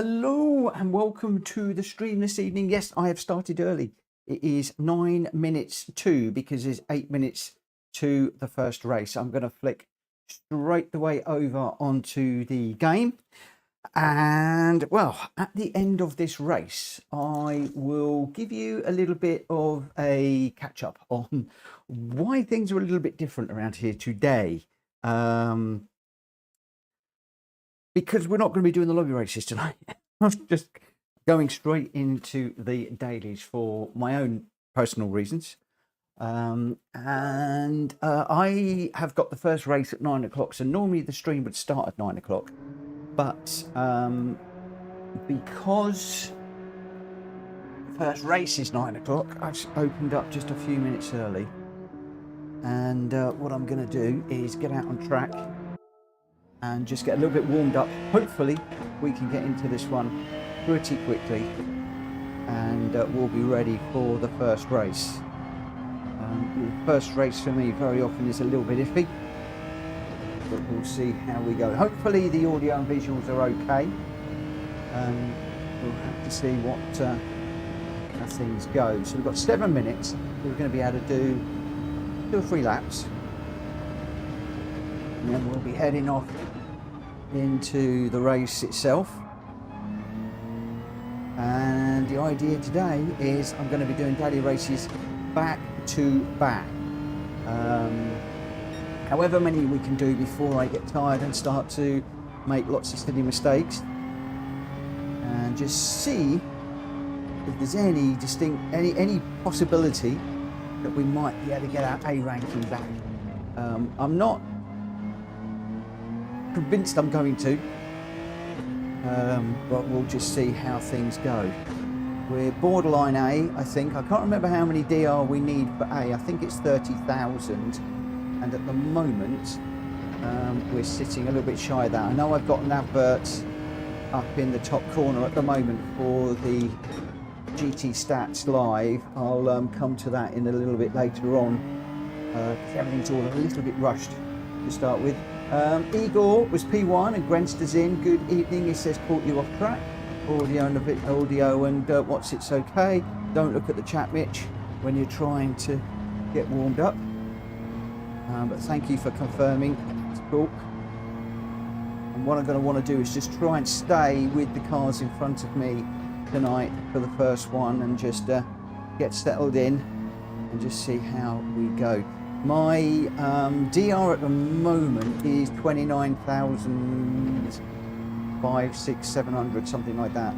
Hello and welcome to the stream this evening. Yes, I have started early. It is 9 minutes to, because it's 8 minutes to the first race. I'm going to flick straight the way over onto the game. And well, at the end of this race, I will give you a little bit of a catch up on why things are a little bit different around here today. Because we're not going to be doing the lobby races tonight. I'm just going straight into the dailies for my own personal reasons. I have got the first race at 9 o'clock, so normally the stream would start at 9 o'clock. But because the first race is 9 o'clock, I've opened up just a few minutes early. And what I'm going to do is get out on track and just get a little bit warmed up. Hopefully we can get into this one pretty quickly and we'll be ready for the first race. The first race for me very often is a little bit iffy, but we'll see how we go. Hopefully the audio and visuals are okay. We'll have to see what how things go. So we've got 7 minutes. We're going to be able to do 2 or 3 laps, and then we'll be heading off into the race itself. And the idea today is I'm going to be doing daily races back to back, however many we can do before I get tired and start to make lots of silly mistakes, and just see if there's any any possibility that we might be able to get our A ranking back. I'm not convinced I'm going to, but we'll just see how things go. We're borderline A, I think. I can't remember how many DR we need for A. I think it's 30,000, and at the moment we're sitting a little bit shy of that. I know I've got an advert up in the top corner at the moment for the GT Stats Live. I'll come to that in a little bit later on. Everything's all a little bit rushed to start with. Igor was P1 and Grenster's in. Good evening. He says caught you off track. Audio and a bit audio and what's it's okay. Don't look at the chat, Mitch, when you're trying to get warmed up. But thank you for confirming. It's cool. And what I'm going to want to do is just try and stay with the cars in front of me tonight for the first one, and just get settled in and just see how we go. My DR at the moment is 29,500, 600, 700, something like that.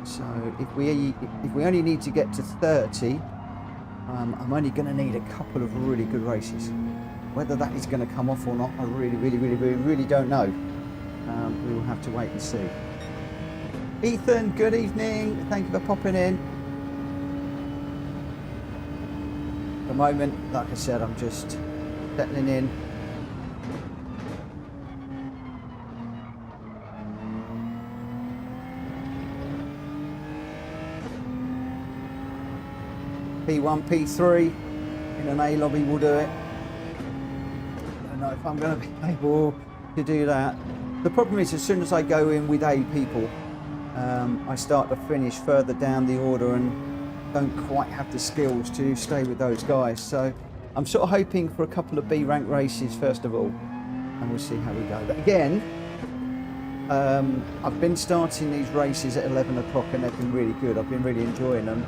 So if we only need to get to 30, I'm only going to need a couple of really good races. Whether that is going to come off or not, I really don't know. We will have to wait and see. Ethan, good evening. Thank you for popping in. At the moment, like I said, I'm just settling in. P1, P3 in an A lobby will do it. I don't know if I'm going to be able to do that. The problem is, as soon as I go in with A people, I start to finish further down the order and don't quite have the skills to stay with those guys. So I'm sort of hoping for a couple of B rank races first of all, and we'll see how we go. But again, I've been starting these races at 11 o'clock and they've been really good. I've been really enjoying them.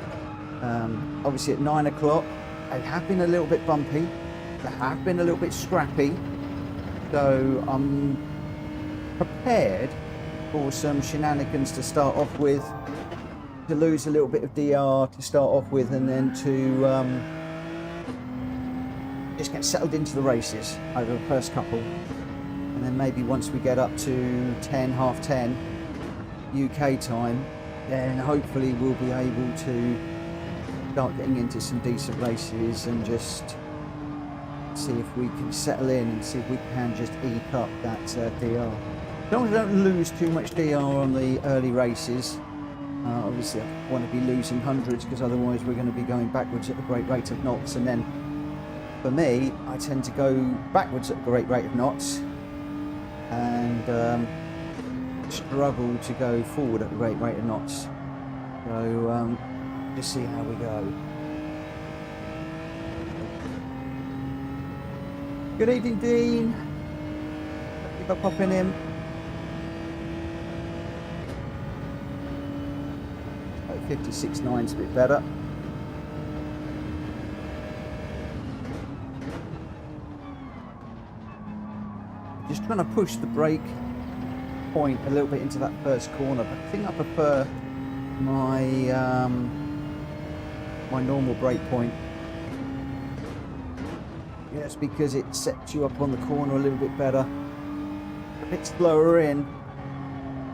Obviously at 9 o'clock they have been a little bit bumpy, they have been a little bit scrappy, so I'm prepared for some shenanigans to start off with, to lose a little bit of DR to start off with, and then to just get settled into the races over the first couple, and then maybe once we get up to 10, half 10 UK time, then hopefully we'll be able to start getting into some decent races and just see if we can settle in and see if we can just eke up that DR. As long as I don't lose too much DR on the early races. Obviously I want to be losing hundreds, because otherwise we're going to be going backwards at a great rate of knots, and then for me I tend to go backwards at a great rate of knots, and struggle to go forward at a great rate of knots. So just see how we go. Good evening, Dean. Thank you for popping in. 56.9 is a bit better. Just trying to push the brake point a little bit into that first corner, but I think I prefer my my normal brake point. Yes, because it sets you up on the corner a little bit better. A bit slower in,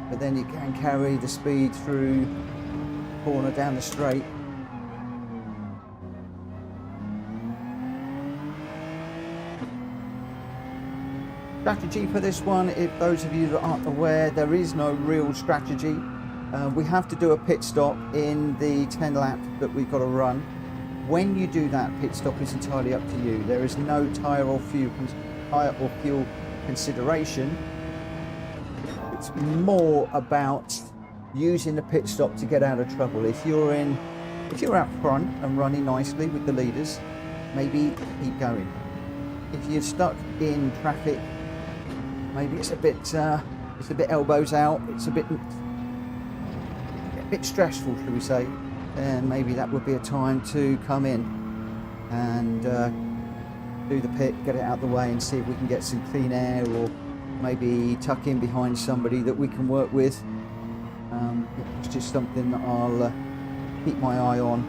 but then you can carry the speed through the corner down the straight. Strategy for this one, if those of you that aren't aware, there is no real strategy. We have to do a pit stop in the 10 lap that we've got to run. When you do that, pit stop is entirely up to you. There is no tyre or fuel consideration. It's more about using the pit stop to get out of trouble. If you're out front and running nicely with the leaders, maybe keep going. If you're stuck in traffic, maybe it's a bit elbows out. It's a bit stressful, shall we say? And maybe that would be a time to come in and do the pit, get it out of the way, and see if we can get some clean air, or maybe tuck in behind somebody that we can work with. It's just something that I'll keep my eye on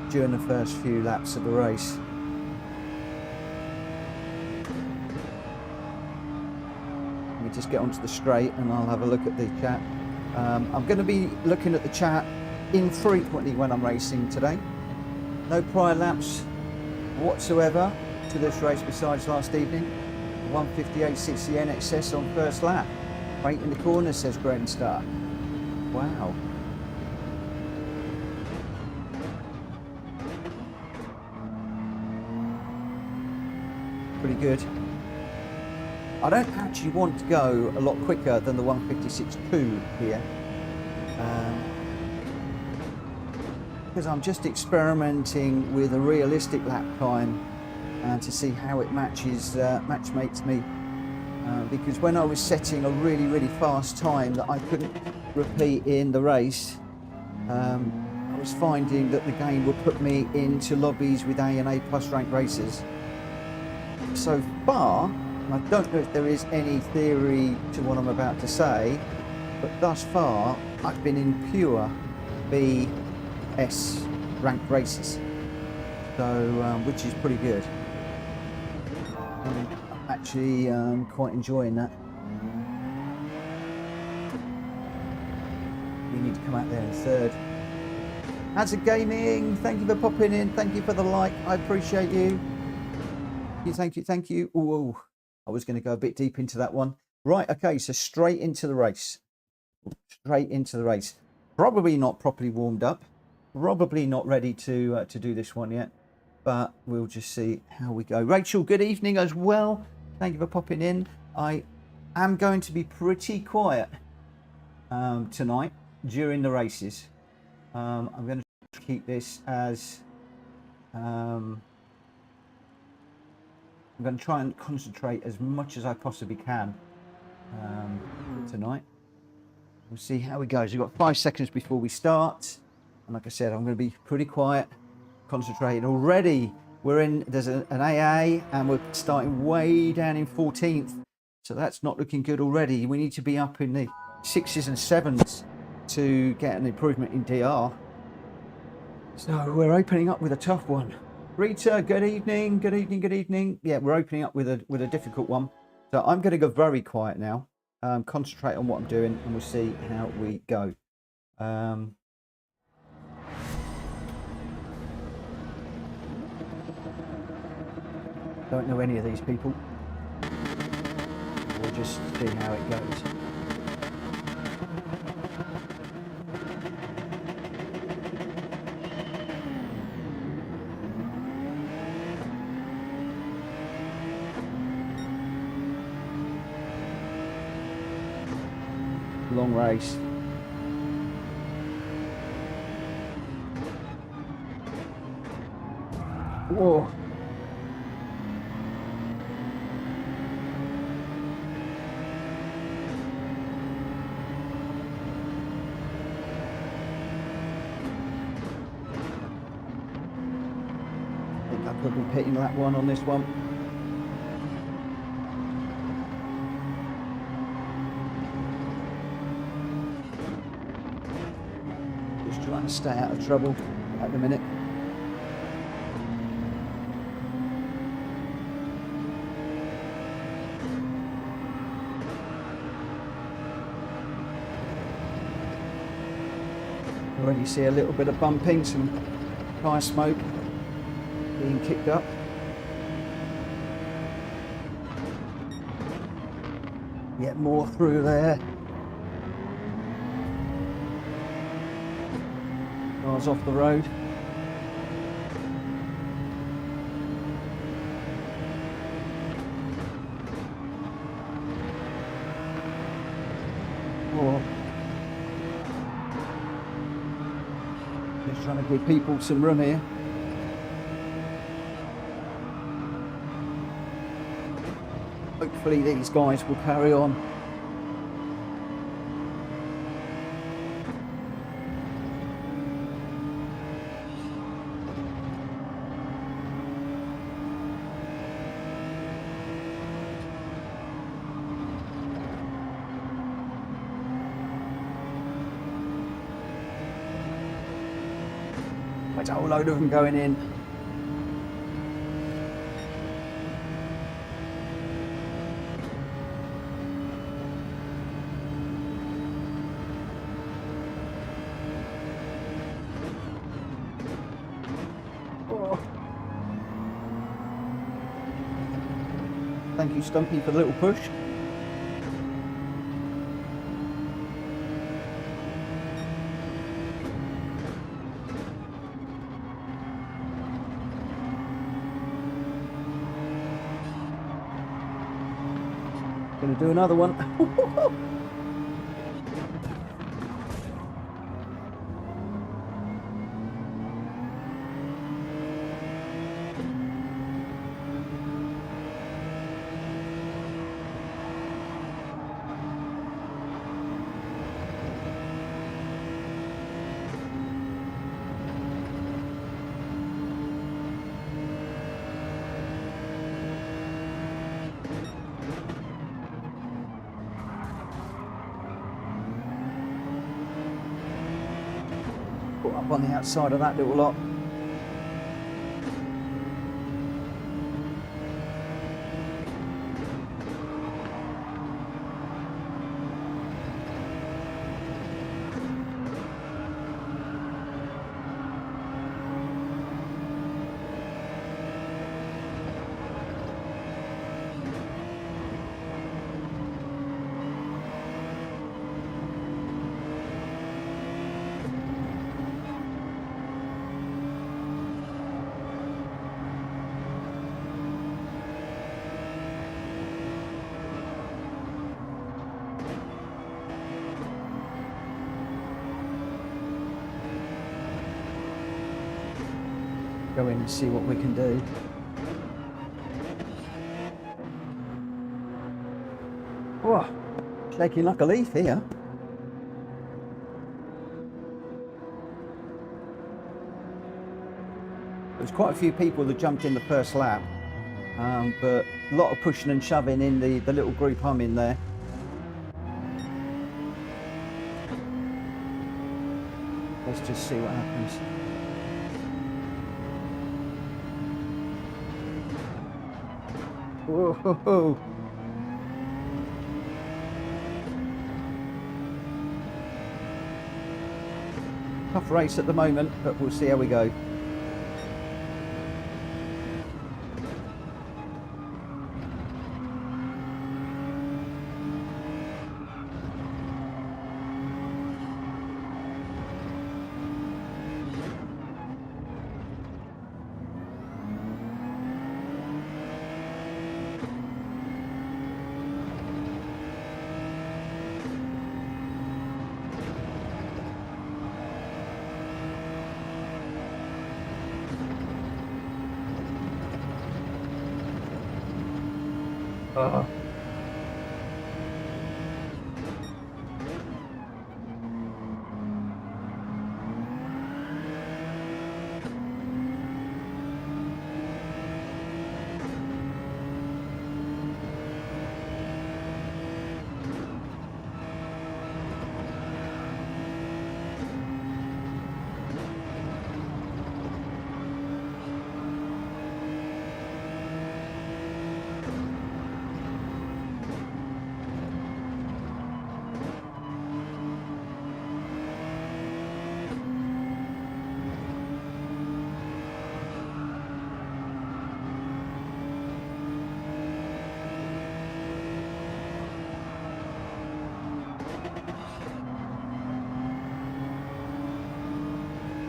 during the first few laps of the race. Let me just get onto the straight and I'll have a look at the chat. I'm going to be looking at the chat infrequently when I'm racing today. No prior laps whatsoever to this race besides last evening. 158.60 NXS on first lap. Right in the corner, says Graham Star. Wow. Pretty good. I don't actually want to go a lot quicker than the 156.2 here. Because I'm just experimenting with a realistic lap time to see how it matchmates me. Because when I was setting a really fast time that I couldn't repeat in the race, I was finding that the game would put me into lobbies with A and A plus rank racers. So far, and I don't know if there is any theory to what I'm about to say, but thus far I've been in pure BS ranked races, so which is pretty good. I'm actually quite enjoying that. We need to come out there in third. Hazard Gaming, thank you for popping in, thank you for the like, I appreciate you. Thank you. Ooh, I was going to go a bit deep into that one. Right, okay, so straight into the race. Probably not properly warmed up. Probably not ready to do this one yet. But we'll just see how we go. Rachel, good evening as well. Thank you for popping in. I am going to be pretty quiet tonight during the races. I'm going to keep this as... I'm going to try and concentrate as much as I possibly can tonight. We'll see how it goes. We've got 5 seconds before we start. And like I said, I'm going to be pretty quiet, concentrating. Already, there's an AA, and we're starting way down in 14th. So that's not looking good already. We need to be up in the 6s and 7s to get an improvement in DR. So we're opening up with a tough one. Rita, good evening, good evening, good evening. Yeah, we're opening up with a difficult one. So I'm going to go very quiet now, concentrate on what I'm doing, and we'll see how we go. Don't know any of these people. We'll just see how it goes. long race. Whoa. I think I could be pitting lap 1 on this one. Just trying to stay out of trouble at the minute. Already see a little bit of bumping, some tyre smoke being kicked up. Get more through there. Cars off the road. Whoa. Just trying to give people some room here. Hopefully these guys will carry on. There's a whole load of them going in. Oh. Thank you, Stumpy, for the little push. Gonna do another one. Put up on the outside of that little lot. Go in and see what we can do. Whoa, shaking like a leaf here. There's quite a few people that jumped in the first lap, but a lot of pushing and shoving in the little group I'm in there. Let's just see what happens. Whoa. Tough race at the moment, but we'll see how we go.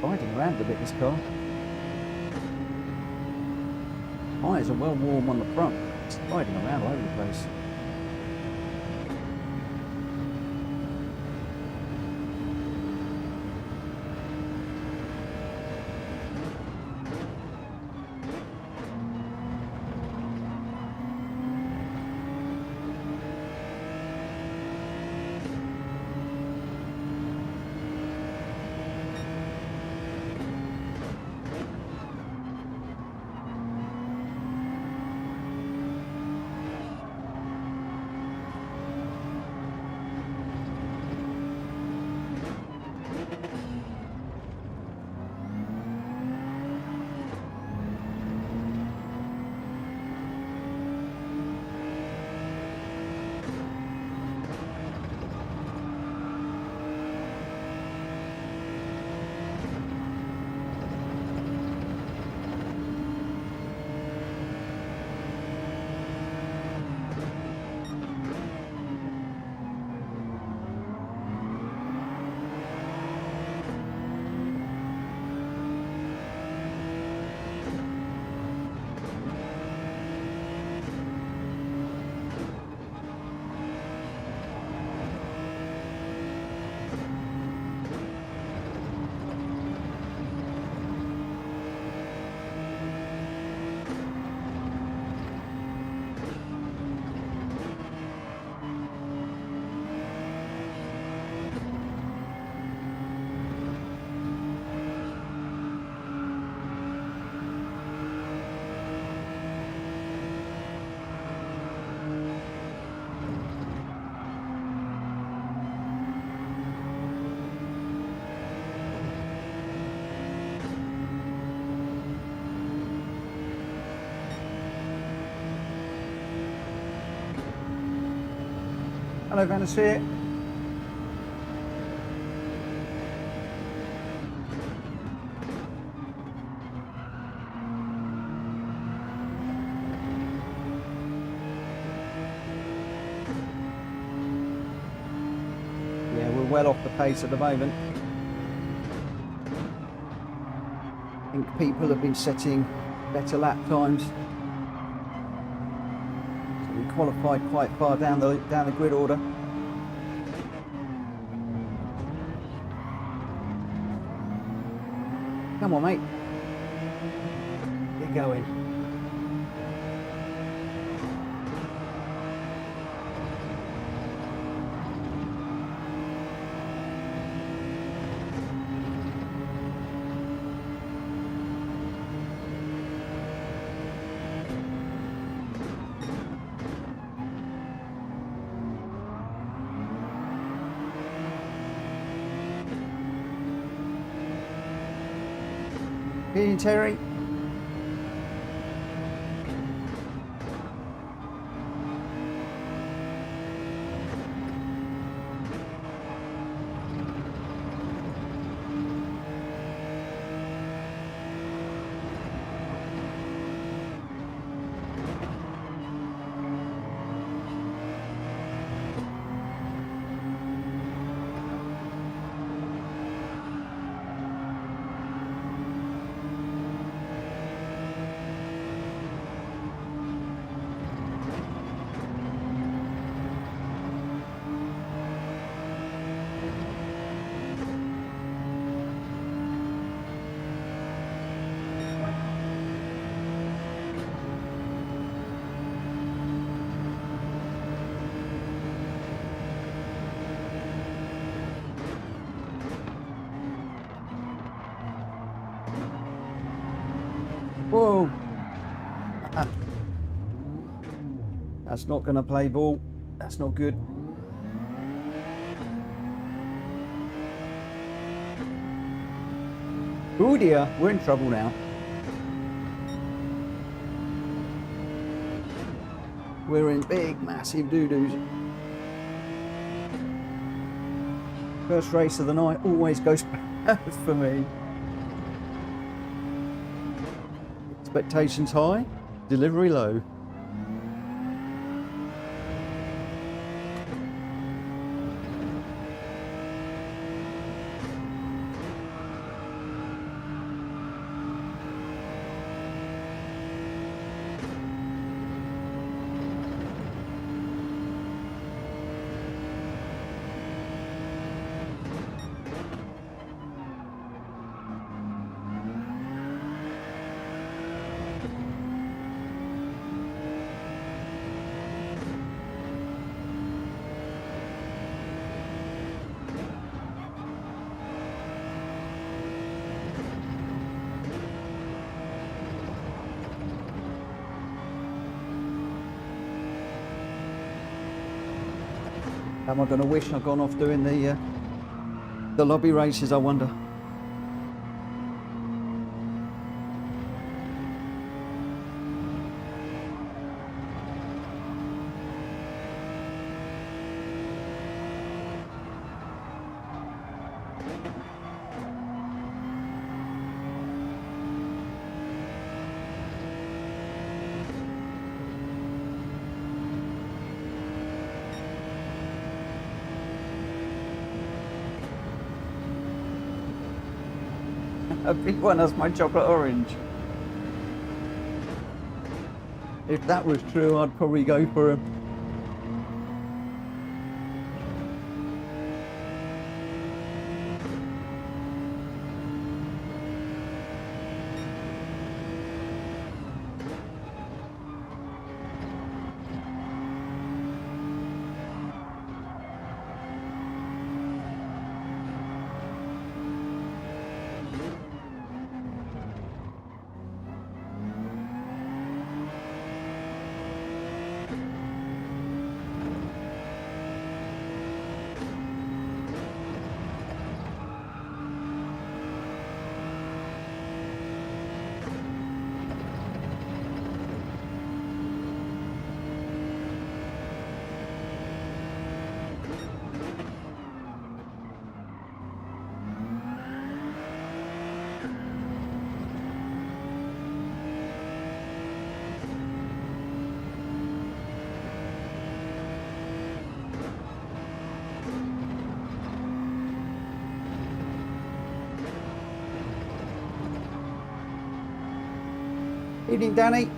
Riding around a bit, this car. Tyres are well warm on the front. It's riding around all over the place. Hello, Venice here. Yeah, we're well off the pace at the moment. I think people have been setting better lap times. We qualified quite far down the grid order. Come on, mate. Get going. Good, Terry. Whoa! That's not going to play ball. That's not good. Oh dear, we're in trouble now. We're in big, massive doo-doos. First race of the night always goes bad for me. Expectations high, delivery low. Am I going to wish I'd gone off doing the lobby races, I wonder? A big one has my chocolate orange. If that was true, I'd probably go for a... Evening, Danny.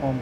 on.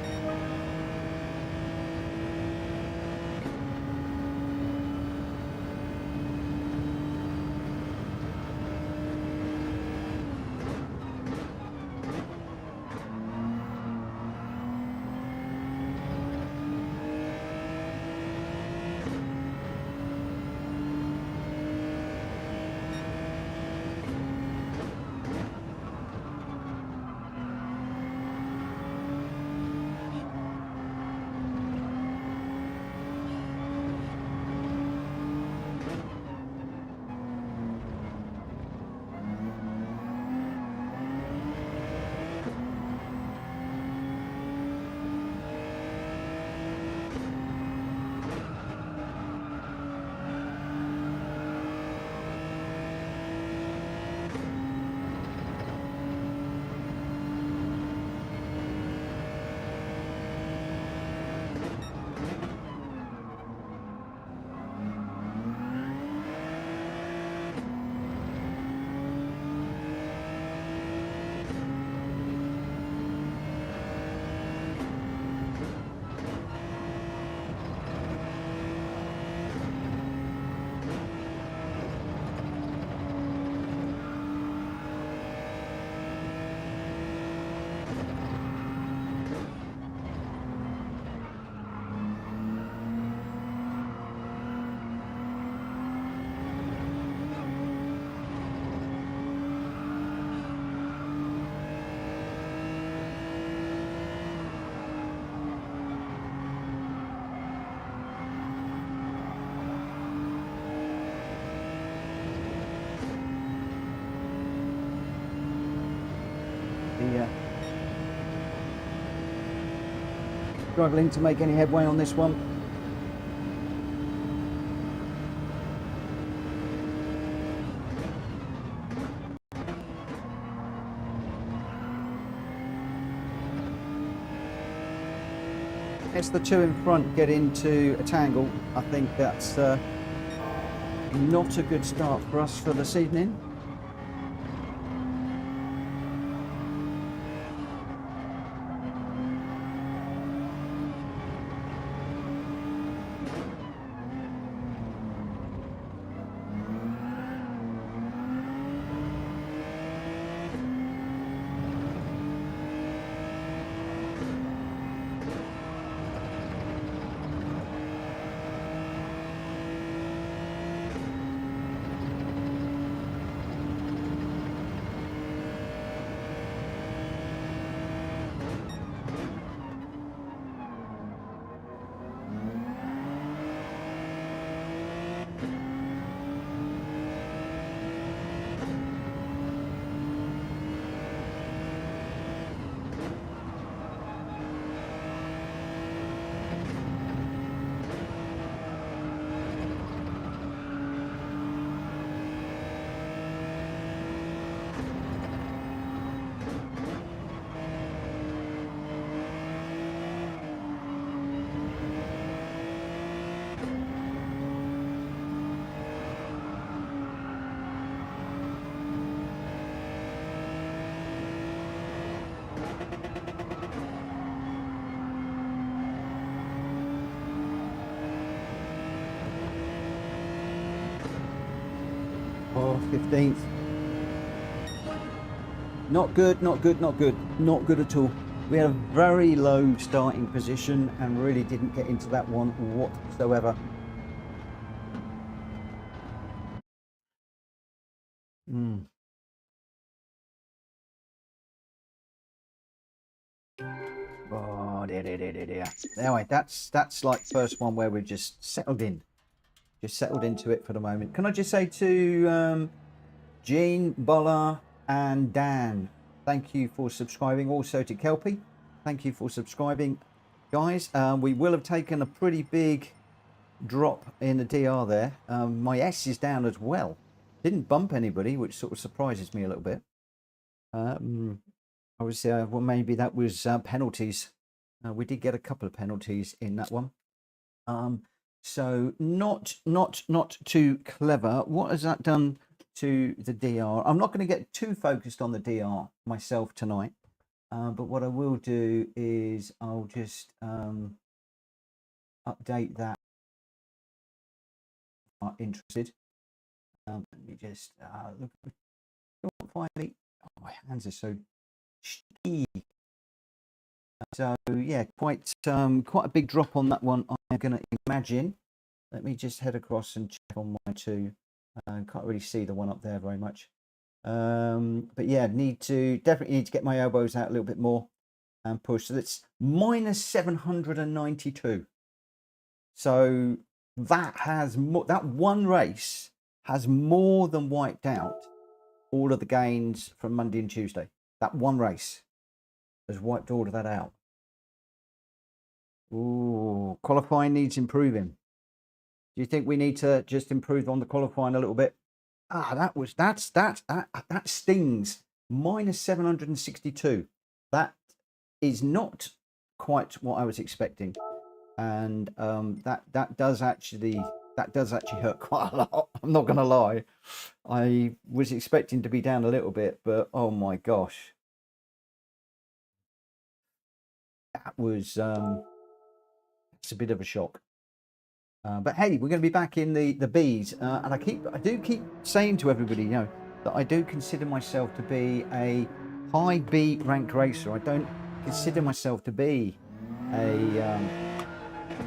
Struggling to make any headway on this one. It's the two in front get into a tangle. I think that's not a good start for us for this evening. Oh, 15th. Not good, not good, not good. Not good at all. We had a very low starting position and really didn't get into that one whatsoever. Oh, dear. Anyway, that's like first one where we've just settled in. Just settled into it for the moment. Can I just say to Jean, Bola and Dan, thank you for subscribing. Also to Kelpie, thank you for subscribing. Guys, we will have taken a pretty big drop in the DR there. My S is down as well. Didn't bump anybody, which sort of surprises me a little bit. I was well, maybe that was penalties. We did get a couple of penalties in that one. So not too clever. What has that done to the DR? I'm not going to get too focused on the DR myself tonight. But what I will do is I'll just update that. Are interested. Let me just look. Finally, oh, my hands are so sticky. So yeah, quite a big drop on that one, I'm going to imagine. Let me just head across and check on my two. Can't really see the one up there very much. But yeah, definitely need to get my elbows out a little bit more and push. So that's minus 792. So that one race has more than wiped out all of the gains from Monday and Tuesday. That one race has wiped all of that out. Ooh, qualifying needs improving. Do you think we need to just improve on the qualifying a little bit? That stings. Minus 762. That is not quite what I was expecting, and that does actually hurt quite a lot. I'm not gonna lie. I was expecting to be down a little bit, but oh my gosh, that was it's a bit of a shock. But hey, we're going to be back in the Bs, and I do keep saying to everybody, you know, that I do consider myself to be a high B ranked racer. I don't consider myself to be a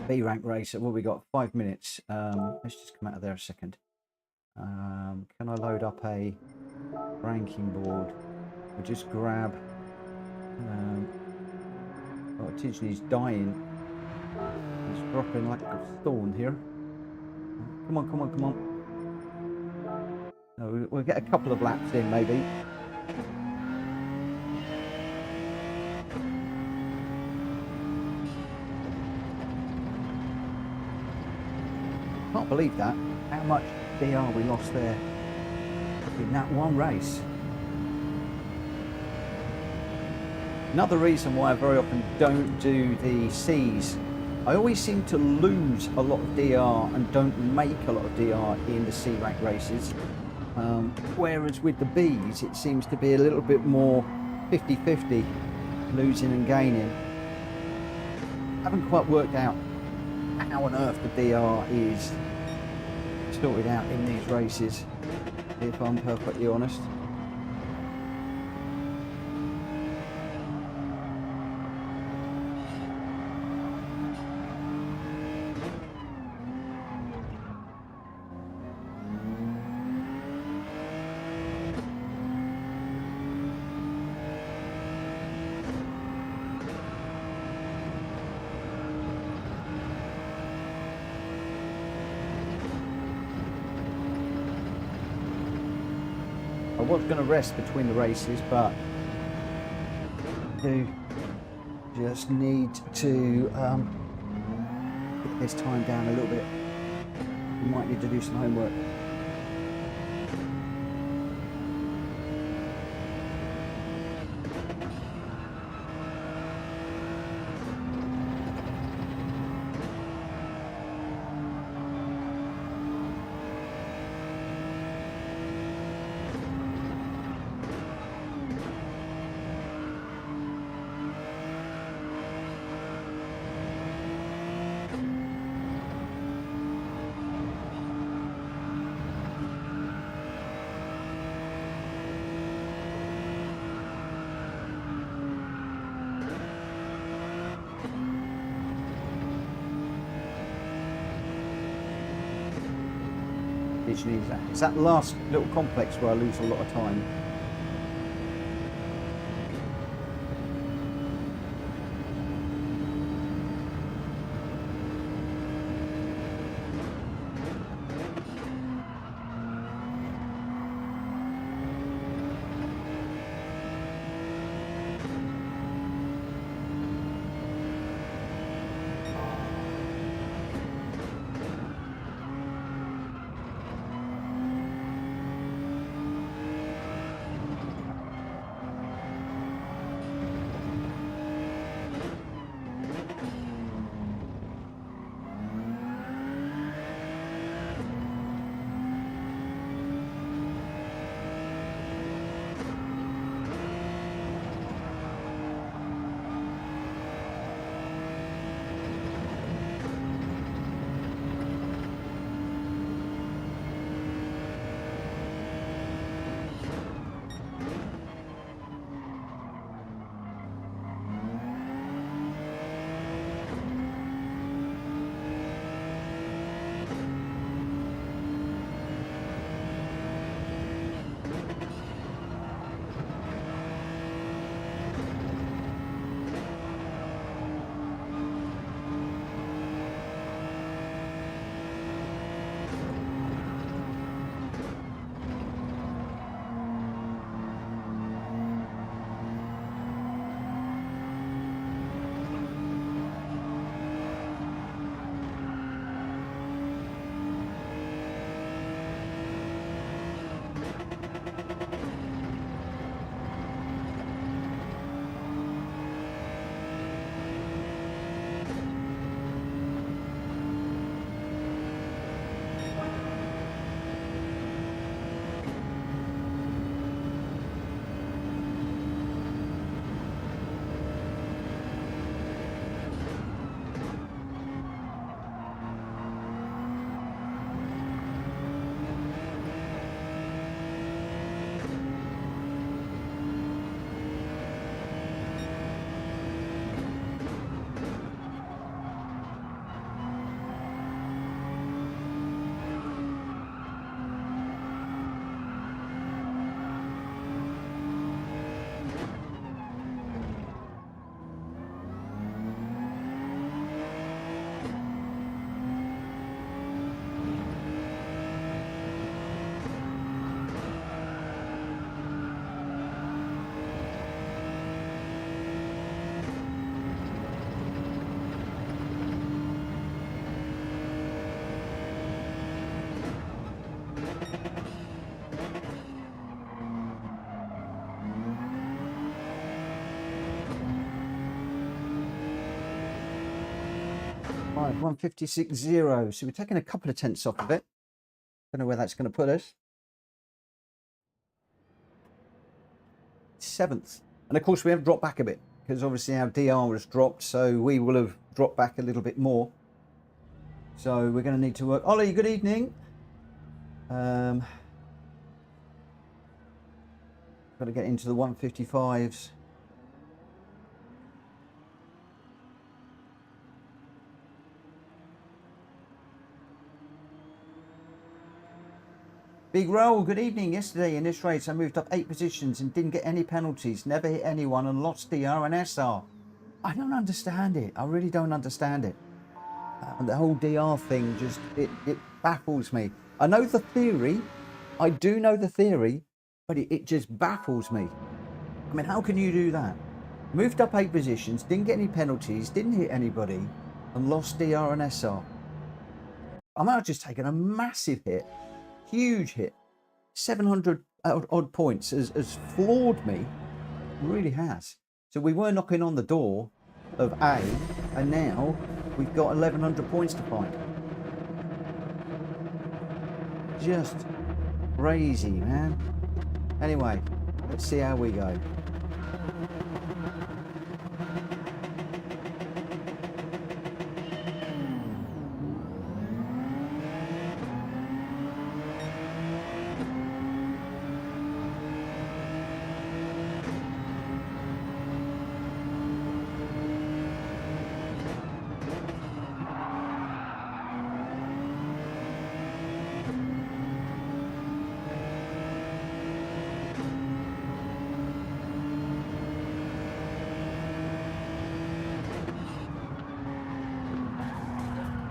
B rank racer. Well, we got 5 minutes. Let's just come out of there a second. Can I load up a ranking board? We'll just grab. Oh, Tidney's dying. He's dropping like a stone here. Come on, come on, come on. No, we'll get a couple of laps in, maybe. Can't believe that. How much DR we lost there in that one race. Another reason why I very often don't do the Cs. I always seem to lose a lot of DR and don't make a lot of DR in the C rank races. Whereas with the Bs, it seems to be a little bit more 50-50, losing and gaining. Haven't quite worked out how on earth the DR is sorted out in these races, if I'm perfectly honest. I was going to rest between the races, but I do just need to get this time down a little bit. We might need to do some homework. It's that last little complex where I lose a lot of time. Right, 156.0. So we're taking a couple of tenths off of it. Don't know where that's going to put us. 7th. And of course we have dropped back a bit because obviously our DR has dropped, so we will have dropped back a little bit more. So we're going to need to work. Ollie, good evening. Got to get into the 155s. Big roll, good evening. Yesterday in this race I moved up 8 positions and didn't get any penalties, never hit anyone and lost DR and SR. I don't understand it. I really don't understand it. The whole DR thing just, it baffles me. I know the theory. I do know the theory, but it just baffles me. I mean, how can you do that? Moved up 8 positions, didn't get any penalties, didn't hit anybody and lost DR and SR. I might have just taken a massive hit. Huge hit. 700 odd points has floored me. It really has. So we were knocking on the door of A, and now we've got 1100 points to find. Just crazy, man. Anyway, let's see how we go.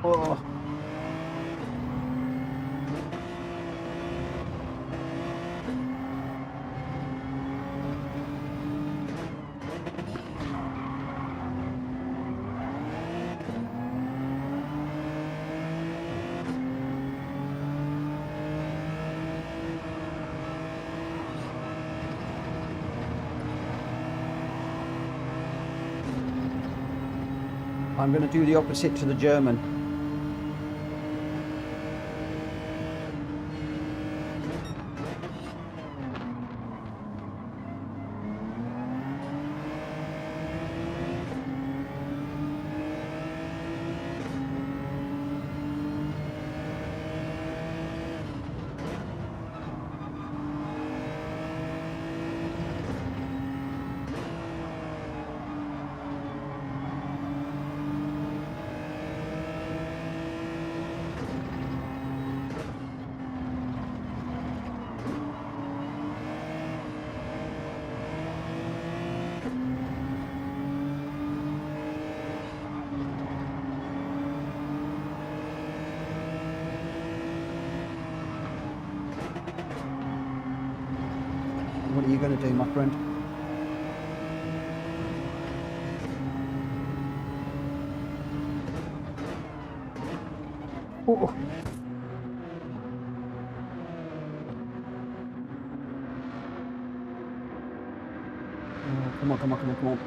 Oh. I'm going to do the opposite to the German. What are you going to do, my friend? Oh. Come on, come on, come on, come on.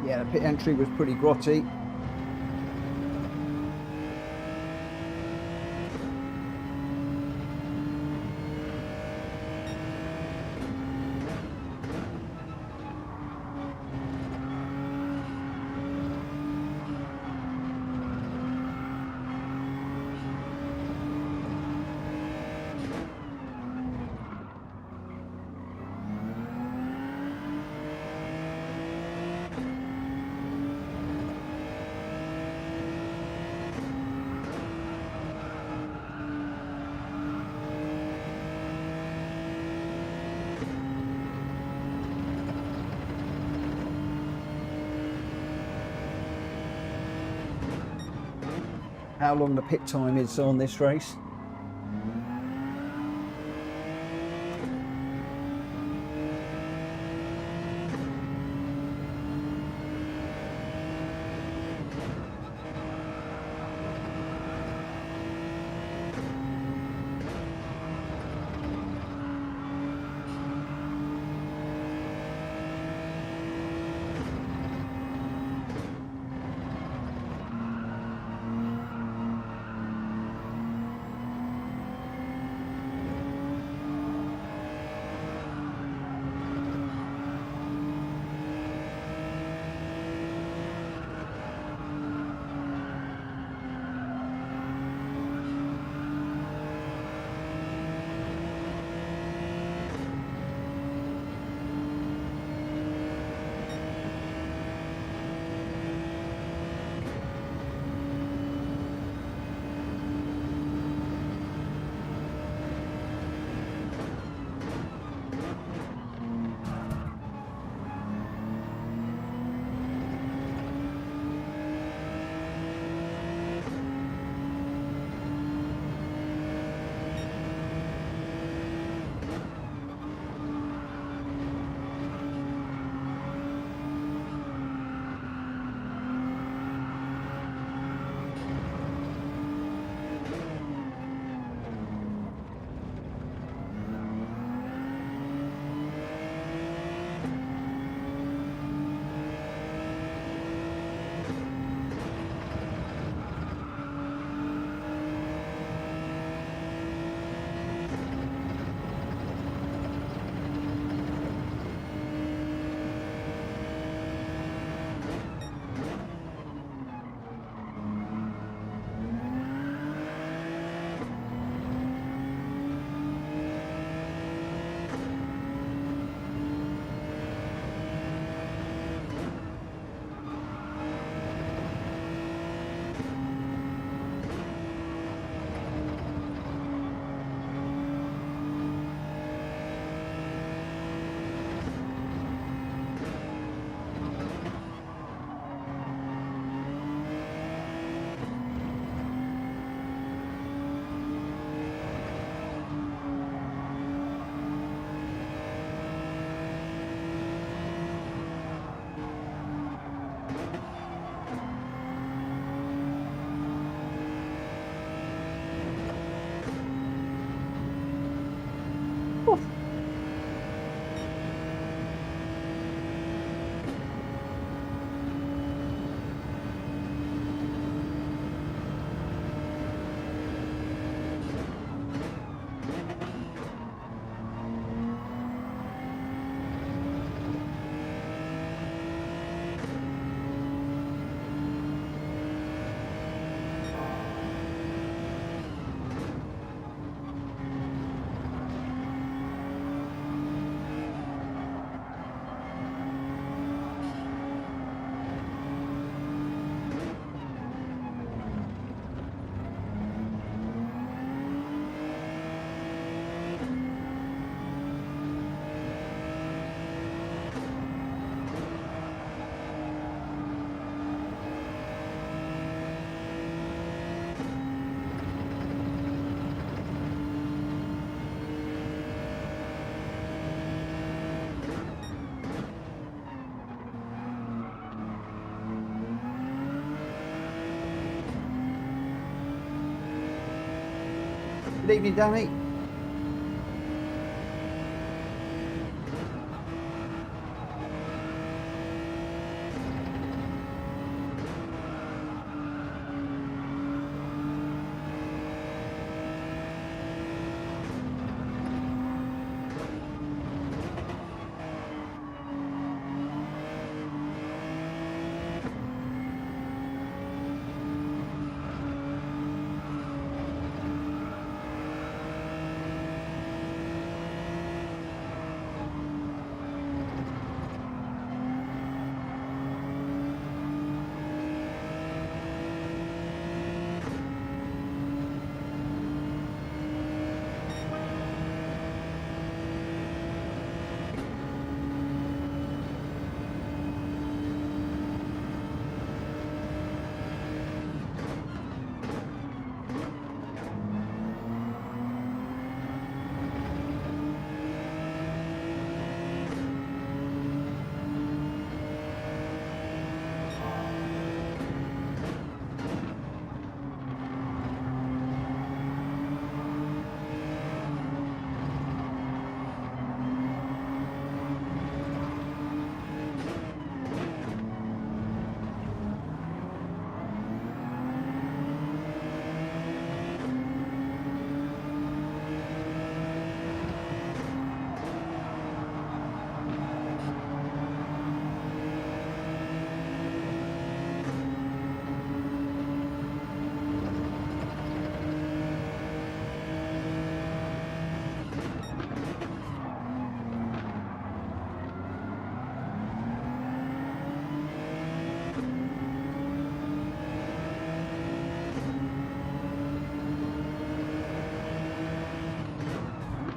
Yeah, the pit entry was pretty grotty. How long the pit time is on this race. Good evening, Danny.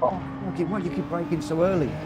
Oh, okay, why do you keep braking so early?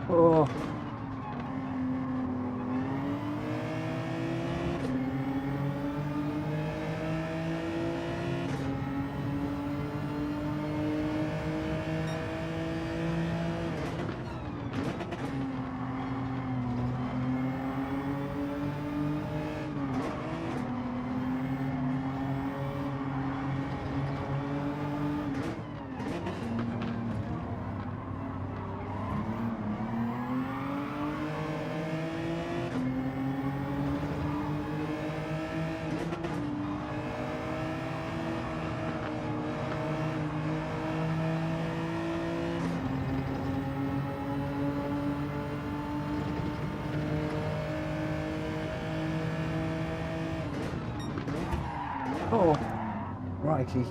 Oh. Oh, righty.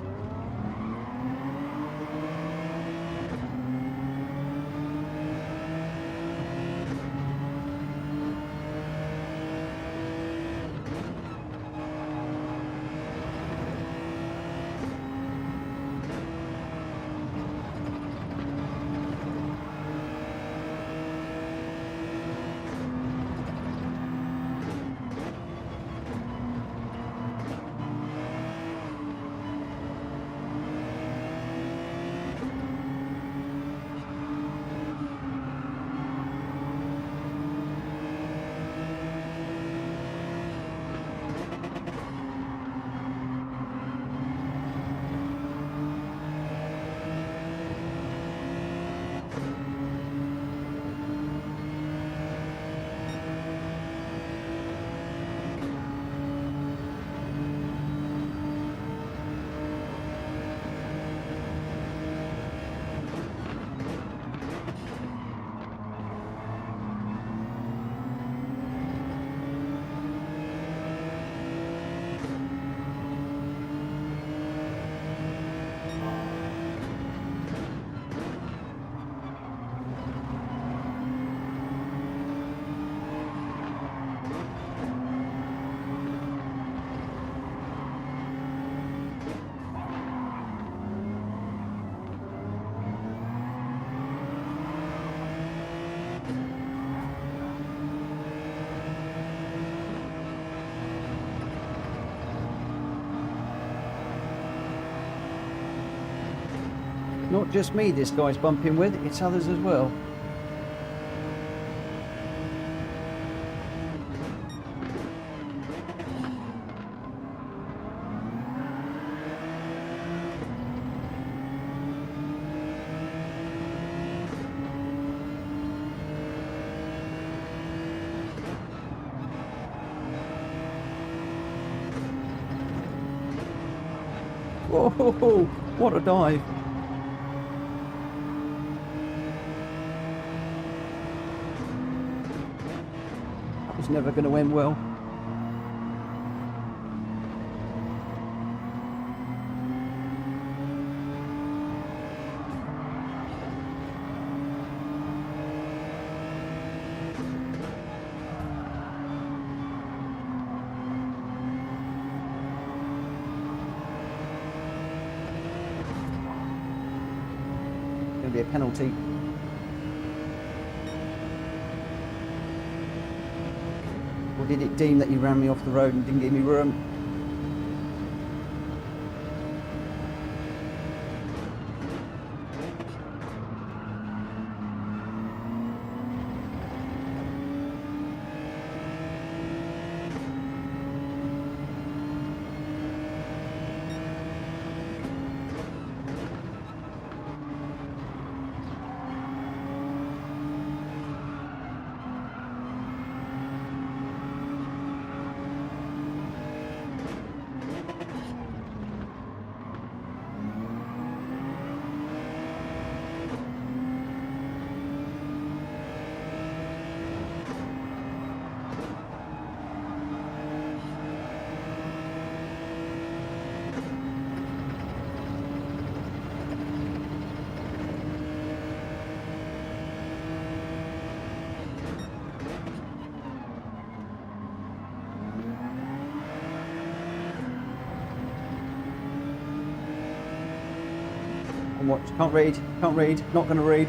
Not just me this guy's bumping with, it's others as well. Whoa, what a dive. That was never going to end well. Be a penalty. Or did it deem that you ran me off the road and didn't give me room? Watch, can't read, not going to read.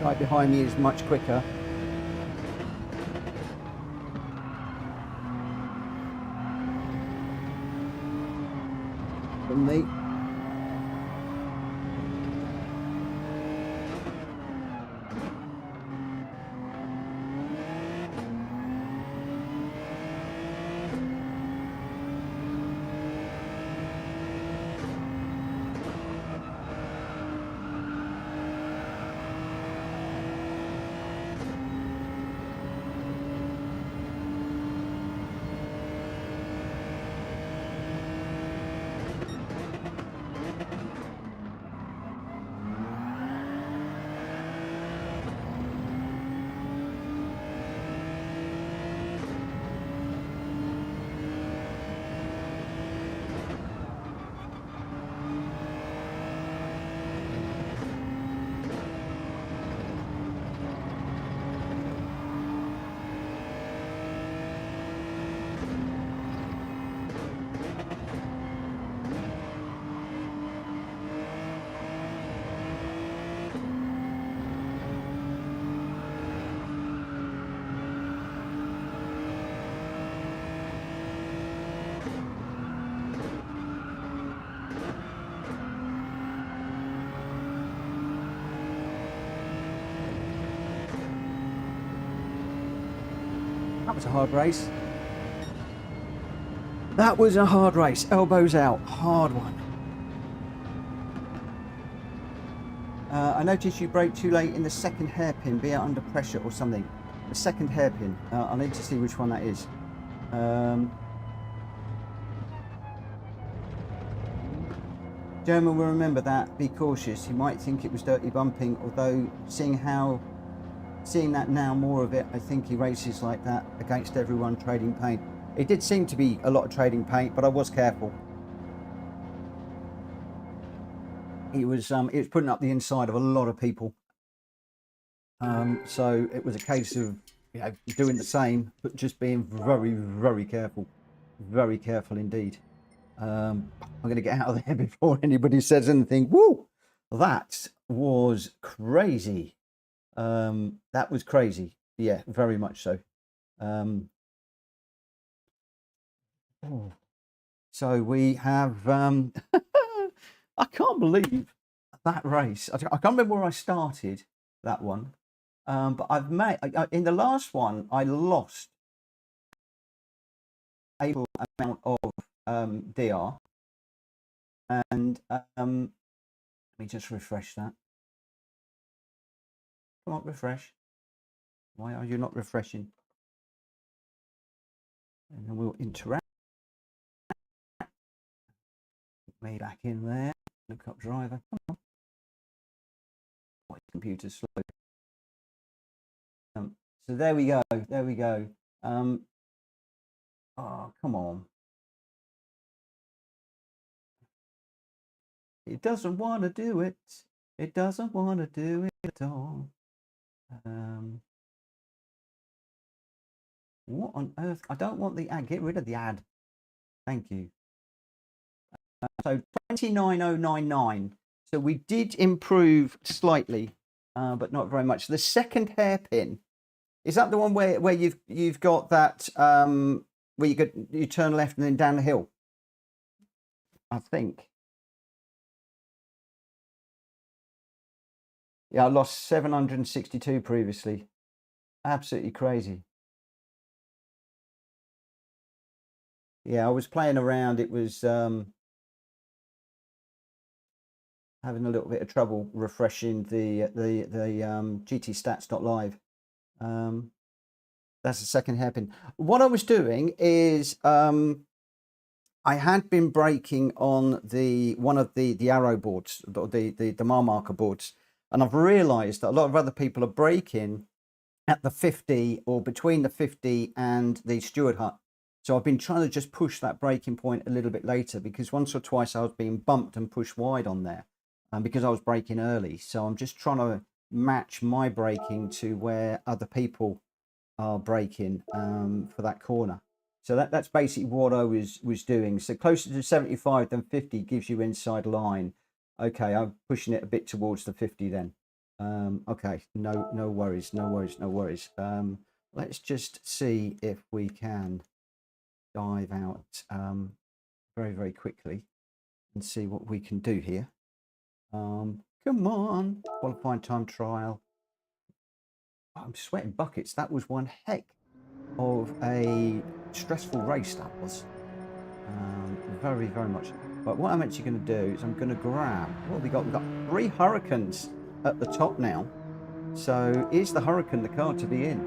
Right behind me is much quicker. Than me. That was a hard race. That was a hard race. Elbows out. Hard one. I noticed you brake too late in the second hairpin, be it under pressure or something. The second hairpin. I need to see which one that is. German will remember that. Be cautious. He might think it was dirty bumping, although seeing that now, more of it, I think he races like that against everyone trading paint. It did seem to be a lot of trading paint, but I was careful. He was putting up the inside of a lot of people. So it was a case of, you know, doing the same, but just being very, very careful. Very careful indeed. I'm going to get out of there before anybody says anything. Woo! That was crazy. That was crazy. Yeah, very much so. So we have I can't believe that race. I can't remember where I started that one, but I've made in the last one I lost a amount of DR, and let me just refresh that. Come on, refresh. Why are you not refreshing? And then we'll interact. Me back in there. Look up driver. Come on. My computer's slow. So there we go. There we go. Oh, come on. It doesn't want to do it. It doesn't want to do it at all. What on earth? I don't want the ad. Get rid of the ad. Thank you. So 29099. So we did improve slightly, but not very much. The second hairpin, is that the one where you've got that where you turn left and then down the hill? I think. Yeah, I lost 762 previously. Absolutely crazy. Yeah, I was playing around. It was having a little bit of trouble refreshing the GTstats.live. That's the second hairpin. What I was doing is I had been braking on one of the arrow boards, the mile marker boards, and I've realised that a lot of other people are braking at the 50 or between the 50 and the steward hut. So I've been trying to just push that braking point a little bit later, because once or twice I was being bumped and pushed wide on there, because I was braking early. So I'm just trying to match my braking to where other people are braking for that corner. So that's basically what I was doing. So closer to 75 than 50 gives you inside line. Okay, I'm pushing it a bit towards the 50 then. Okay, no worries, no worries, no worries. Let's just see if we can dive out very, very quickly and see what we can do here. Come on, qualifying time trial. Oh, I'm sweating buckets. That was one heck of a stressful race, that was. Very, very much. But what I'm actually going to do is I'm going to grab, what have we got? We've got 3 Hurricanes at the top now. So is the Hurricane the car to be in?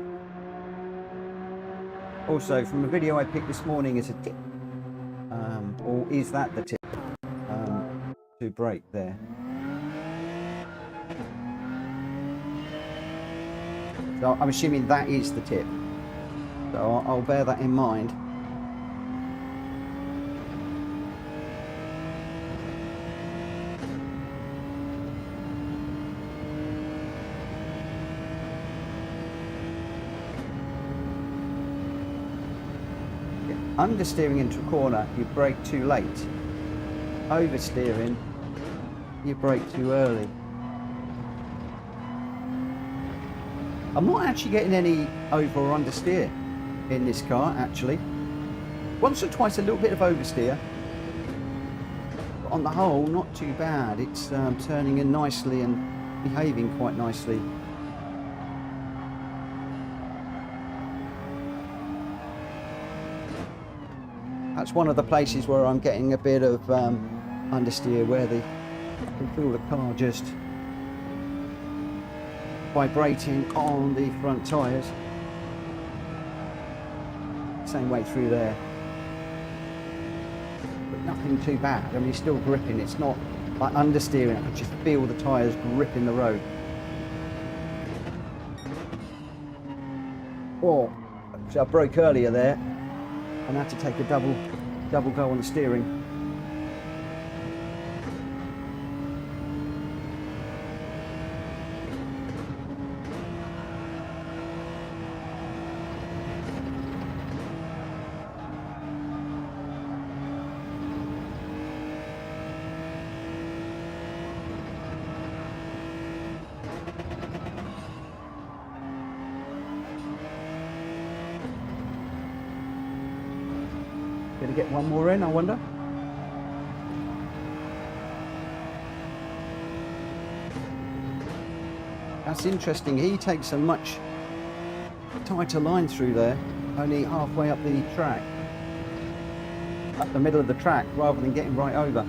Also, from a video I picked this morning as a tip, or is that the tip to brake there? So I'm assuming that is the tip. So I'll bear that in mind. Understeering into a corner, you brake too late. Oversteering, you brake too early. I'm not actually getting any over or understeer in this car, actually. Once or twice a little bit of oversteer. But on the whole, not too bad. It's turning in nicely and behaving quite nicely. That's one of the places where I'm getting a bit of understeer, where I can feel the car just vibrating on the front tyres. Same way through there. But nothing too bad. I mean, it's still gripping. It's not like understeering. I can just feel the tyres gripping the road. Oh, so I broke earlier there and I had to take a double go on the steering. Gonna get one more in, I wonder. That's interesting. He takes a much tighter line through there, only halfway up the track, up the middle of the track, rather than getting right over.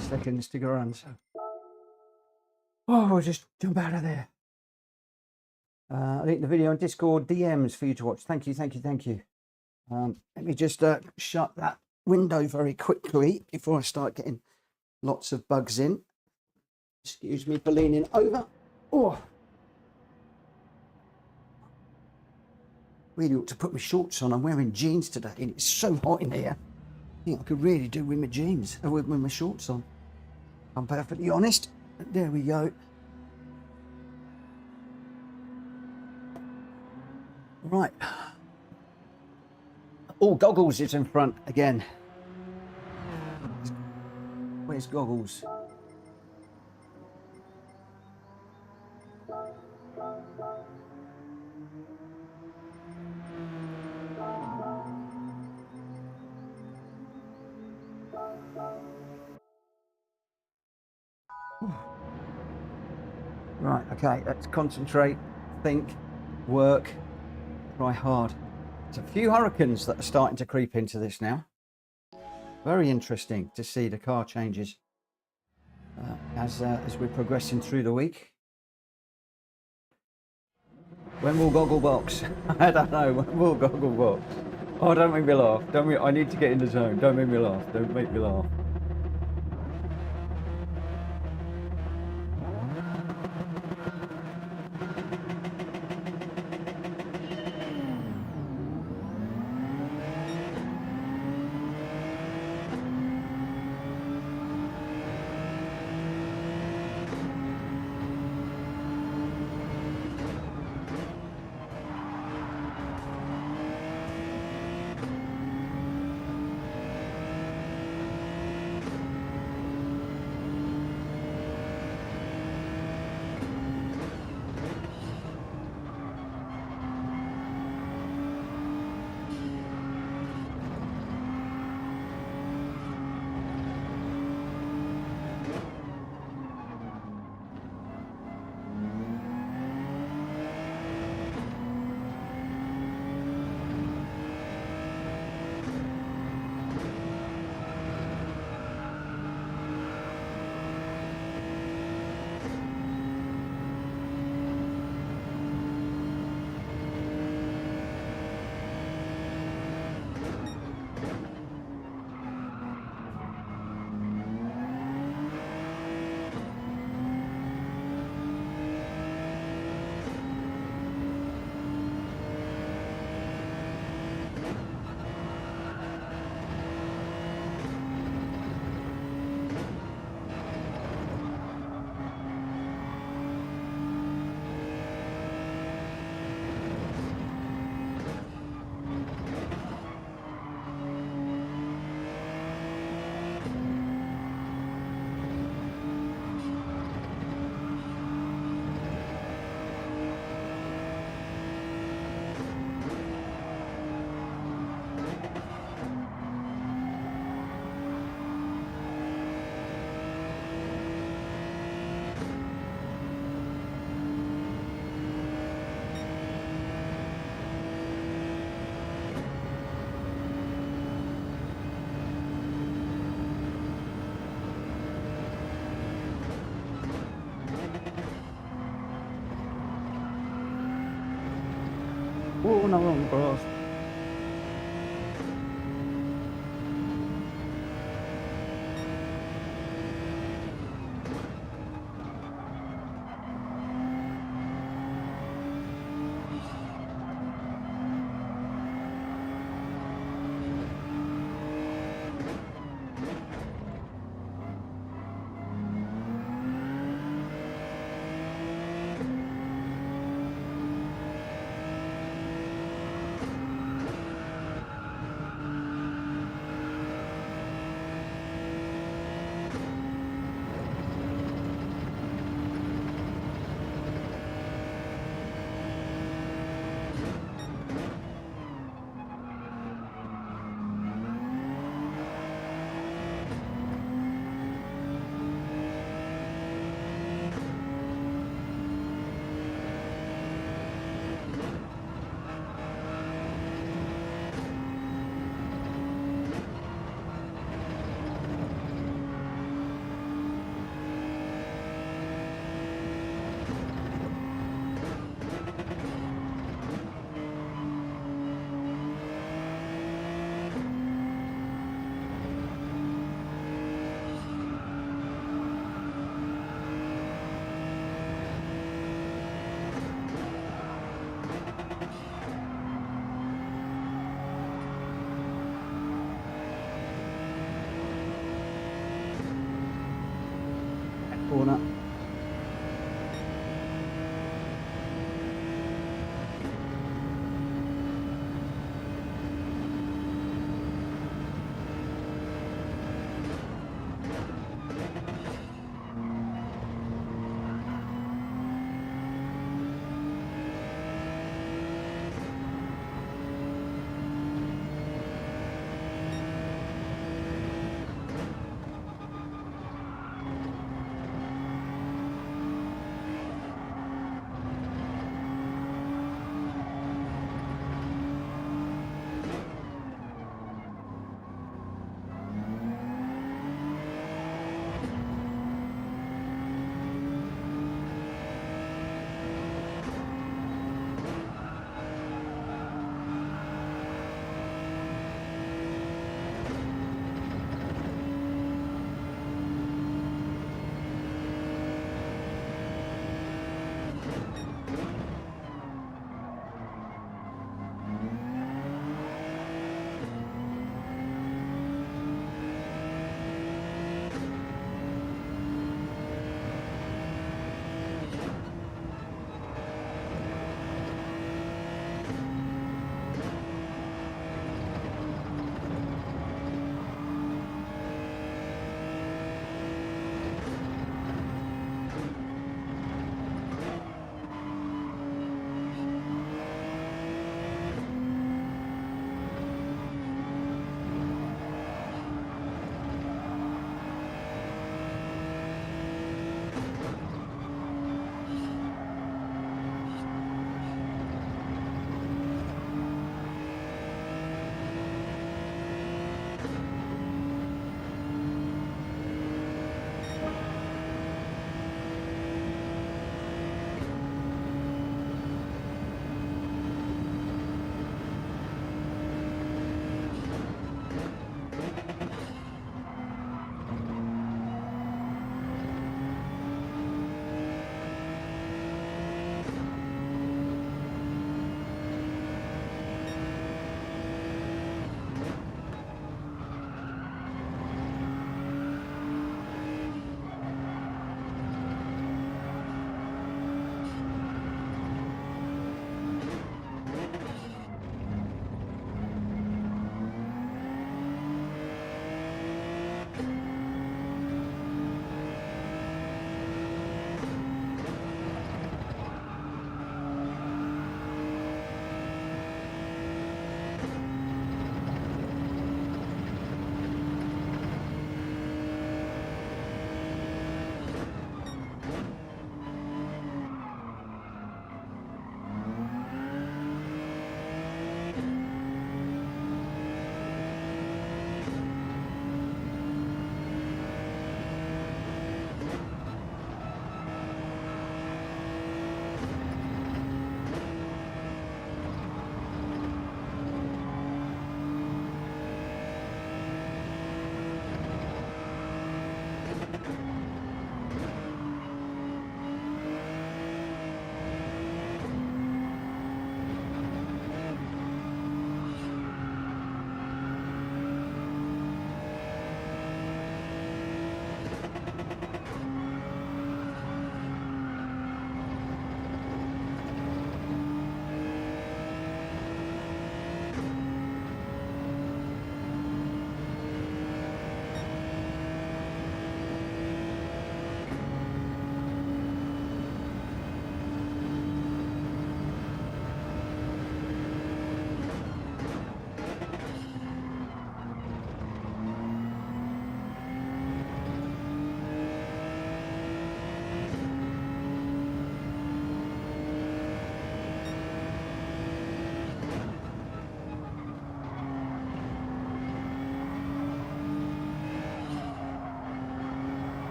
Seconds to go on. So Oh, we'll just jump out of there. Link the video on Discord DMs for you to watch. Thank you, thank you, thank you. Let me just shut that window very quickly before I start getting lots of bugs in. Excuse me for leaning over. Oh, really ought to put my shorts on. I'm wearing jeans today and it's so hot in here. I think I could really do with my jeans, with my shorts on. I'm perfectly honest. There we go. Right. Oh, Goggles is in front again. Where's Goggles? Right, okay, let's concentrate, think, work, try hard. There's a few hurricanes that are starting to creep into this now. Very interesting to see the car changes as we're progressing through the week. When will Gogglebox? I don't know. When will Gogglebox? Oh, don't make me laugh. I need to get in the zone. Don't make me laugh. Don't make me laugh. Oh, no, wrong grass. corner.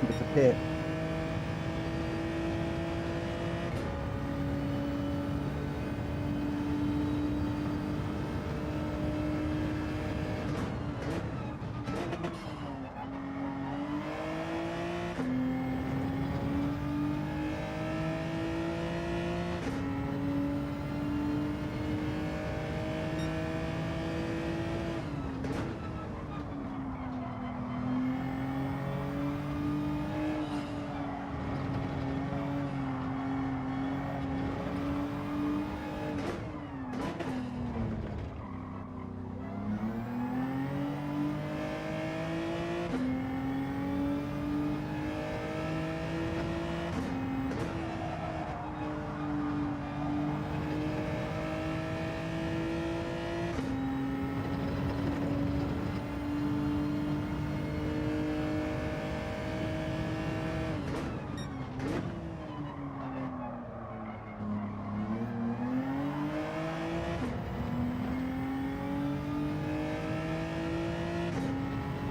with the pit.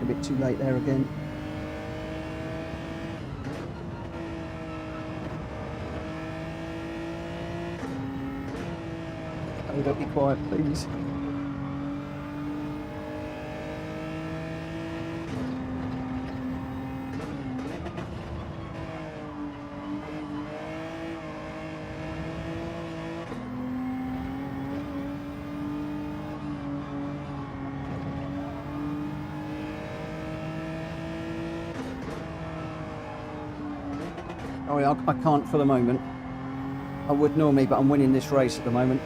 A bit too late there again. Oh, don't be quiet, please. Oh, yeah, I can't for the moment. I would normally, but I'm winning this race at the moment.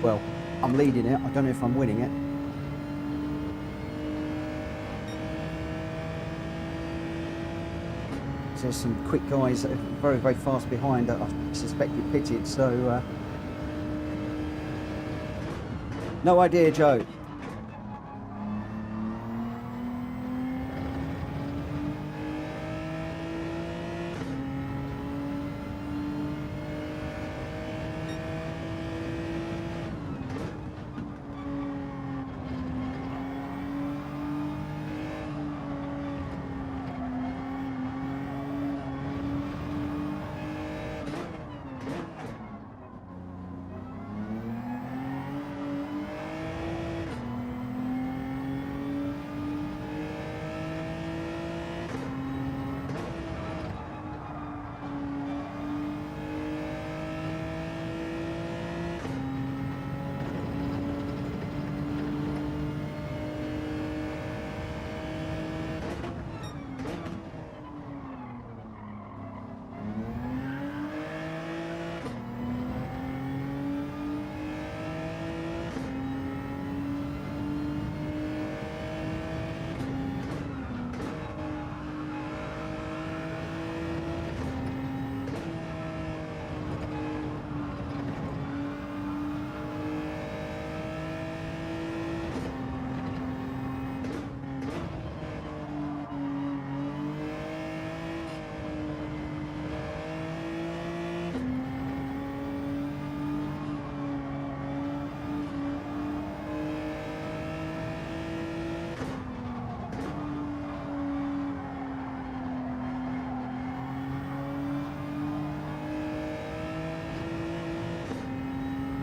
Well, I'm leading it. I don't know if I'm winning it. So there's some quick guys that are very, very fast behind that I suspected pitted, so... No idea, Joe.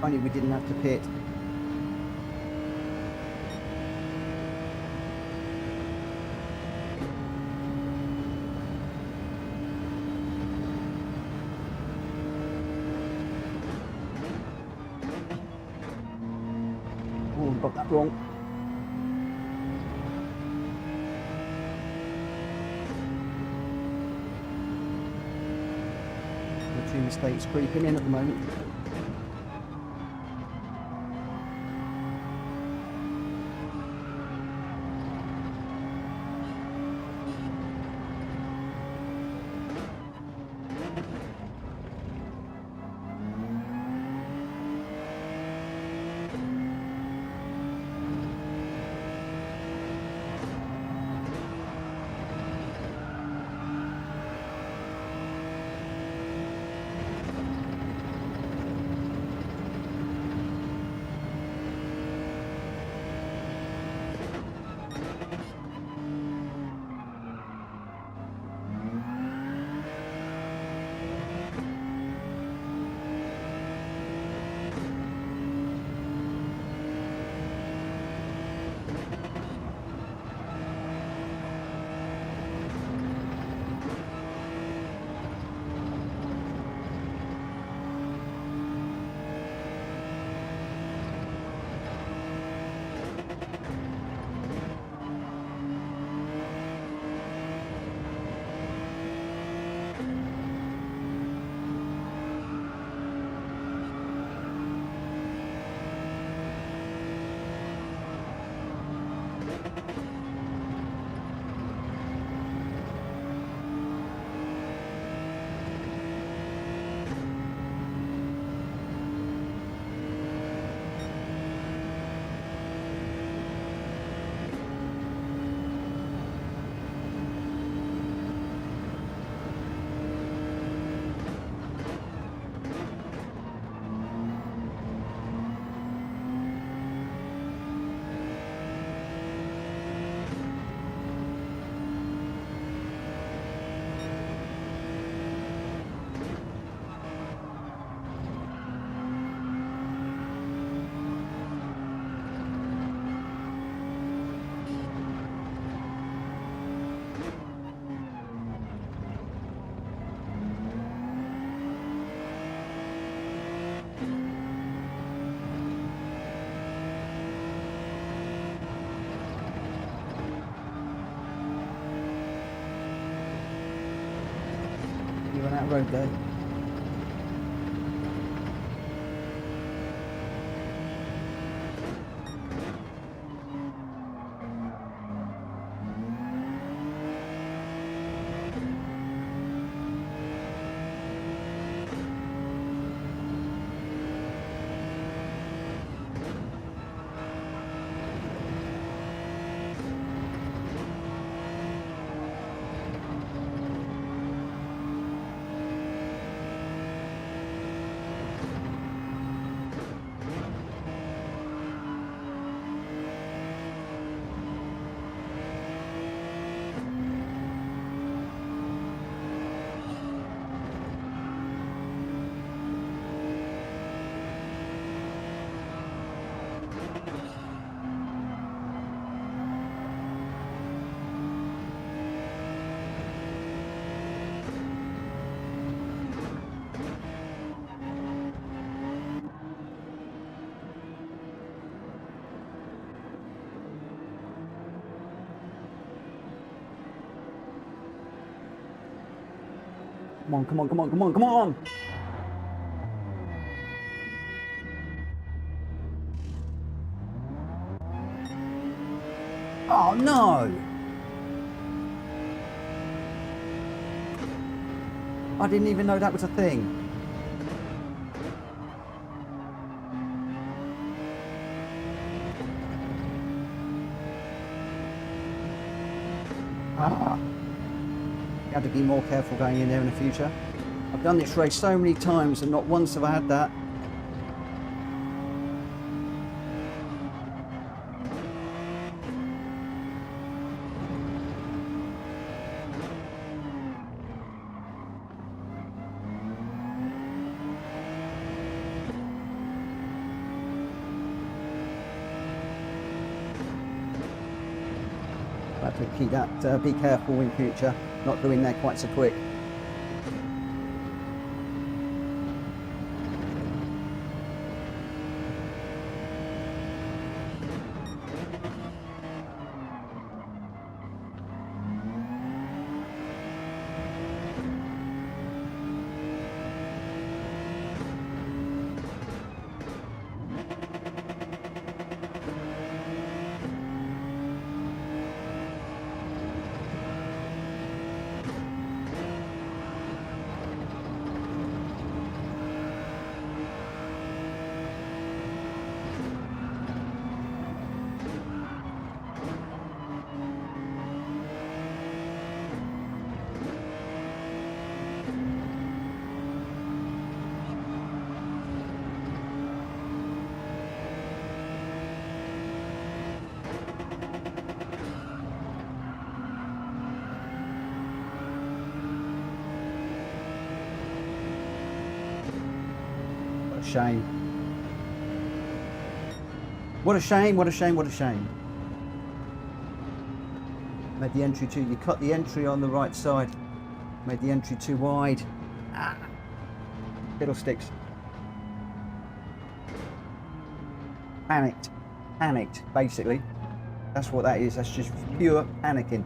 Only we didn't have to pit. Oh, got that wrong. The two mistakes creeping in at the moment. run out of road though. Come on, come on, come on, come on, come on! Oh no! I didn't even know that was a thing. You have to be more careful going in there in the future. I've done this race so many times and not once have I had that. I have to keep that, be careful in future, not go in there quite so quick. Shame. What a shame, what a shame, what a shame. Made the entry too, you cut the entry on the right side. Made the entry too wide. Ah, fiddlesticks. Panicked. Panicked, basically. That's what that is, that's just pure panicking.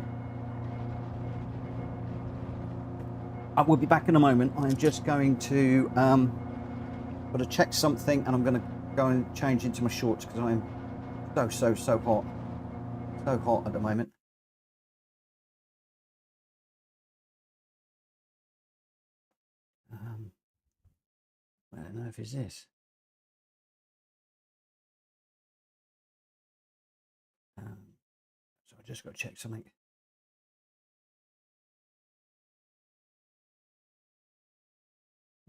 I will be back in a moment. I'm just going to got to check something, and I'm going to go and change into my shorts because I am so hot. So hot at the moment. I don't know if it's this. So I just got to check something.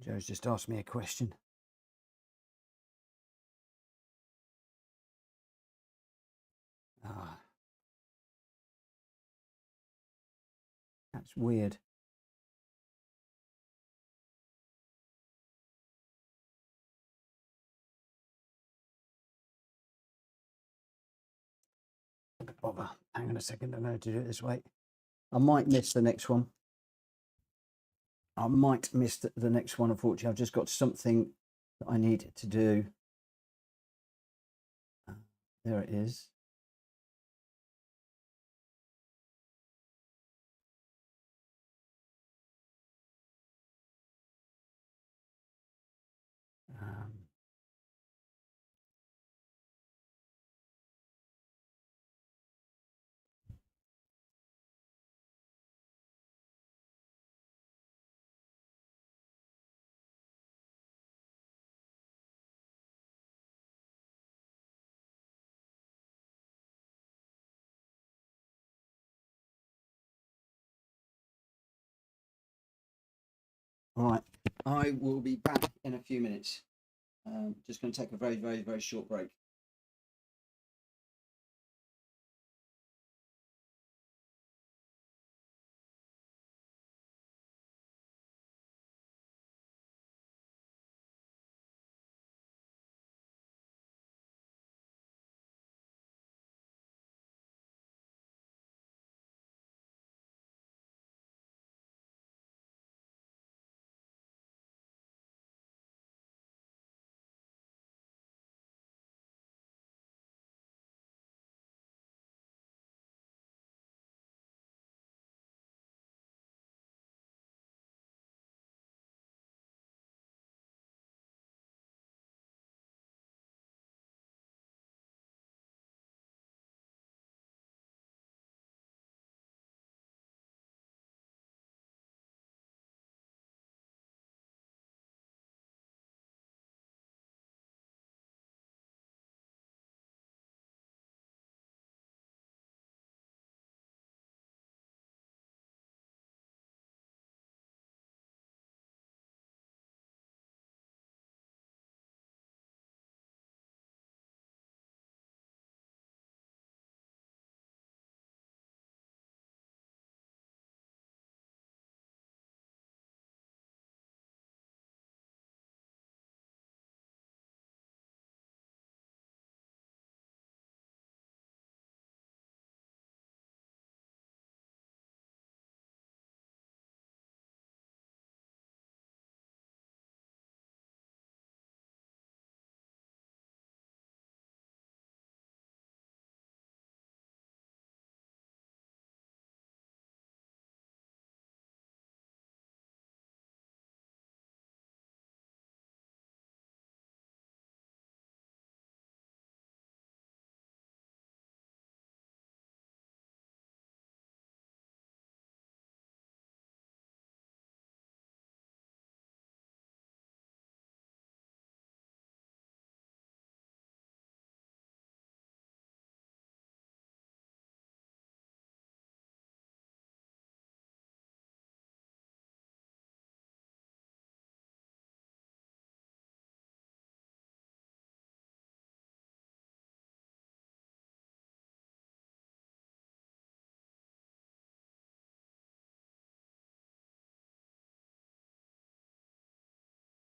Joe's just asked me a question. That's weird. Bother. Hang on a second, I'm going to do it this way. I might miss the next one. I might miss the next one, unfortunately. I've just got something that I need to do. There it is. All right, I will be back in a few minutes. Just going to take a very, very, very short break.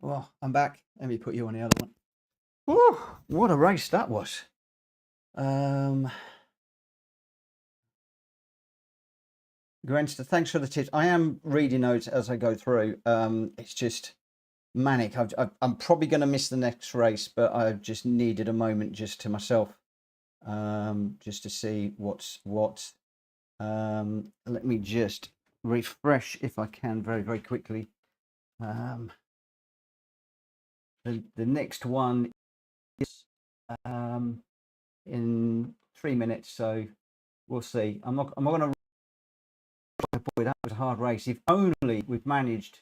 Well, I'm back. Let me put you on the other one. Whew, what a race that was. Gwenster, thanks for the tips. I am reading notes as I go through. It's just manic. I'm probably going to miss the next race, but I've just needed a moment just to myself, just to see what's what. Let me just refresh if I can very, very quickly. The next one is in 3 minutes, so we'll see. I'm not going to. Boy, that was a hard race. If only we've managed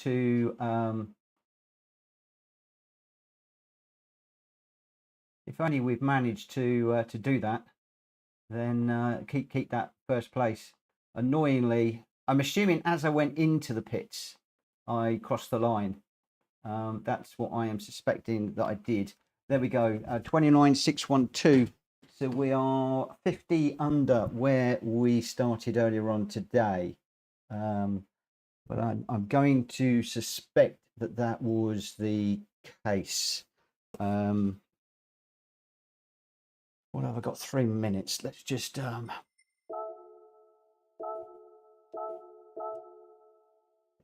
to do that, then keep that first place. Annoyingly, I'm assuming as I went into the pits, I crossed the line. That's what I am suspecting that I did. There we go, 29,612. So we are 50 under where we started earlier on today. But I'm going to suspect that that was the case. What have I got? 3 minutes. Let's just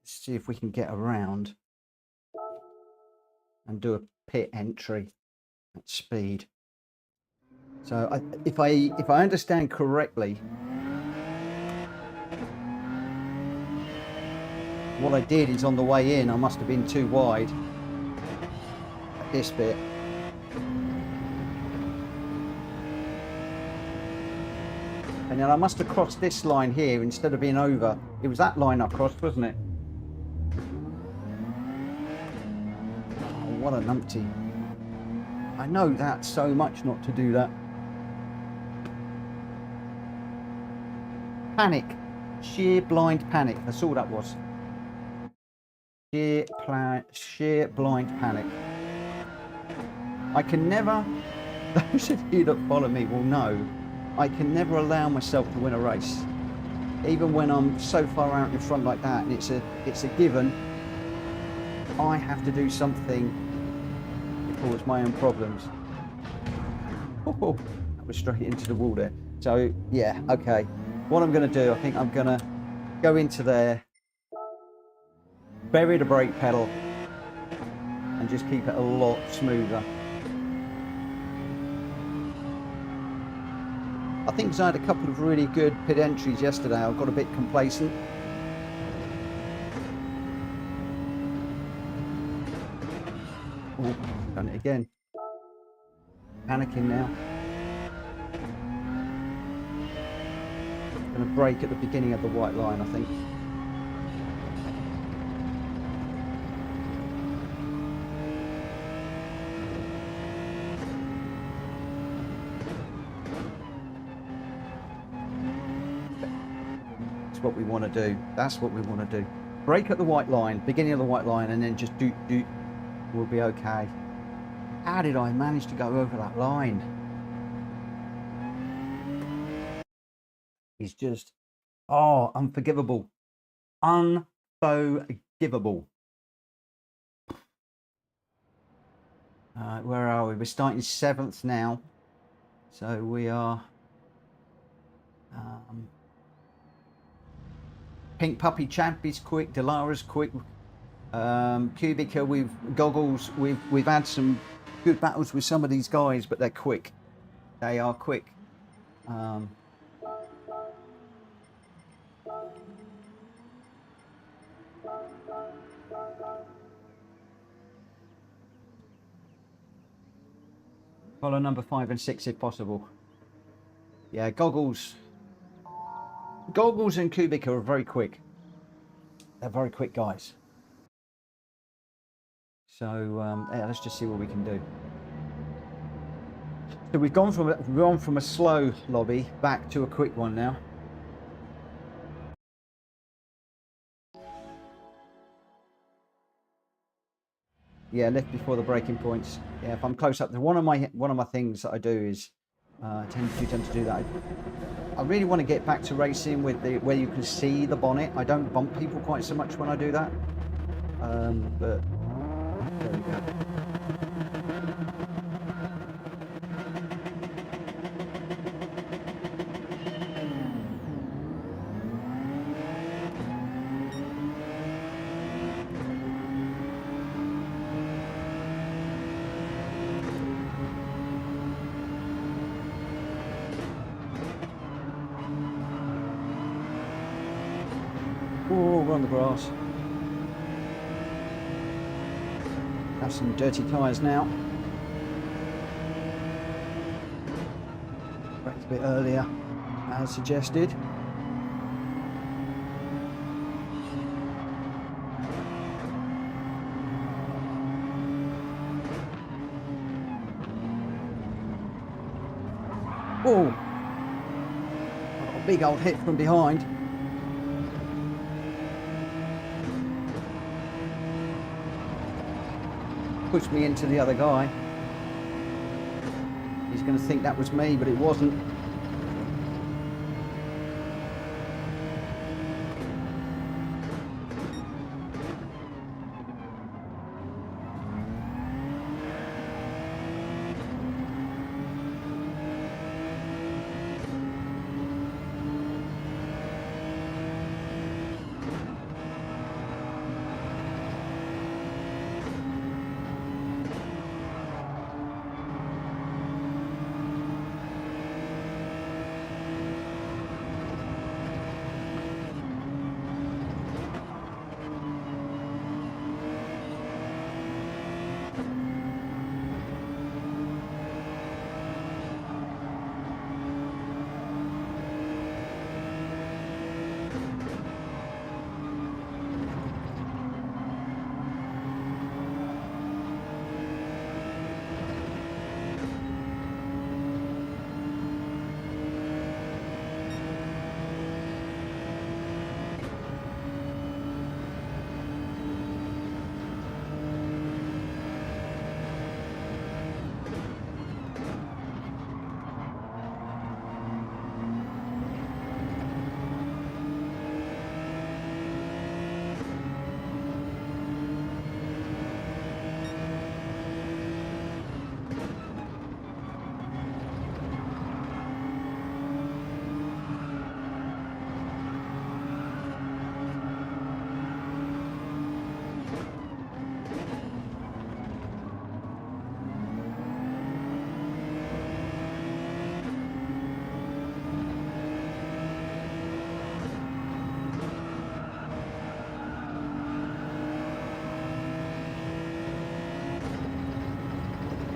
see if we can get around and do a pit entry at speed. So if I understand correctly, what I did is on the way in I must have been too wide at this bit. And then I must have crossed this line here instead of being over. It was that line I crossed, wasn't it? Oh, what a numpty. I know that so much not to do that. Panic. Sheer blind panic. That's all that was. sheer blind panic. I can never, those of you that follow me will know, I can never allow myself to win a race. Even when I'm so far out in front like that, and it's a given, I have to do something to cause my own problems. Oh, that was straight into the wall there. So yeah, okay. What I'm going to do, I think I'm going to go into there, bury the brake pedal, and just keep it a lot smoother. I think because I had a couple of really good pit entries yesterday, I got a bit complacent. Oh, done it again. Panicking now. Going to brake at the beginning of the white line, I think. That's what we want to do. That's what we want to do. Brake at the white line, beginning of the white line, and then just do. We'll be okay. How did I manage to go over that line? It's just, oh, unforgivable. Unforgivable. Where are we? We're starting 7th now. So we are... Pink Puppy Champ is quick. Delara's quick. Cubica, Goggles, we've had some good battles with some of these guys, but they're quick. They are quick. Follow number 5 and 6 if possible. Yeah, Goggles and Kubica are very quick. They're very quick guys. So yeah, let's just see what we can do. So we've gone from a slow lobby back to a quick one now. Yeah, lift before the braking points. Yeah, if I'm close up, one of my things that I do is tend to do that. I really want to get back to racing with where you can see the bonnet. I don't bump people quite so much when I do that. But there we go. Oh, we're on the grass. Have some dirty tyres now. Braked a bit earlier, as suggested. Oh, I got a big old hit from behind. Pushed me into the other guy. He's going to think that was me, but it wasn't.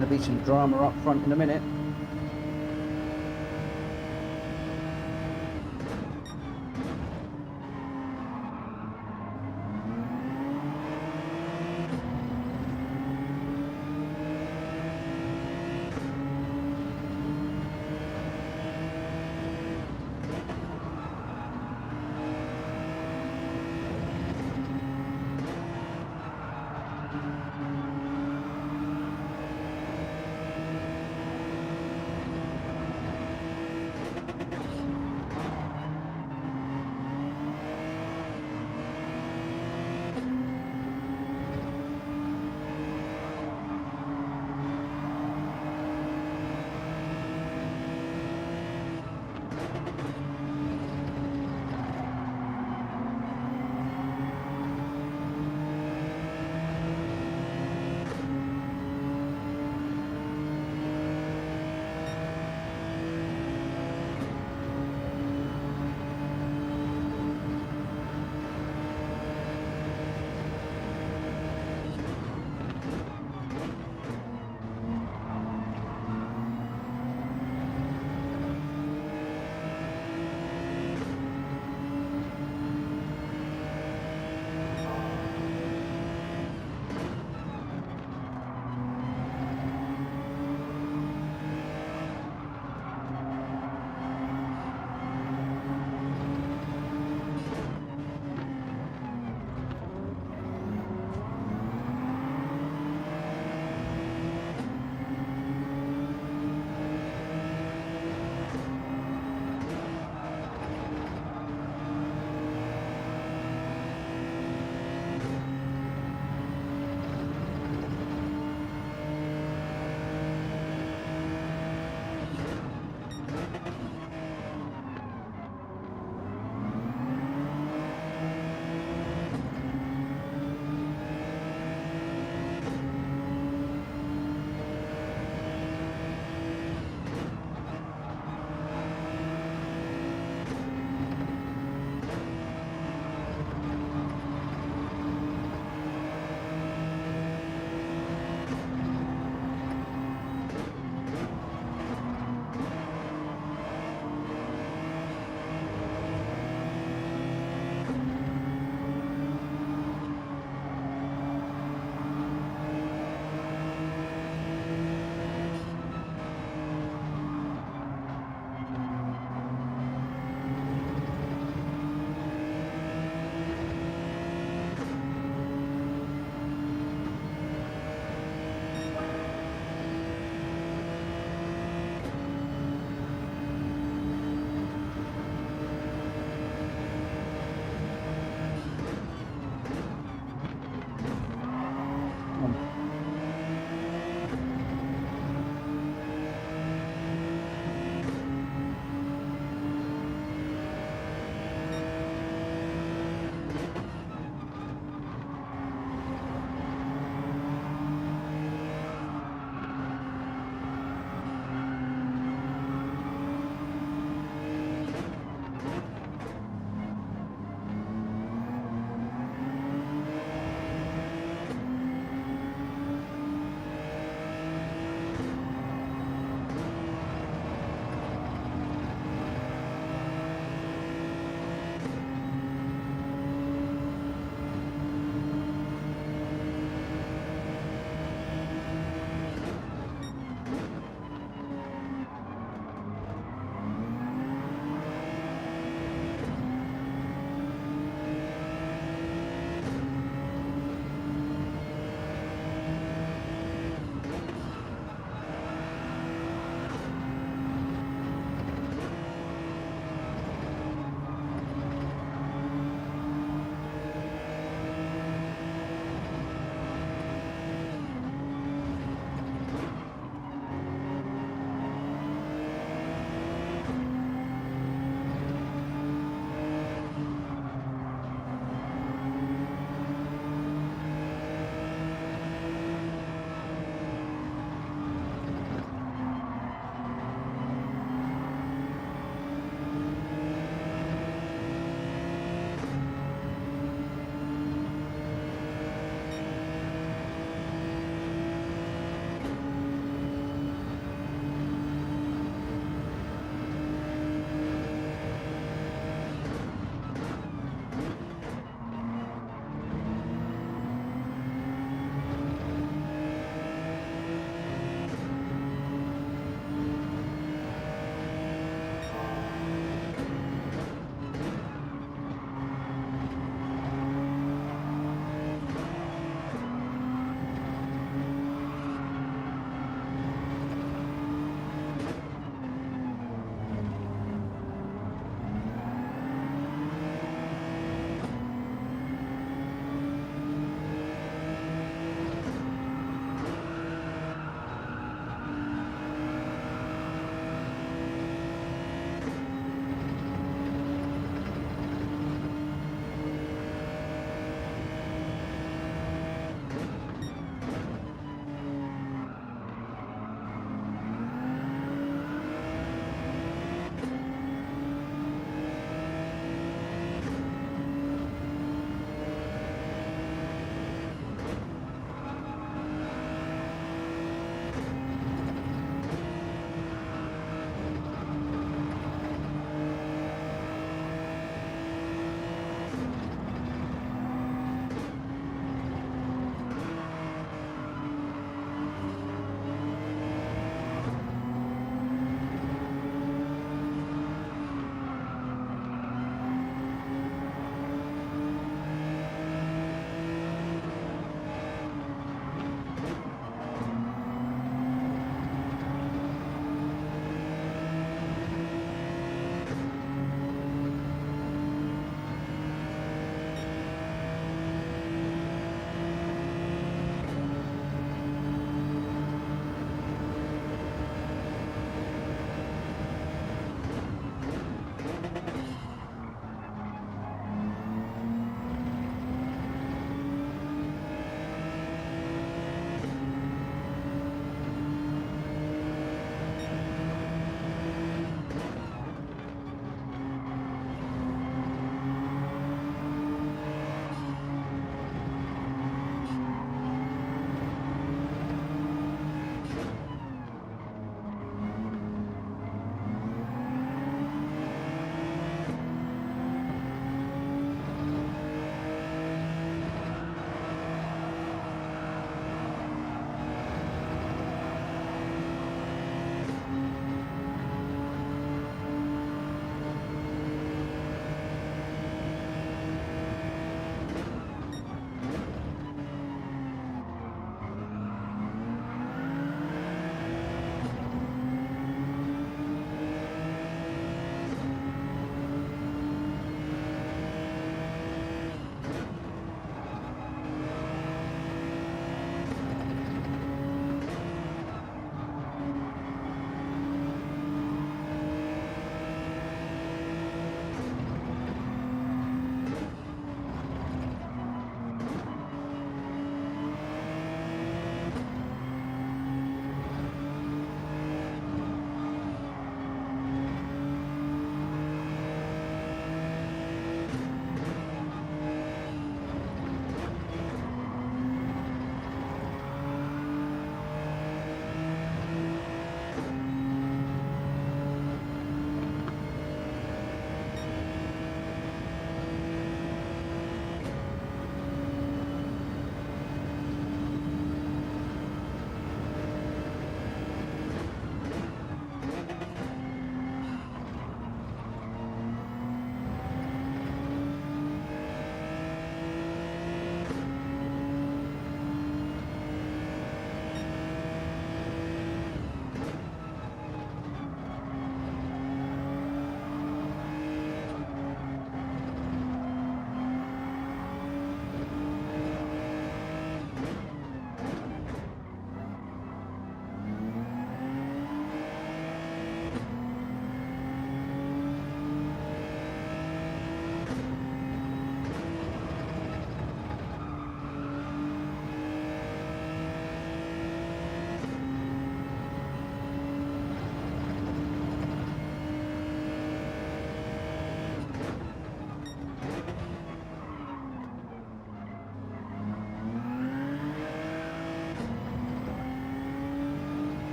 going to be some drama up front in a minute.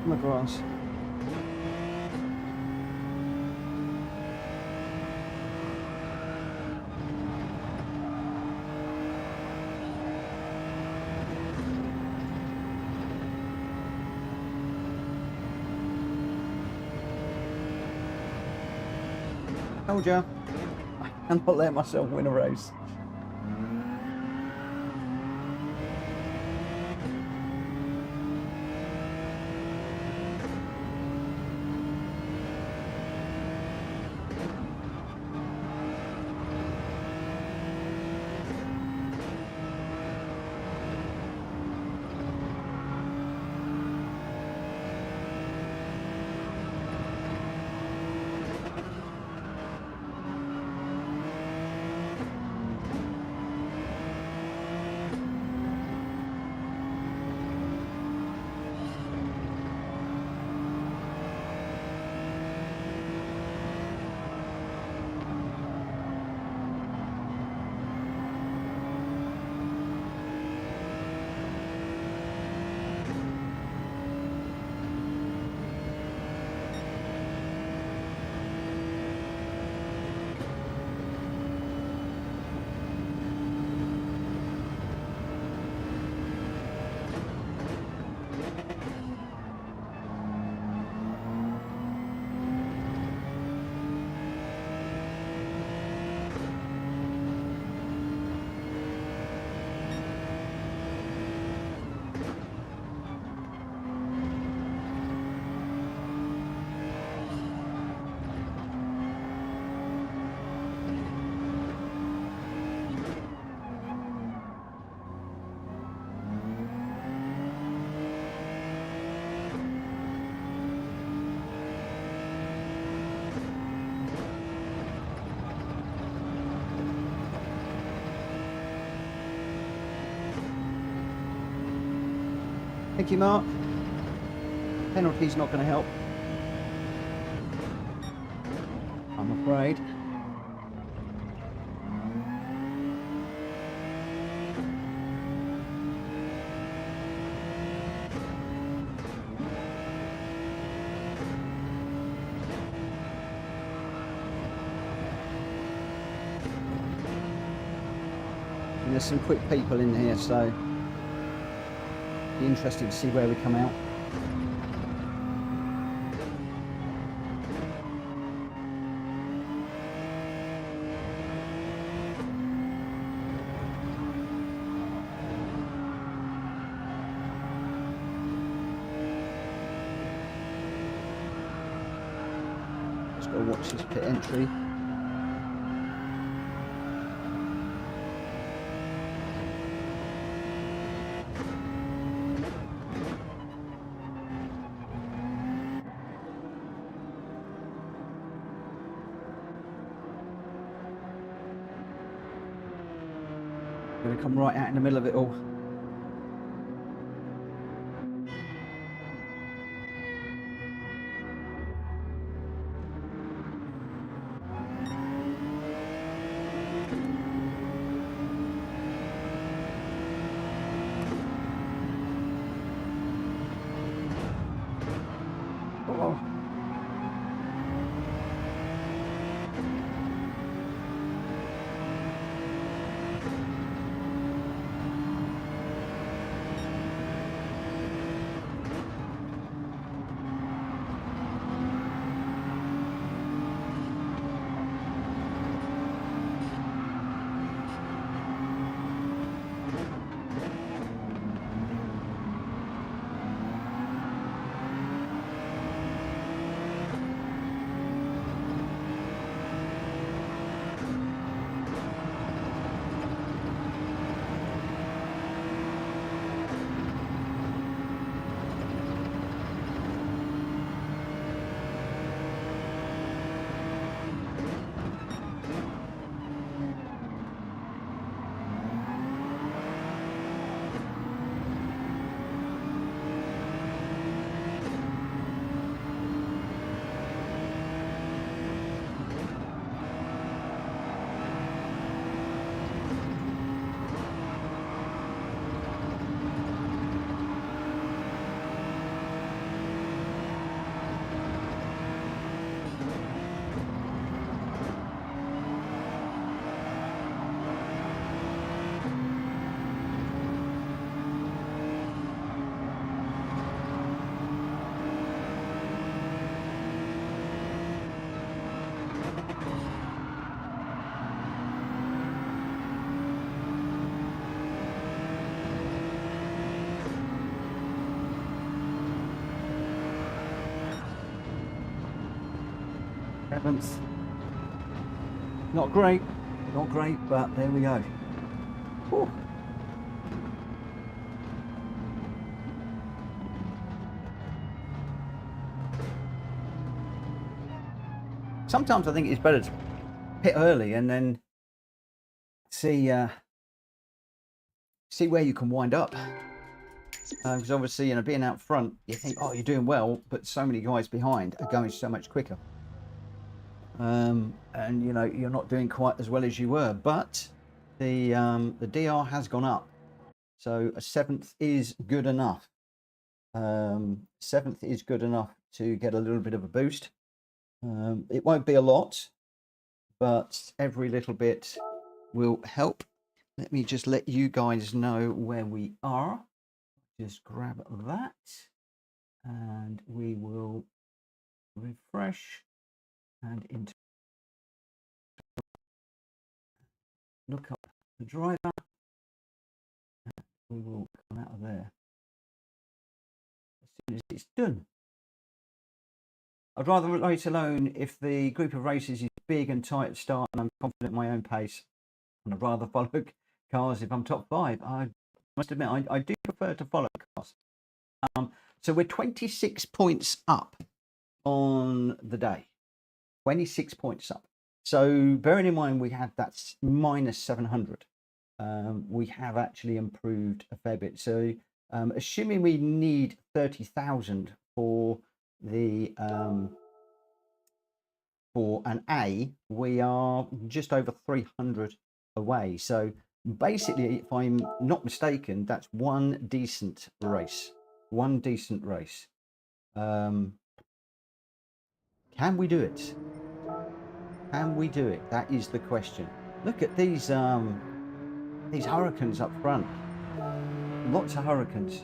on the grass. Told ya, I cannot let myself win a race. Thank you, Mark. Penalty's not going to help, I'm afraid. And there's some quick people in here, so be interesting to see where we come out. Just gotta watch this pit entry. Going to come right out in the middle of it all. Oh. 7th. Not great, but there we go. Whew. Sometimes I think it's better to hit early and then see where you can wind up. Because obviously, you know, being out front, you think, oh, you're doing well, but so many guys behind are going so much quicker. And you know, you're not doing quite as well as you were. But the DR has gone up, so a 7th is good enough. 7th is good enough to get a little bit of a boost. It won't be a lot, but every little bit will help. Let me just let you guys know where we are. Just grab that and we will refresh and into look up the driver. We will come out of there as soon as it's done. I'd rather race alone if the group of races is big and tight at start and I'm confident in my own pace. And I'd rather follow cars if I'm top 5. I must admit, I do prefer to follow cars. So we're 26 points up on the day. 26 points up. So bearing in mind we had that minus 700, we have actually improved a fair bit. So assuming we need 30,000 for the for an A, we are just over 300 away. So basically, if I'm not mistaken, that's one decent race. One decent race. Can we do it? Can we do it? That is the question. Look at these hurricanes up front. Lots of hurricanes.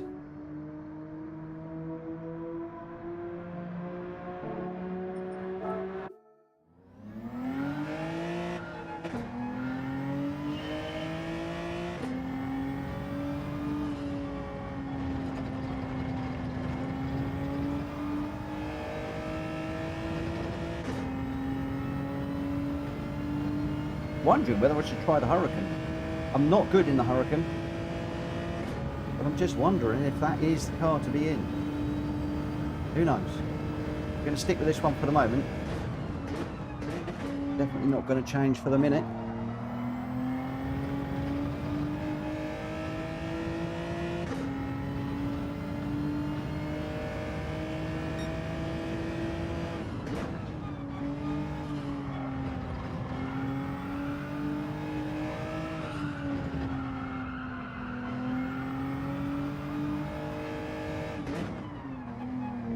Wondering whether I should try the Hurricane. I'm not good in the Hurricane, but I'm just wondering if that is the car to be in. Who knows? I'm going to stick with this one for the moment. Definitely not going to change for the minute.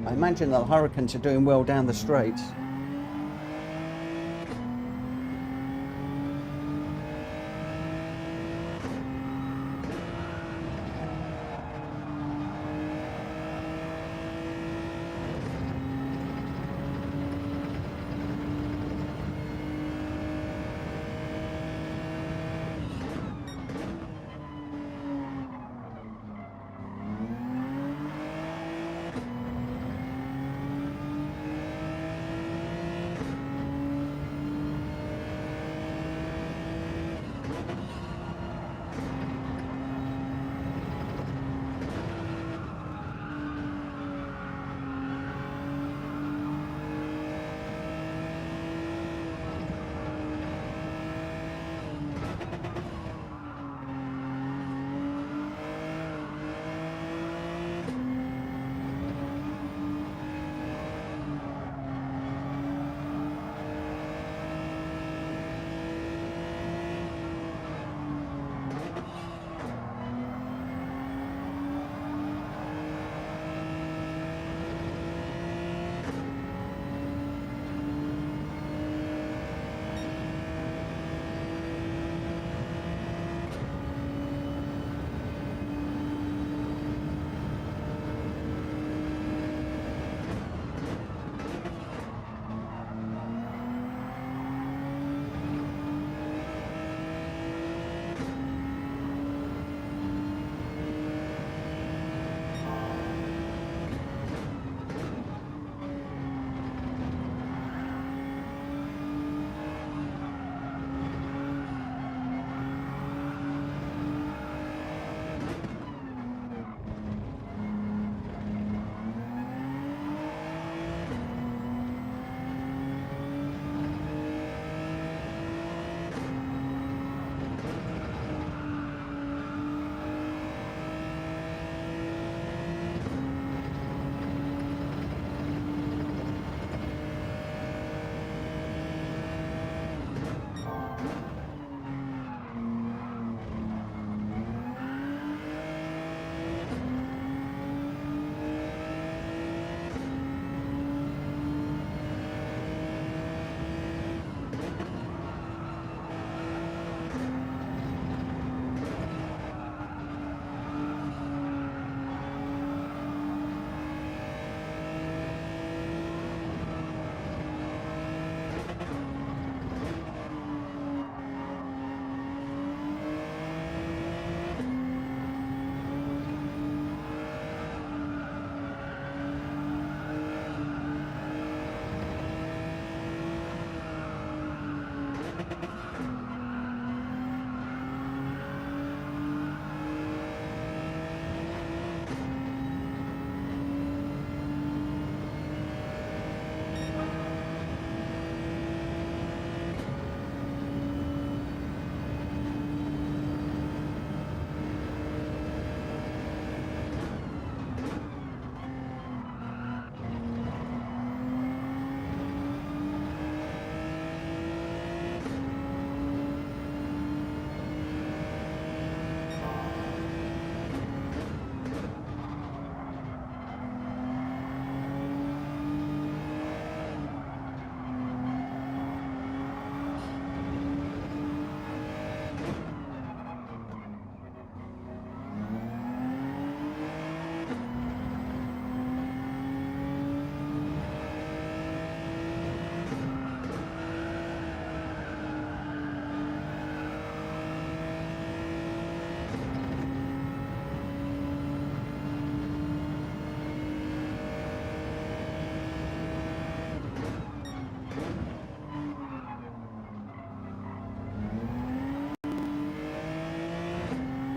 I imagine the Hurricanes are doing well down the straights.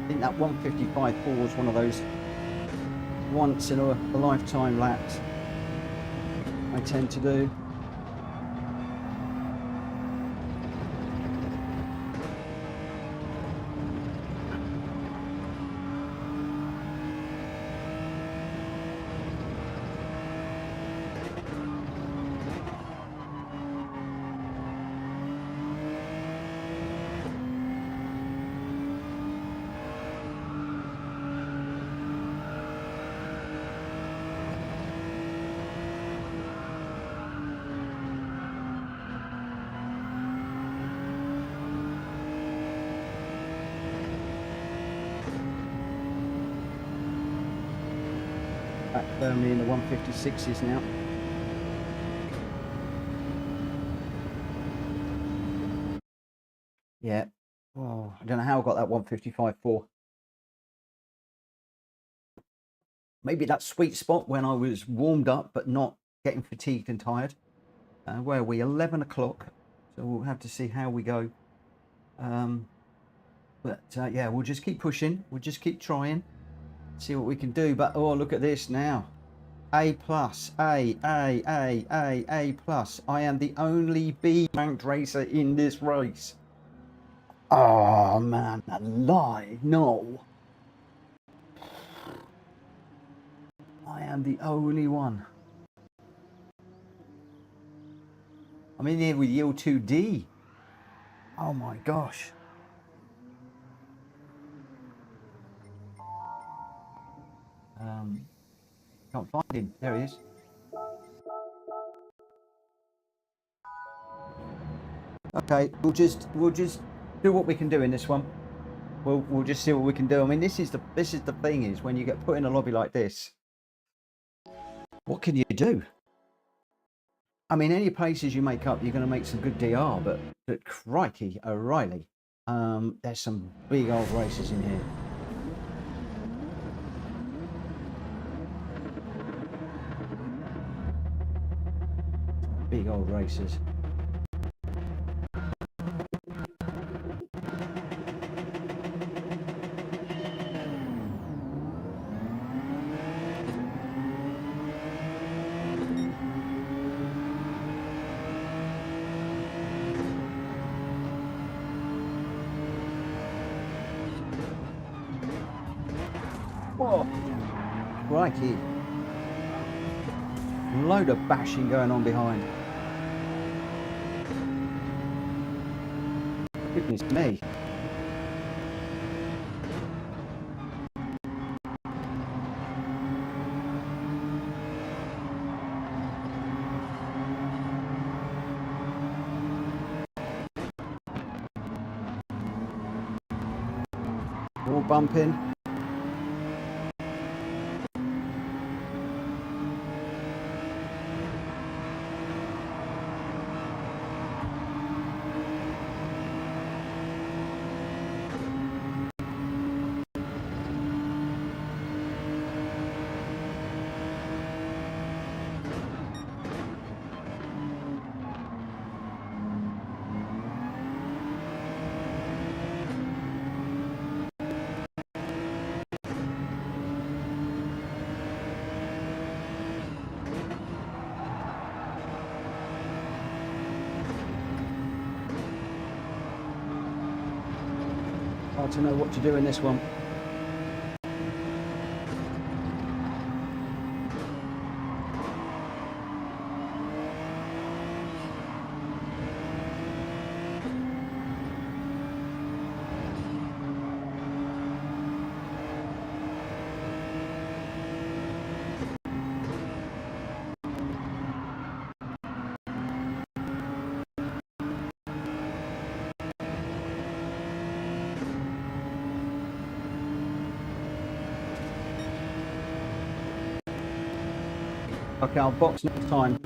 think that 155.4 is one of those once in a lifetime laps I tend to do. Back firmly in the 156s now. Yeah. Oh, I don't know how I got that 155.4. Maybe that sweet spot when I was warmed up but not getting fatigued and tired. Where are we? 11 o'clock. So we'll have to see how we go. Yeah, we'll just keep pushing. We'll just keep trying. See what we can do. But oh, look at this now. A plus, A plus. I am the only B ranked racer in this race. Oh man, a lie. No. I am the only one. I'm in here with Yield 2D. Oh my gosh. Can't find him. There he is. Okay, we'll just do what we can do in this one. We'll just see what we can do. I mean, this is the thing is when you get put in a lobby like this, what can you do? I mean, any places you make up, you're going to make some good DR, but crikey, O'Reilly, there's some big old races in here. Big old races. Whoa, crikey. Load of bashing going on behind. Goodness me. All bumping. Hard to know what to do in this one. Okay, I'll box next time.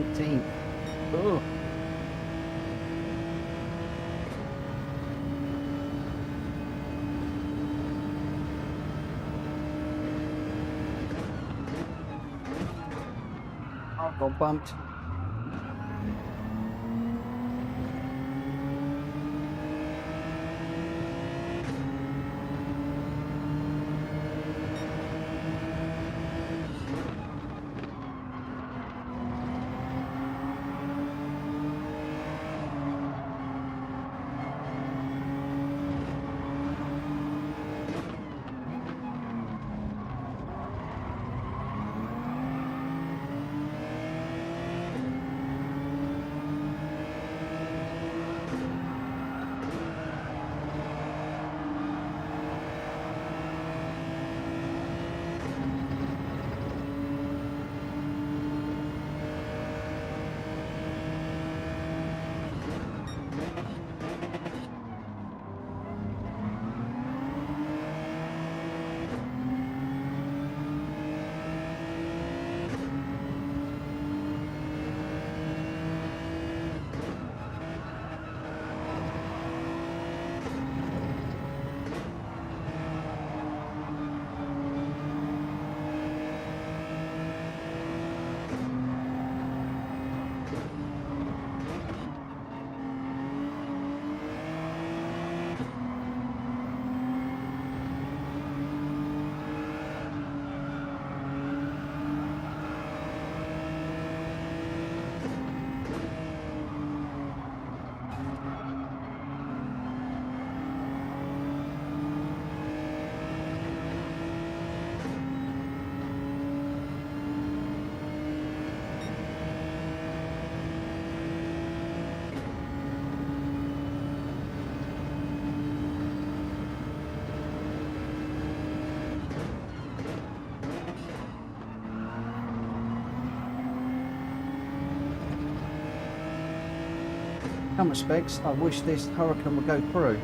14th. Oh. I got bumped. Some respects, I wish this hurricane would go through.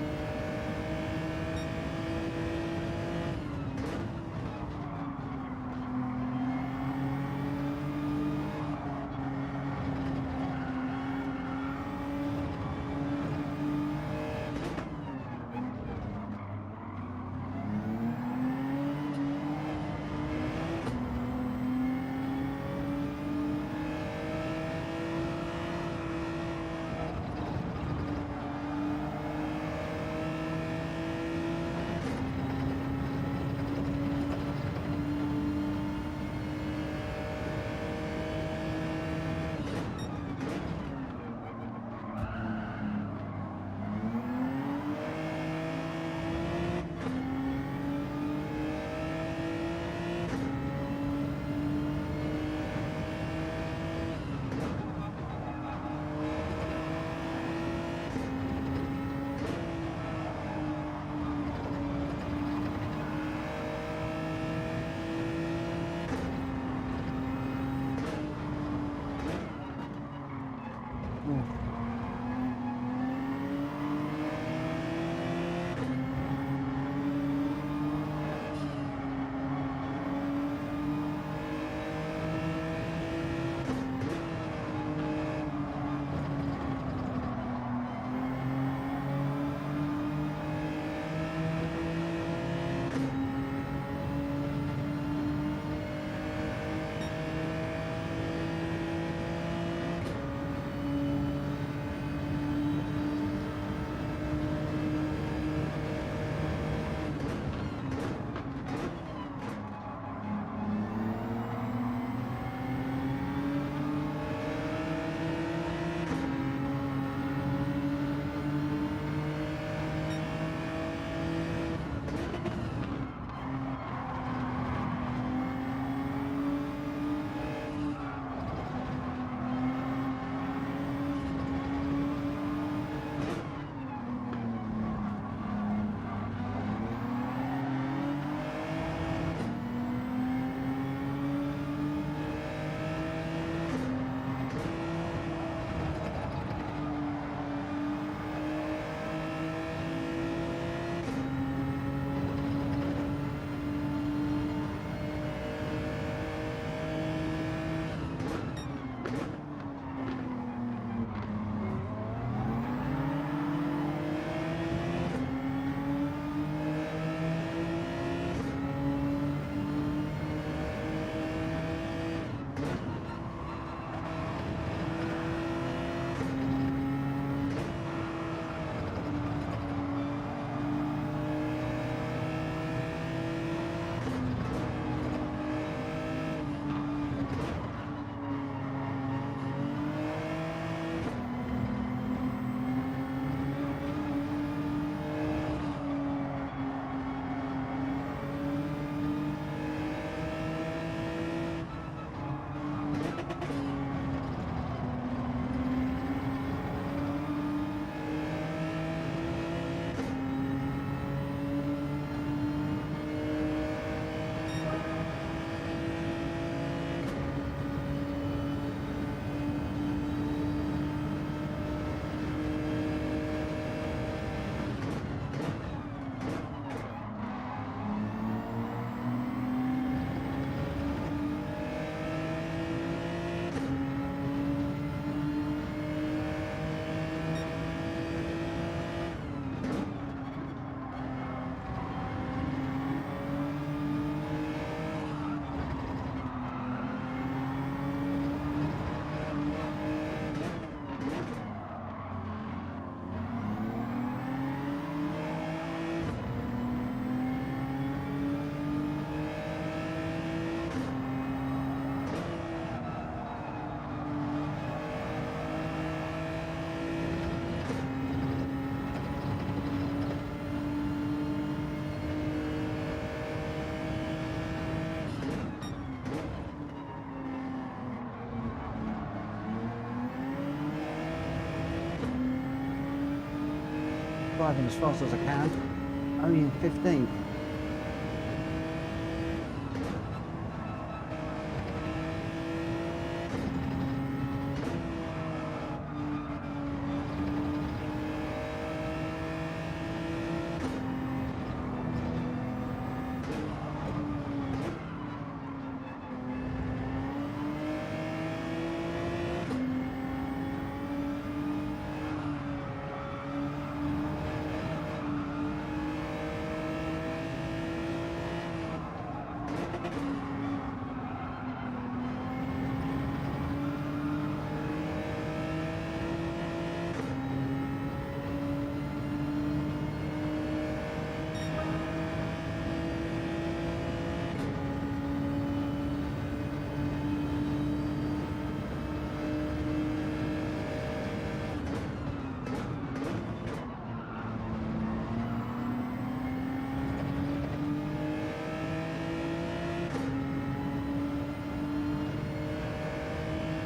driving as fast as I can, only in 15th.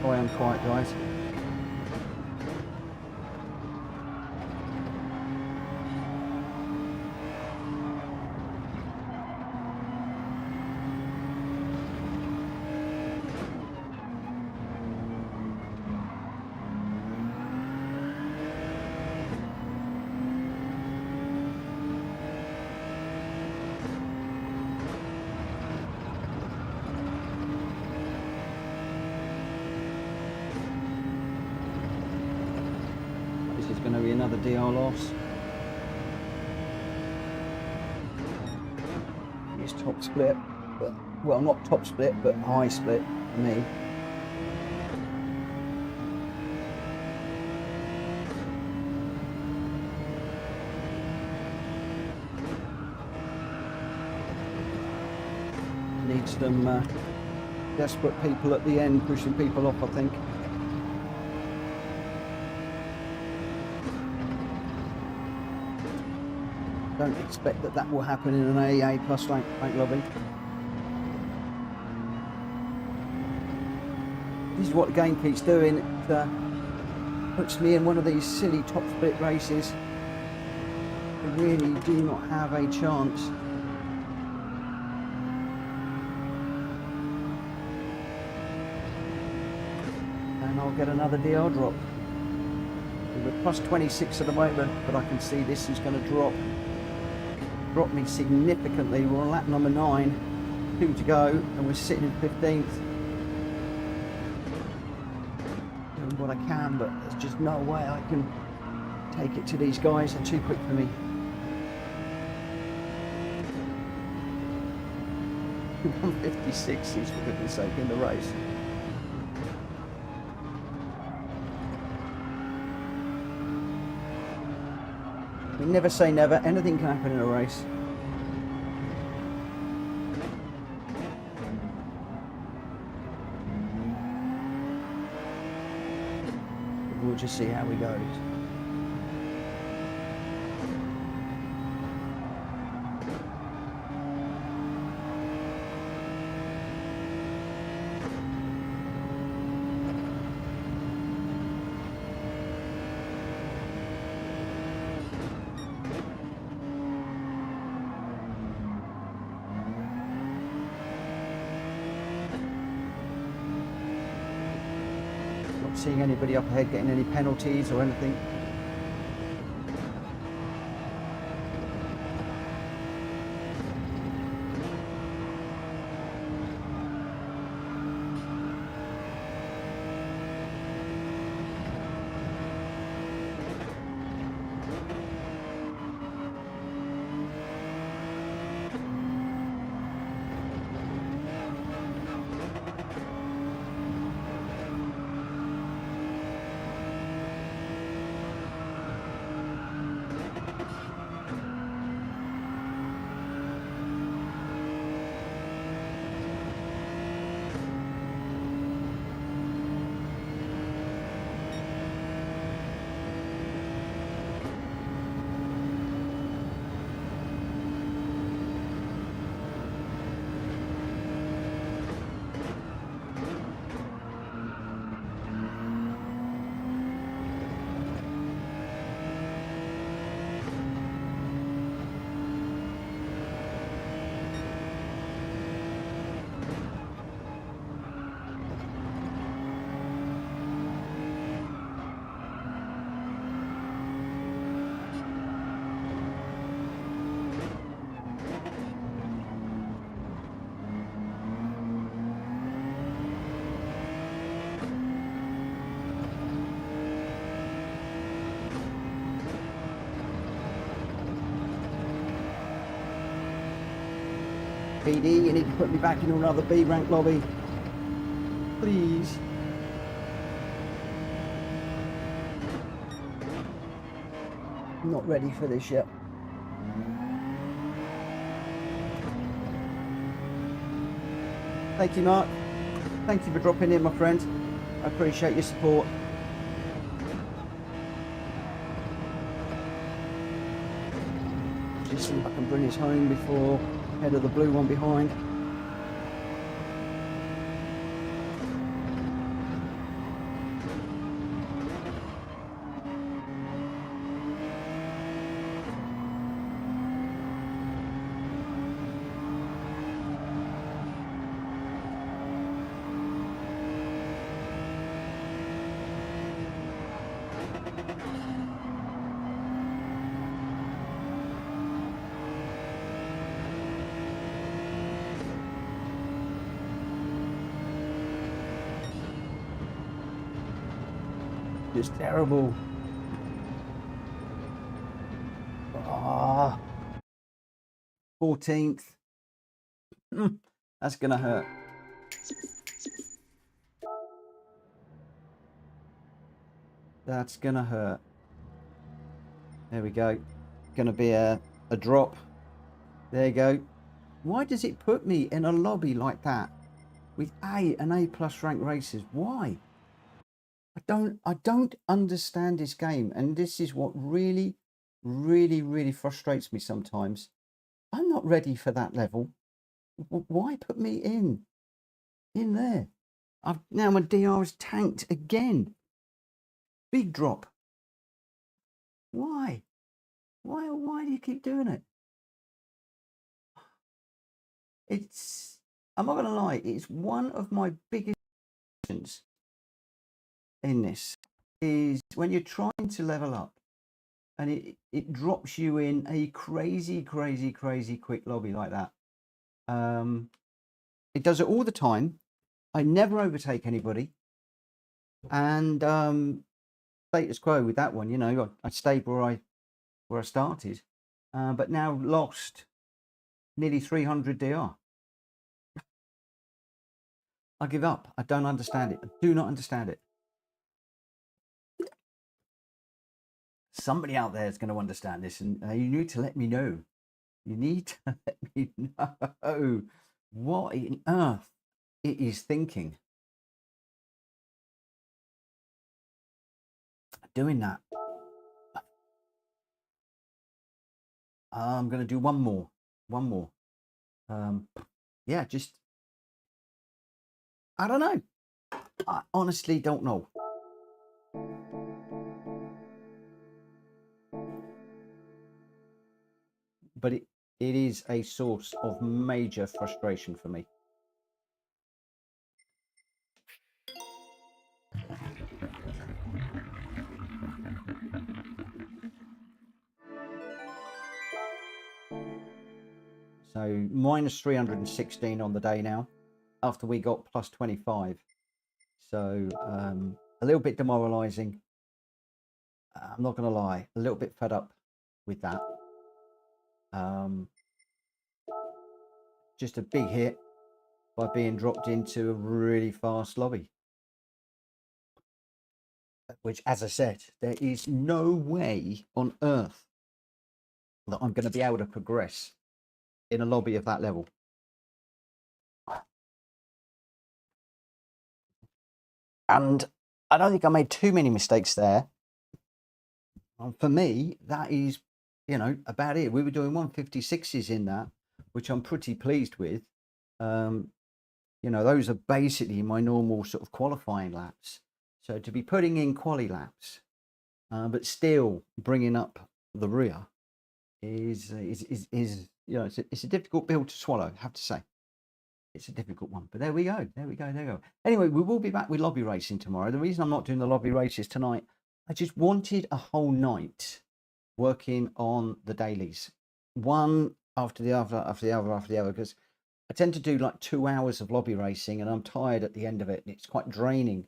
I am quiet, guys. This is going to be another DR loss. It's top split, but well, not top split, but high split for me. Needs some desperate people at the end pushing people off, I think. Don't expect that will happen in an AEA plus rank lobby. This is what the game keeps doing. It puts me in one of these silly top split races. I really do not have a chance. And I'll get another DR drop. We're plus 26 at the moment, but I can see this is going to drop me significantly. We're on lap number 9, 2 to go, and we're sitting in 15th. Doing what I can, but there's just no way I can take it to these guys. They're too quick for me. I'm 56s, for goodness sake, in the race. We never say never, anything can happen in a race. We'll just see how we go. Seeing anybody up ahead getting any penalties or anything. PD, you need to put me back in another B rank lobby. Please. I'm not ready for this yet. Thank you, Mark. Thank you for dropping in, my friend. I appreciate your support. Just see if I can bring this home before head of the blue one behind. Just terrible. Ah, 14th. That's gonna hurt. That's gonna hurt. There we go. Gonna be a drop. There you go. Why does it put me in a lobby like that with A and A+ rank races? Why? I don't understand this game, and this is what really frustrates me sometimes. I'm not ready for that level. Why put me in there? Now my DR is tanked again. Big drop. Why do you keep doing it? I'm not gonna lie, it's one of my biggest questions in this is when you're trying to level up and it drops you in a crazy quick lobby like that. It does it all the time. I never overtake anybody, and status quo with that one. You know, I stayed where I started, but now lost nearly 300 DR. I give up. I don't understand it. I do not understand it. Somebody out there is going to understand this, and you need to let me know. You need to let me know what on earth it is thinking. Doing that. I'm going to do one more. Yeah, just I don't know. I honestly don't know. But it is a source of major frustration for me. So minus 316 on the day now, after we got plus 25. So a little bit demoralizing. I'm not going to lie, a little bit fed up with that. Just a big hit by being dropped into a really fast lobby. Which, as I said, there is no way on earth that I'm going to be able to progress in a lobby of that level. And I don't think I made too many mistakes there. For me, that is, you know, about it. We were doing 156s in that, which I'm pretty pleased with. You know, those are basically my normal sort of qualifying laps. So to be putting in quali laps, but still bringing up the rear is you know, it's a difficult pill to swallow, I have to say. It's a difficult one, but there we go. Anyway, we will be back with lobby racing tomorrow. The reason I'm not doing the lobby races tonight, I just wanted a whole night working on the dailies, one after the other, because I tend to do like 2 hours of lobby racing, and I'm tired at the end of it. It's quite draining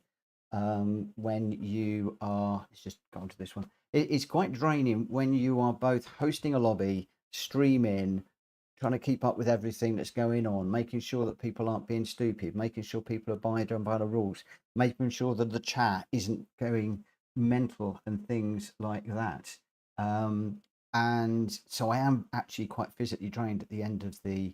when you are. Let's just go on to this one. It's quite draining when you are both hosting a lobby, streaming, trying to keep up with everything that's going on, making sure that people aren't being stupid, making sure people are abiding by the rules, making sure that the chat isn't going mental and things like that. And so I am actually quite physically drained at the end of the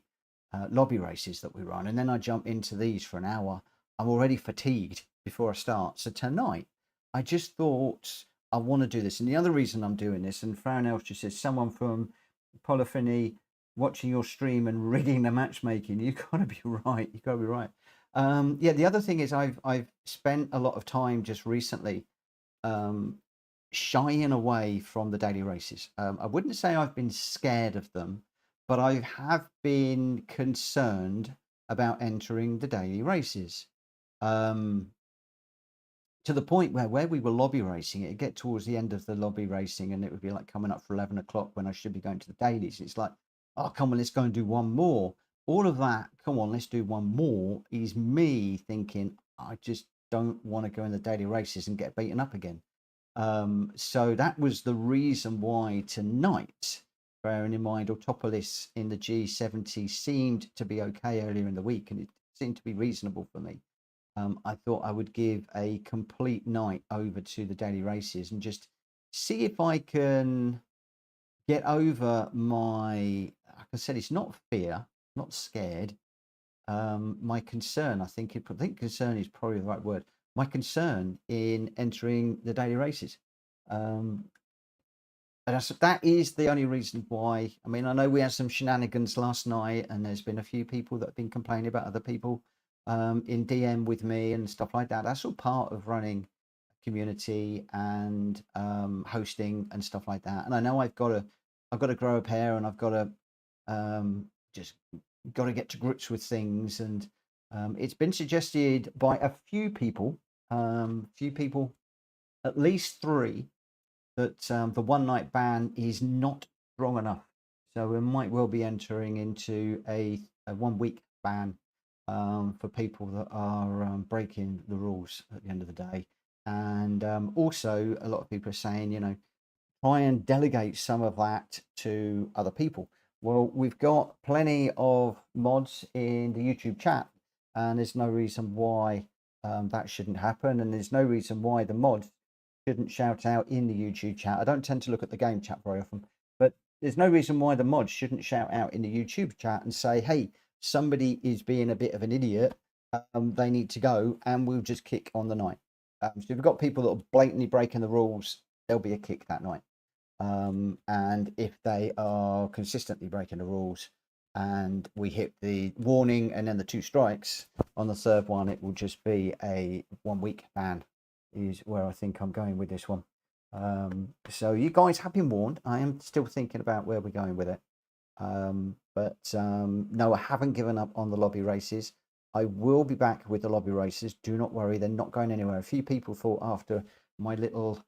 lobby races that we run. And then I jump into these for an hour. I'm already fatigued before I start. So tonight, I just thought I want to do this. And the other reason I'm doing this, and Fran else just says, someone from Polyphony watching your stream and rigging the matchmaking. You've got to be right. You've got to be right. Yeah, the other thing is I've spent a lot of time just recently shying away from the daily races. I wouldn't say I've been scared of them, but I have been concerned about entering the daily races. To the point where we were lobby racing, it'd get towards the end of the lobby racing and it would be like coming up for 11 o'clock when I should be going to the dailies. It's like, oh, come on, let's go and do one more. All of that, come on, let's do one more, is me thinking, I just don't want to go in the daily races and get beaten up again. So that was the reason why tonight, bearing in mind Autopolis in the G70 seemed to be okay earlier in the week and it seemed to be reasonable for me. I thought I would give a complete night over to the daily races and just see if I can get over my, like I said, it's not fear, not scared. My concern, I think concern is probably the right word. My concern in entering the daily races. And that is the only reason why. I mean, I know we had some shenanigans last night and there's been a few people that have been complaining about other people in DM with me and stuff like that. That's all part of running a community and hosting and stuff like that. And I know I've got to grow a pair and I've got to just got to get to grips with things. And it's been suggested by a few people, at least 3, that the one night ban is not strong enough. So we might well be entering into a 1 week ban for people that are breaking the rules at the end of the day. And also a lot of people are saying, you know, try and delegate some of that to other people. Well, we've got plenty of mods in the YouTube chat and there's no reason why that shouldn't happen. And there's no reason why the mods shouldn't shout out in the YouTube chat. I don't tend to look at the game chat very often, but there's no reason why the mods shouldn't shout out in the YouTube chat and say, hey, somebody is being a bit of an idiot, they need to go, and we'll just kick on the night. So if we've got people that are blatantly breaking the rules, there'll be a kick that night. And if they are consistently breaking the rules and we hit the warning and then the 2 strikes on the 3rd one, it will just be a 1 week ban, is where I think I'm going with this one. So you guys have been warned. I am still thinking about where we're going with it. But no, I haven't given up on the lobby races. I will be back with the lobby races. Do not worry, they're not going anywhere. A few people thought after my little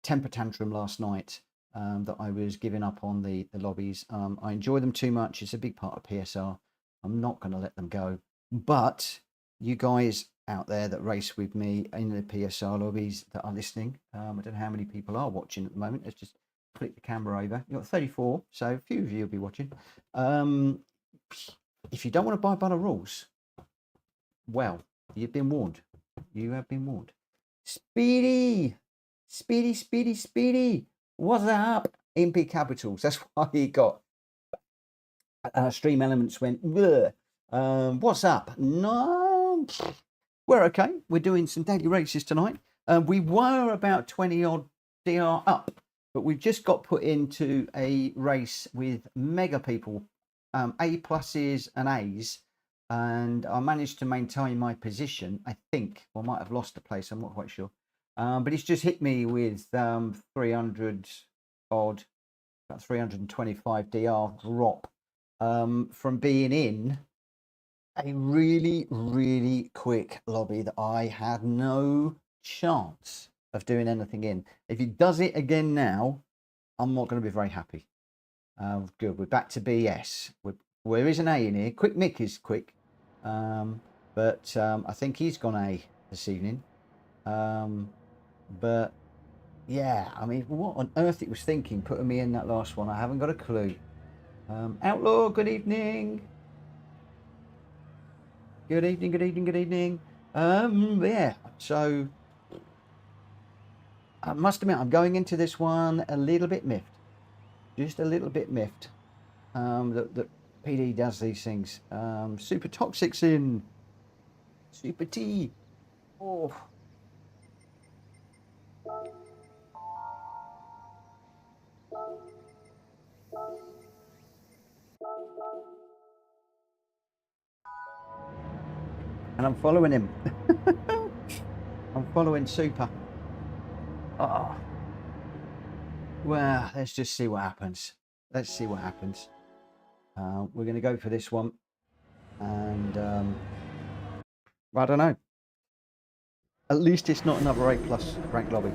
temper tantrum last night that I was giving up on the lobbies. I enjoy them too much. It's a big part of PSR. I'm not going to let them go. But you guys out there that race with me in the PSR lobbies that are listening, I don't know how many people are watching at the moment. Let's just flick the camera over. You've got 34, so a few of you will be watching. If you don't want to abide by the rules, well, you've been warned. You have been warned. Speedy, what's up? MP capitals. That's why he got Stream Elements went, what's up? No, we're okay. We're doing some daily races tonight. We were about 20 odd DR up, but we've just got put into a race with mega people, A pluses and A's, and I managed to maintain my position. I think I might have lost a place. I'm not quite sure, but it's just hit me with 300 odd, about 325 DR drop from being in a really quick lobby that I had no chance of doing anything in. If he does it again now, I'm not going to be very happy. Good, we're back to BS. There is an A in here. Quick Mick is quick, but I think he's gone A this evening. But yeah, I mean, what on earth it was thinking putting me in that last one, I haven't got a clue. Outlaw, good evening. Good evening, good evening, good evening. Yeah, so I must admit I'm going into this one a little bit miffed. Just a little bit miffed. That PD does these things. Super Toxics in. Super T. Oh. And I'm following him. I'm following Super. Oh. Well, let's just see what happens. Let's see what happens. We're going to go for this one. And I don't know. At least it's not another A+ rank lobby.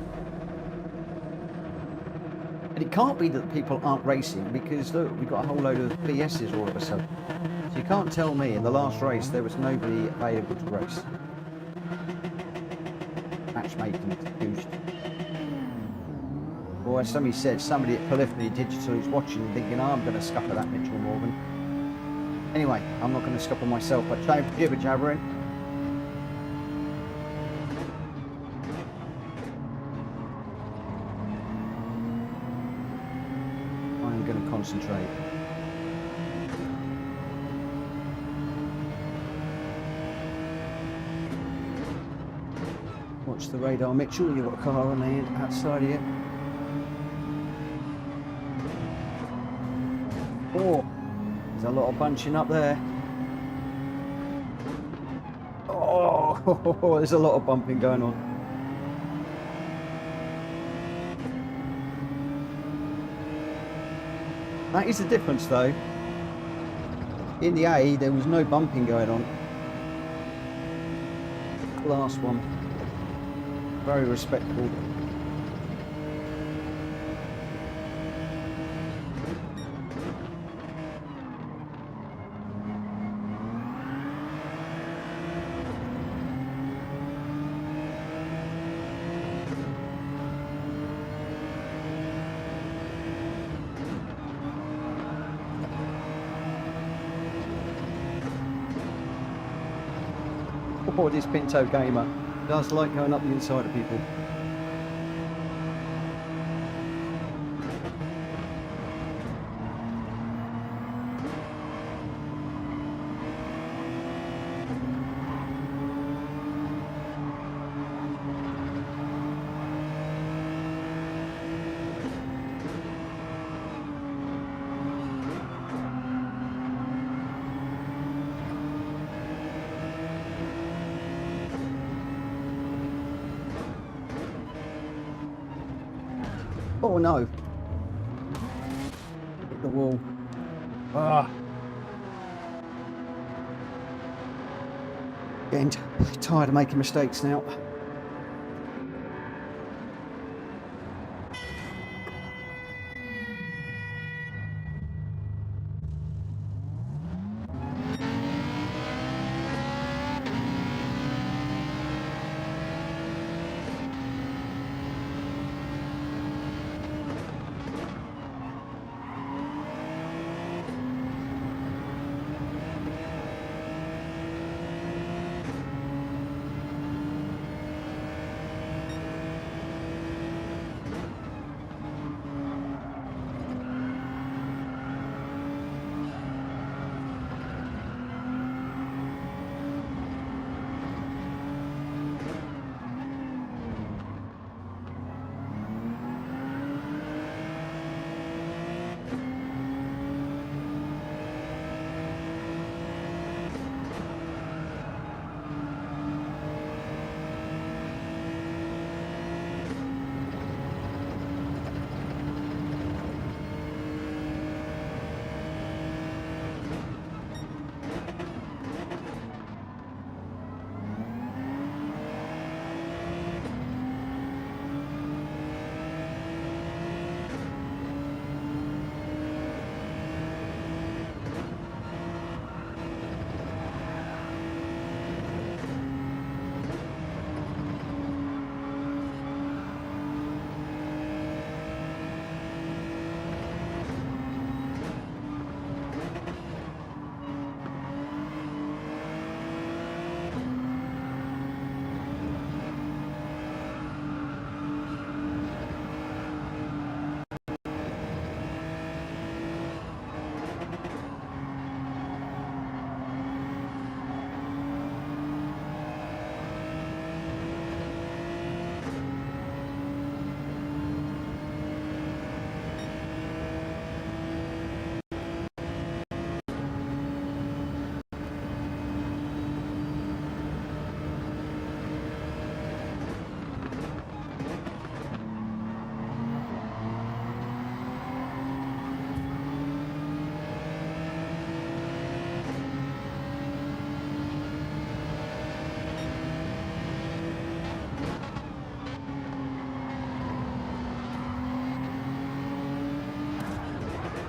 And it can't be that people aren't racing, because look, we've got a whole load of PSs all of a sudden. So you can't tell me in the last race there was nobody available to race. Matchmaking excused. Or as somebody said, somebody at Polyphony Digital is watching and thinking, oh, I'm going to scupper that Mitchell Morgan. Anyway, I'm not going to scupper myself, but jibber jabbering. I'm going to concentrate. Watch the radar, Mitchell. You've got a car on the outside here. Oh, there's a lot of bunching up there. Oh, there's a lot of bumping going on. That is the difference, though. In the A, there was no bumping going on. Last one. Very respectable. Oh, this Pinto gamer does like going up the inside of people. Oh no. Hit the wall. Ah. Getting tired of making mistakes now.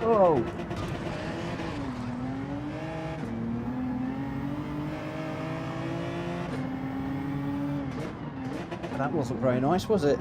Oh. That wasn't very nice, was it?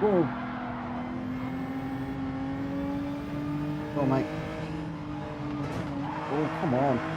Whoa. Oh, mate. Oh, come on.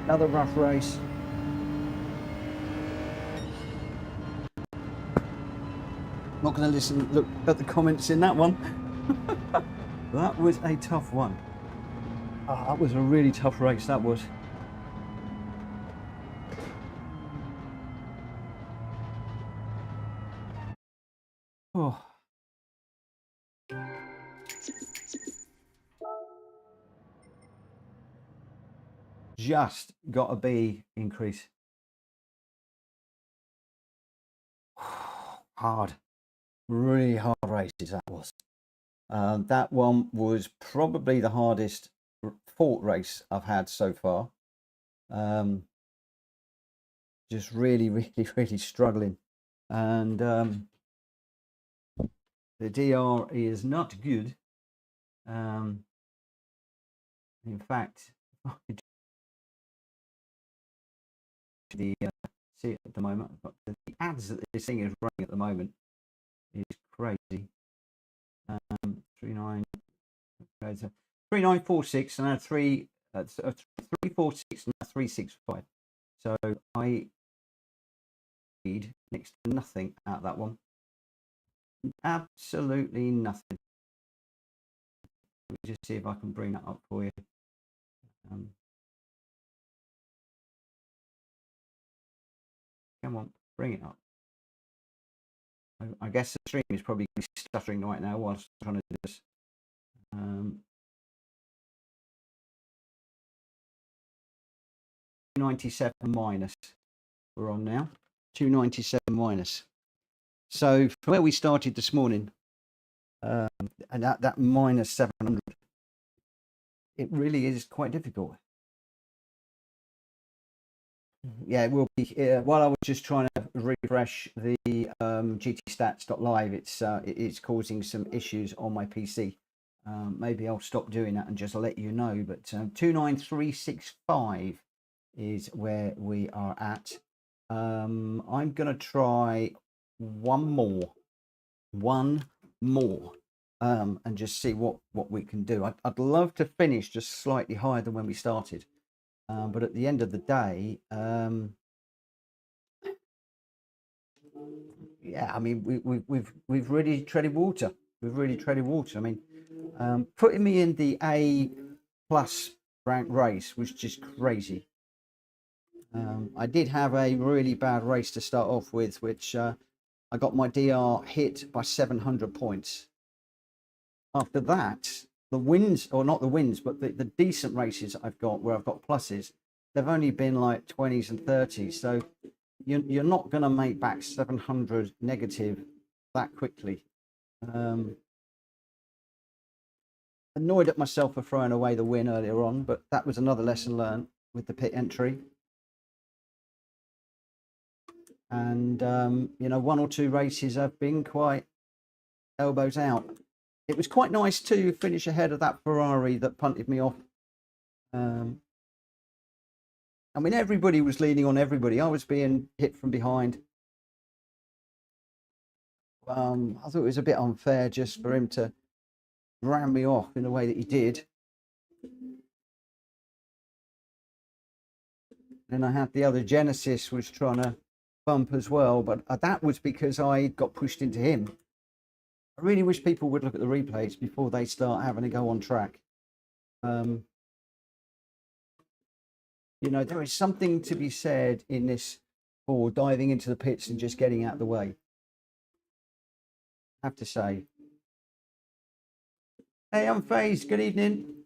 Another rough race. Not going to look at the comments in that one. That was a tough one. Oh, that was a really tough race, that was. Oh. Just got a B increase. Hard. Really hard races, that was. That one was probably the hardest fought race I've had so far. Just really struggling. And the DR is not good. In fact, the see it at the moment, but the ads that this thing is running at the moment is crazy. 3946 and now 346 and 365. So I need next to nothing out of that one. Absolutely nothing. Let me just see if I can bring that up for you. Come on, bring it up. I guess the stream is probably stuttering right now whilst I'm trying to do this. 297 minus. We're on now. 297 minus. So from where we started this morning, and that minus 700, it really is quite difficult. Yeah, it will be. While I was just trying to refresh the gtstats.live, it's causing some issues on my PC. Maybe I'll stop doing that and just let you know. But 29365 is where we are at. I'm gonna try one more, and just see what we can do. I'd love to finish just slightly higher than when we started. But at the end of the day, yeah, I mean, we've really treaded water. We've really treaded water. I mean, putting me in the A+ rank race was just crazy. I did have a really bad race to start off with, which I got my DR hit by 700 points. After that, the wins, or not the wins, but the decent races I've got where I've got pluses, they've only been like 20s and 30s. So you're not going to make back 700 negative that quickly. Annoyed at myself for throwing away the win earlier on, but that was another lesson learned with the pit entry. And you know, one or two races have been quite elbows out. It was quite nice to finish ahead of that Ferrari that punted me off. I mean, everybody was leaning on everybody. I was being hit from behind. I thought it was a bit unfair just for him to ram me off in the way that he did. Then I had the other Genesis was trying to bump as well, but that was because I got pushed into him. I really wish people would look at the replays before they start having to go on track. You know, there is something to be said in this for diving into the pits and just getting out of the way. I have to say. Hey, I'm FaZe. Good evening.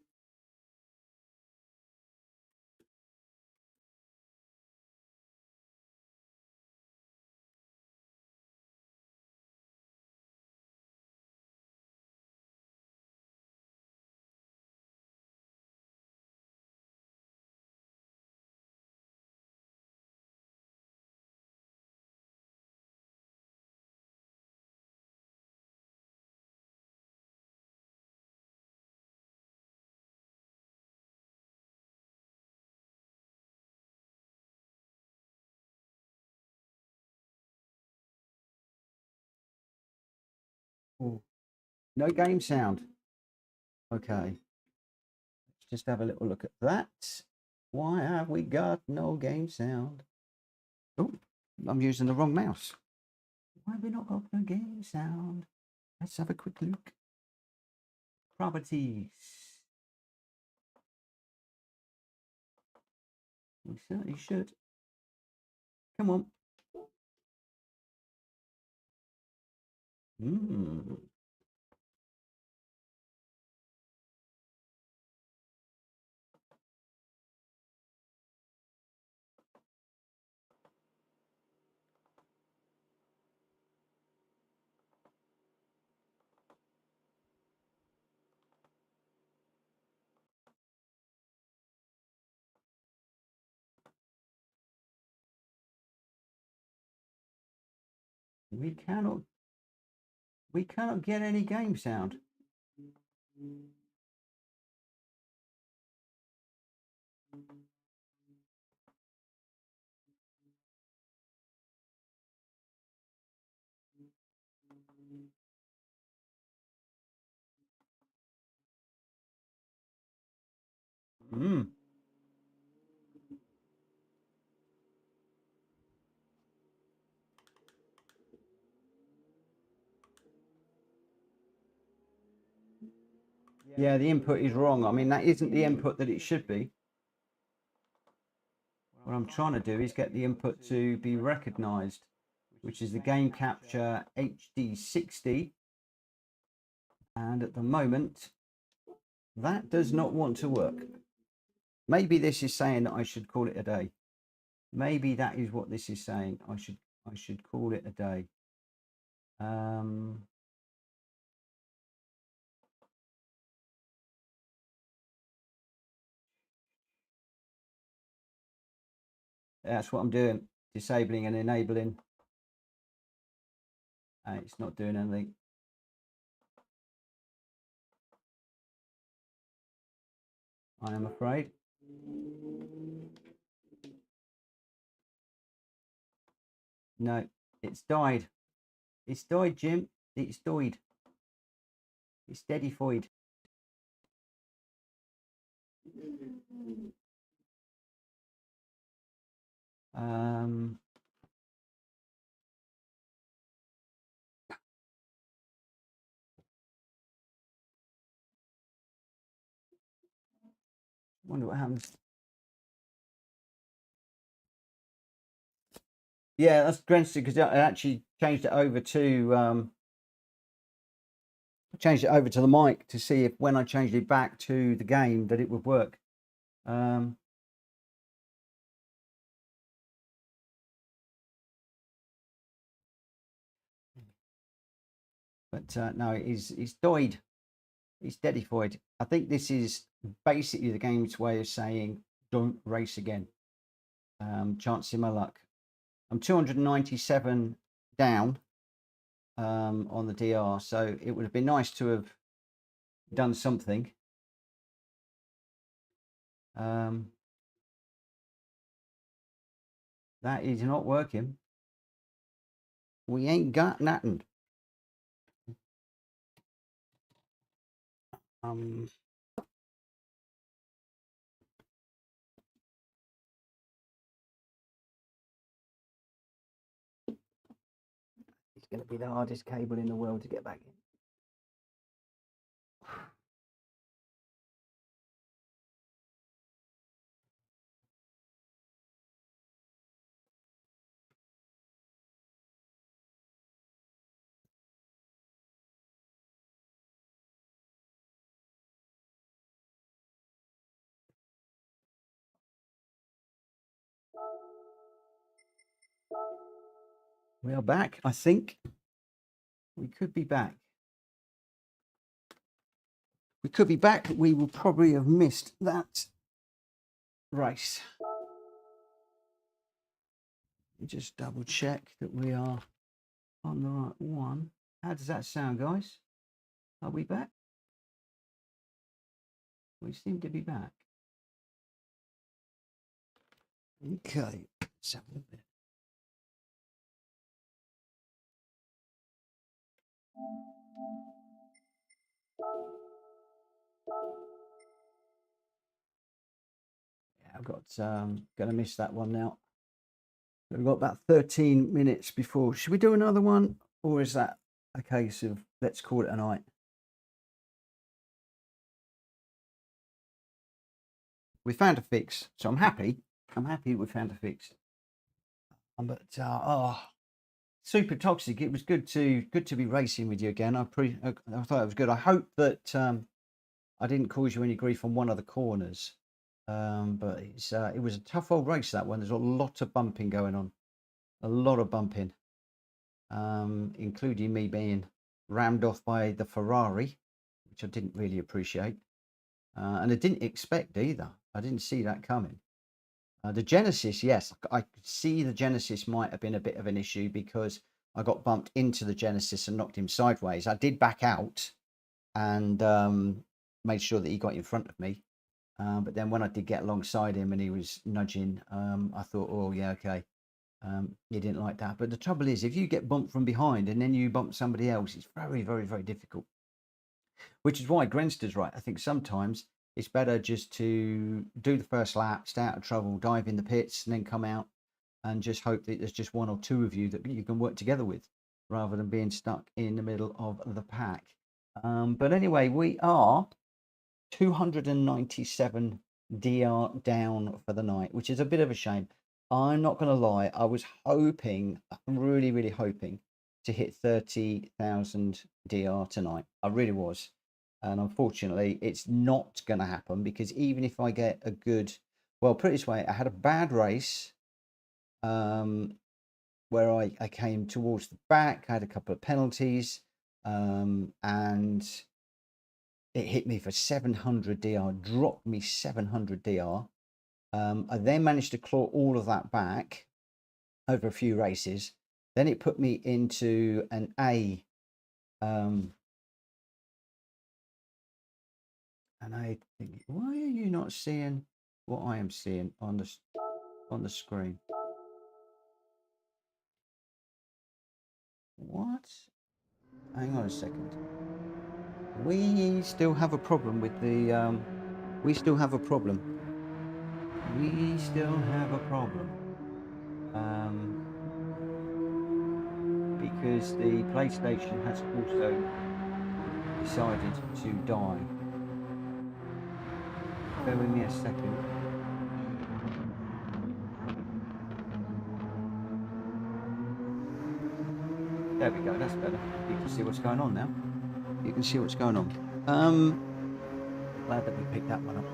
Ooh, no game sound. Okay. Let's just have a little look at that. Why have we got no game sound? Oh, I'm using the wrong mouse. Why have we not got no game sound? Let's have a quick look. Properties. We certainly should. Come on. We cannot get any game sound. Yeah, the input is wrong. I mean, that isn't the input that it should be. What I'm trying to do is get the input to be recognized, which is the game capture HD 60. And at the moment, that does not want to work. Maybe this is saying that I should call it a day. Maybe that is what this is saying. I should call it a day. That's what I'm doing, disabling and enabling. And it's not doing anything. I am afraid. No, it's died. It's died, Jim. It's died. It's deadified. Wonder what happens. Yeah, that's Genesis, because I actually changed it over to the mic to see if when I changed it back to the game that it would work. But no, it's died. It's deadified. I think this is basically the game's way of saying don't race again. Chance in my luck. I'm 297 down on the DR, so it would have been nice to have done something. That is not working. We ain't got nothing. It's going to be the hardest cable in the world to get back in. We are back, I think. We could be back. We could be back. We will probably have missed that race. Just double check that we are on the right one. How does that sound, guys? Are we back? We seem to be back. Okay, let's have a look there. Yeah, I've got gonna miss that one now. We've got about 13 minutes before. Should we do another one, or is that a case of let's call it a night? We found a fix, so I'm happy. I'm happy we found a fix. But super toxic. It was good to be racing with you again. I thought it was good. I hope that I didn't cause you any grief on one of the corners. But it was a tough old race, that one. There's a lot of bumping going on, a lot of bumping, including me being rammed off by the Ferrari, which I didn't really appreciate, and I didn't expect either. I didn't see that coming. The Genesis, yes, I could see the Genesis might have been a bit of an issue because I got bumped into the Genesis and knocked him sideways. I did back out and made sure that he got in front of me. But then when I did get alongside him and he was nudging, I thought, oh, yeah, okay. He didn't like that. But the trouble is, if you get bumped from behind and then you bump somebody else, it's very, very, very difficult. Which is why Grenster's right. I think sometimes it's better just to do the first lap, stay out of trouble, dive in the pits, and then come out and just hope that there's just one or two of you that you can work together with, rather than being stuck in the middle of the pack. But anyway, we are 297 DR down for the night, which is a bit of a shame. I'm not going to lie, I was hoping, really, really hoping to hit 30,000 DR tonight. I really was. And unfortunately, it's not going to happen, because even if I get a good, well, put it this way, I had a bad race where I came towards the back, I had a couple of penalties, and it hit me for 700 DR, dropped me 700 DR. I then managed to claw all of that back over a few races. Then it put me into an A. And I think, why are you not seeing what I am seeing on the screen? What? Hang on a second. We still have a problem with the. We still have a problem. We still have a problem. Because the PlayStation has also decided to die. Bear with me a second. There we go, that's better. You can see what's going on now. You can see what's going on. Glad that we picked that one up.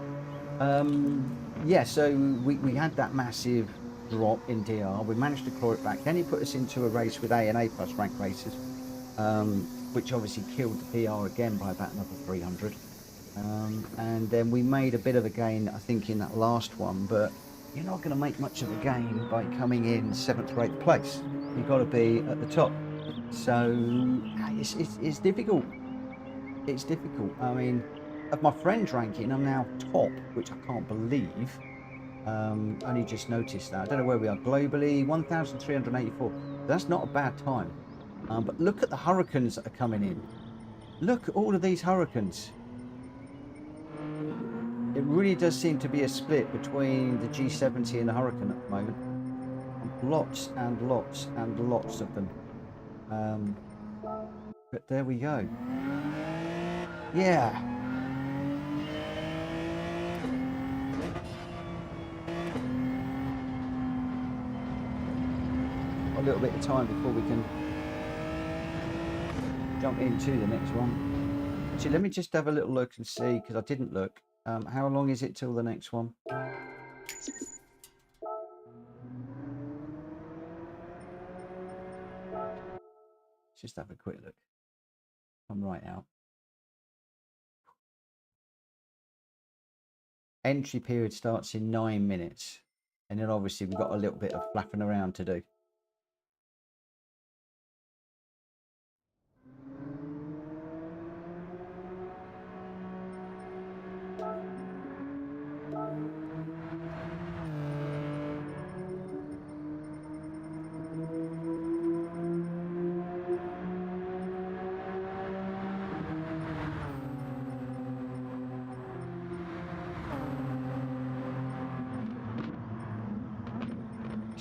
Yeah, so we had that massive drop in DR. We managed to claw it back. Then he put us into a race with A and A plus rank races, which obviously killed the PR again by about another 300. And then we made a bit of a gain, I think, in that last one, but you're not going to make much of a gain by coming in 7th or 8th place. You've got to be at the top. So it's difficult. It's difficult. I mean, of my friends' ranking, I'm now top, which I can't believe. Only just noticed that. I don't know where we are globally. 1,384. That's not a bad time. But look at the hurricanes that are coming in. Look at all of these hurricanes. It really does seem to be a split between the G70 and the Hurricane at the moment. Lots and lots and lots of them. But there we go. Yeah. A little bit of time before we can jump into the next one. Actually, let me just have a little look and see, because I didn't look. How long is it till the next one? Let's just have a quick look. I'm right out. Entry period starts in 9 minutes. And then obviously we've got a little bit of flapping around to do.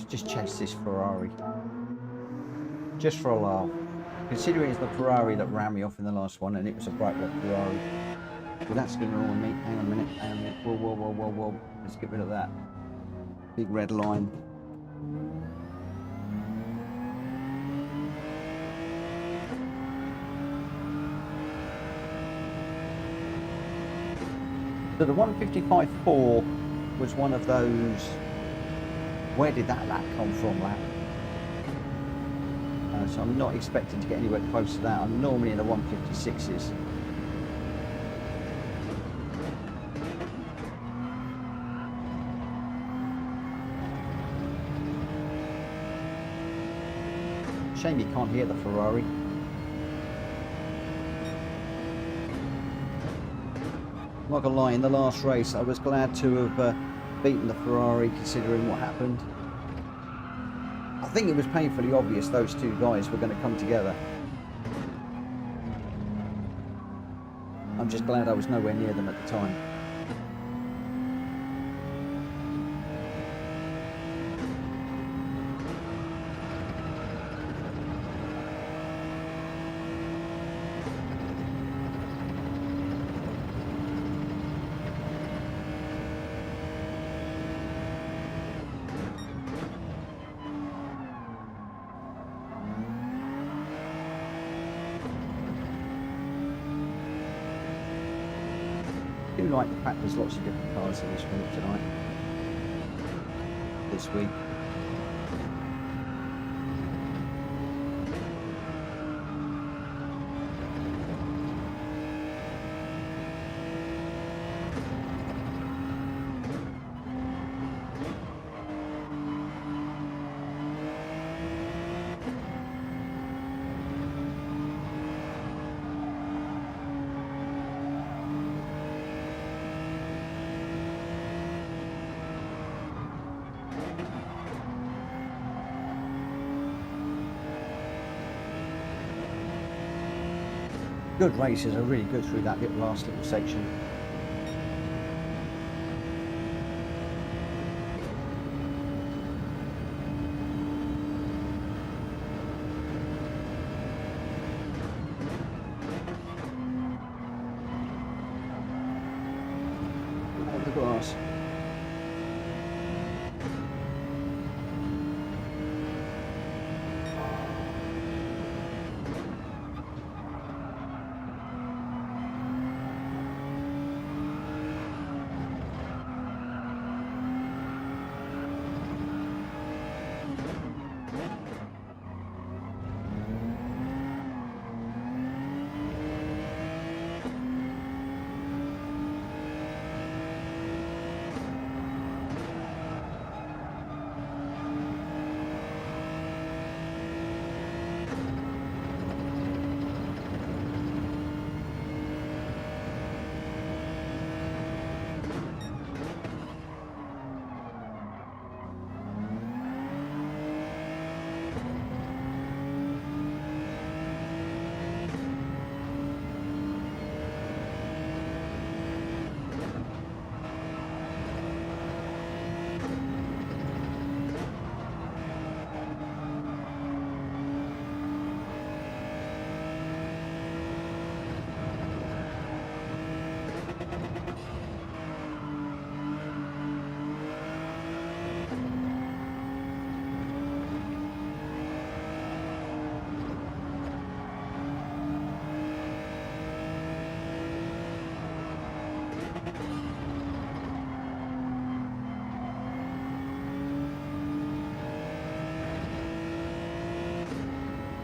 just chase this Ferrari. Just for a laugh. Considering it's the Ferrari that ran me off in the last one, and it was a bright red Ferrari. Well, that's going to ruin me. Hang on a minute. Hang on a minute. Whoa, whoa, whoa, whoa, whoa. Let's get rid of that. Big red line. So the 155.4 was one of those, where did that lap come from, lap? So I'm not expecting to get anywhere close to that. I'm normally in the 156s. Shame you can't hear the Ferrari. I'm not gonna lie, in the last race I was glad to have beaten the Ferrari considering what happened. I think it was painfully obvious those two guys were going to come together. I'm just glad I was nowhere near them at the time. I do like the fact there's lots of different cars in this one tonight, this week. Good races are really good through that last little section. Out the grass.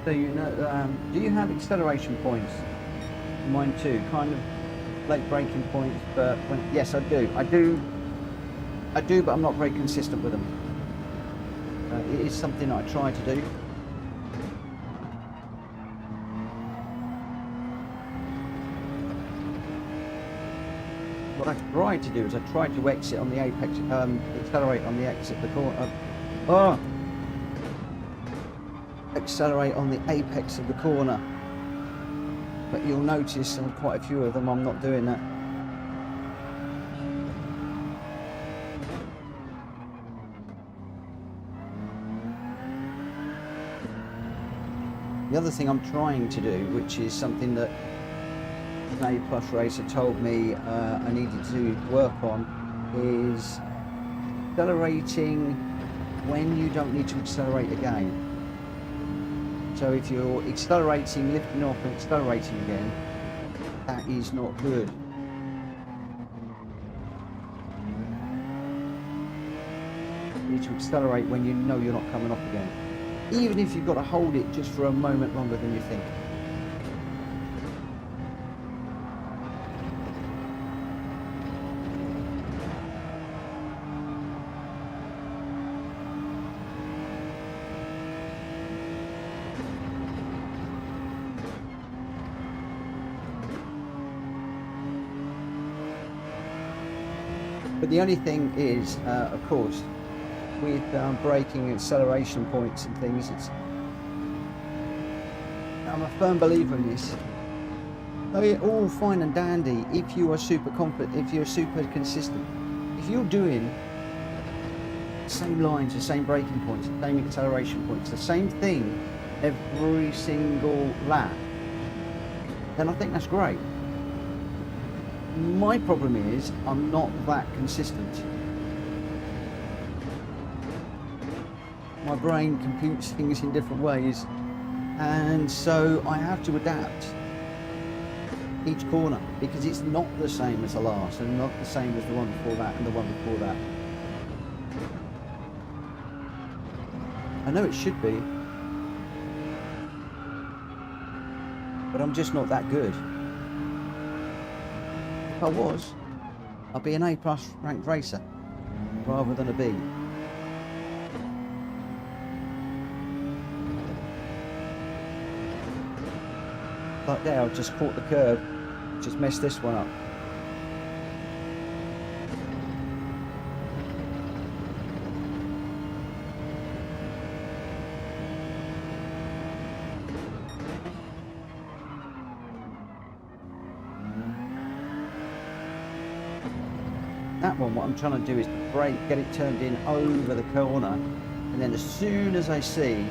So you know, do you have acceleration points? Mine too, kind of late braking points, but yes, I do. I do, but I'm not very consistent with them. It is something I try to do. What I try to do is I try to exit on the apex, accelerate on the exit, the corner. Accelerate on the apex of the corner, but you'll notice on quite a few of them I'm not doing that. The other thing I'm trying to do, which is something that an A+ racer told me I needed to work on, is accelerating when you don't need to accelerate again. So if you're accelerating, lifting off and accelerating again, that is not good. You need to accelerate when you know you're not coming off again, even if you've got to hold it just for a moment longer than you think. But the only thing is, of course, with braking and acceleration points and things, I'm a firm believer in this. All fine and dandy if you are super confident, if you're super consistent. If you're doing the same lines, the same braking points, the same acceleration points, the same thing every single lap, then I think that's great. My problem is I'm not that consistent. My brain computes things in different ways, and so I have to adapt each corner because it's not the same as the last and not the same as the one before that and the one before that. I know it should be, but I'm just not that good. If I was, I'd be an A+ ranked racer rather than a B. Like there, I've just caught the curb, just messed this one up. That one, what I'm trying to do is brake, get it turned in over the corner, and then as soon as I see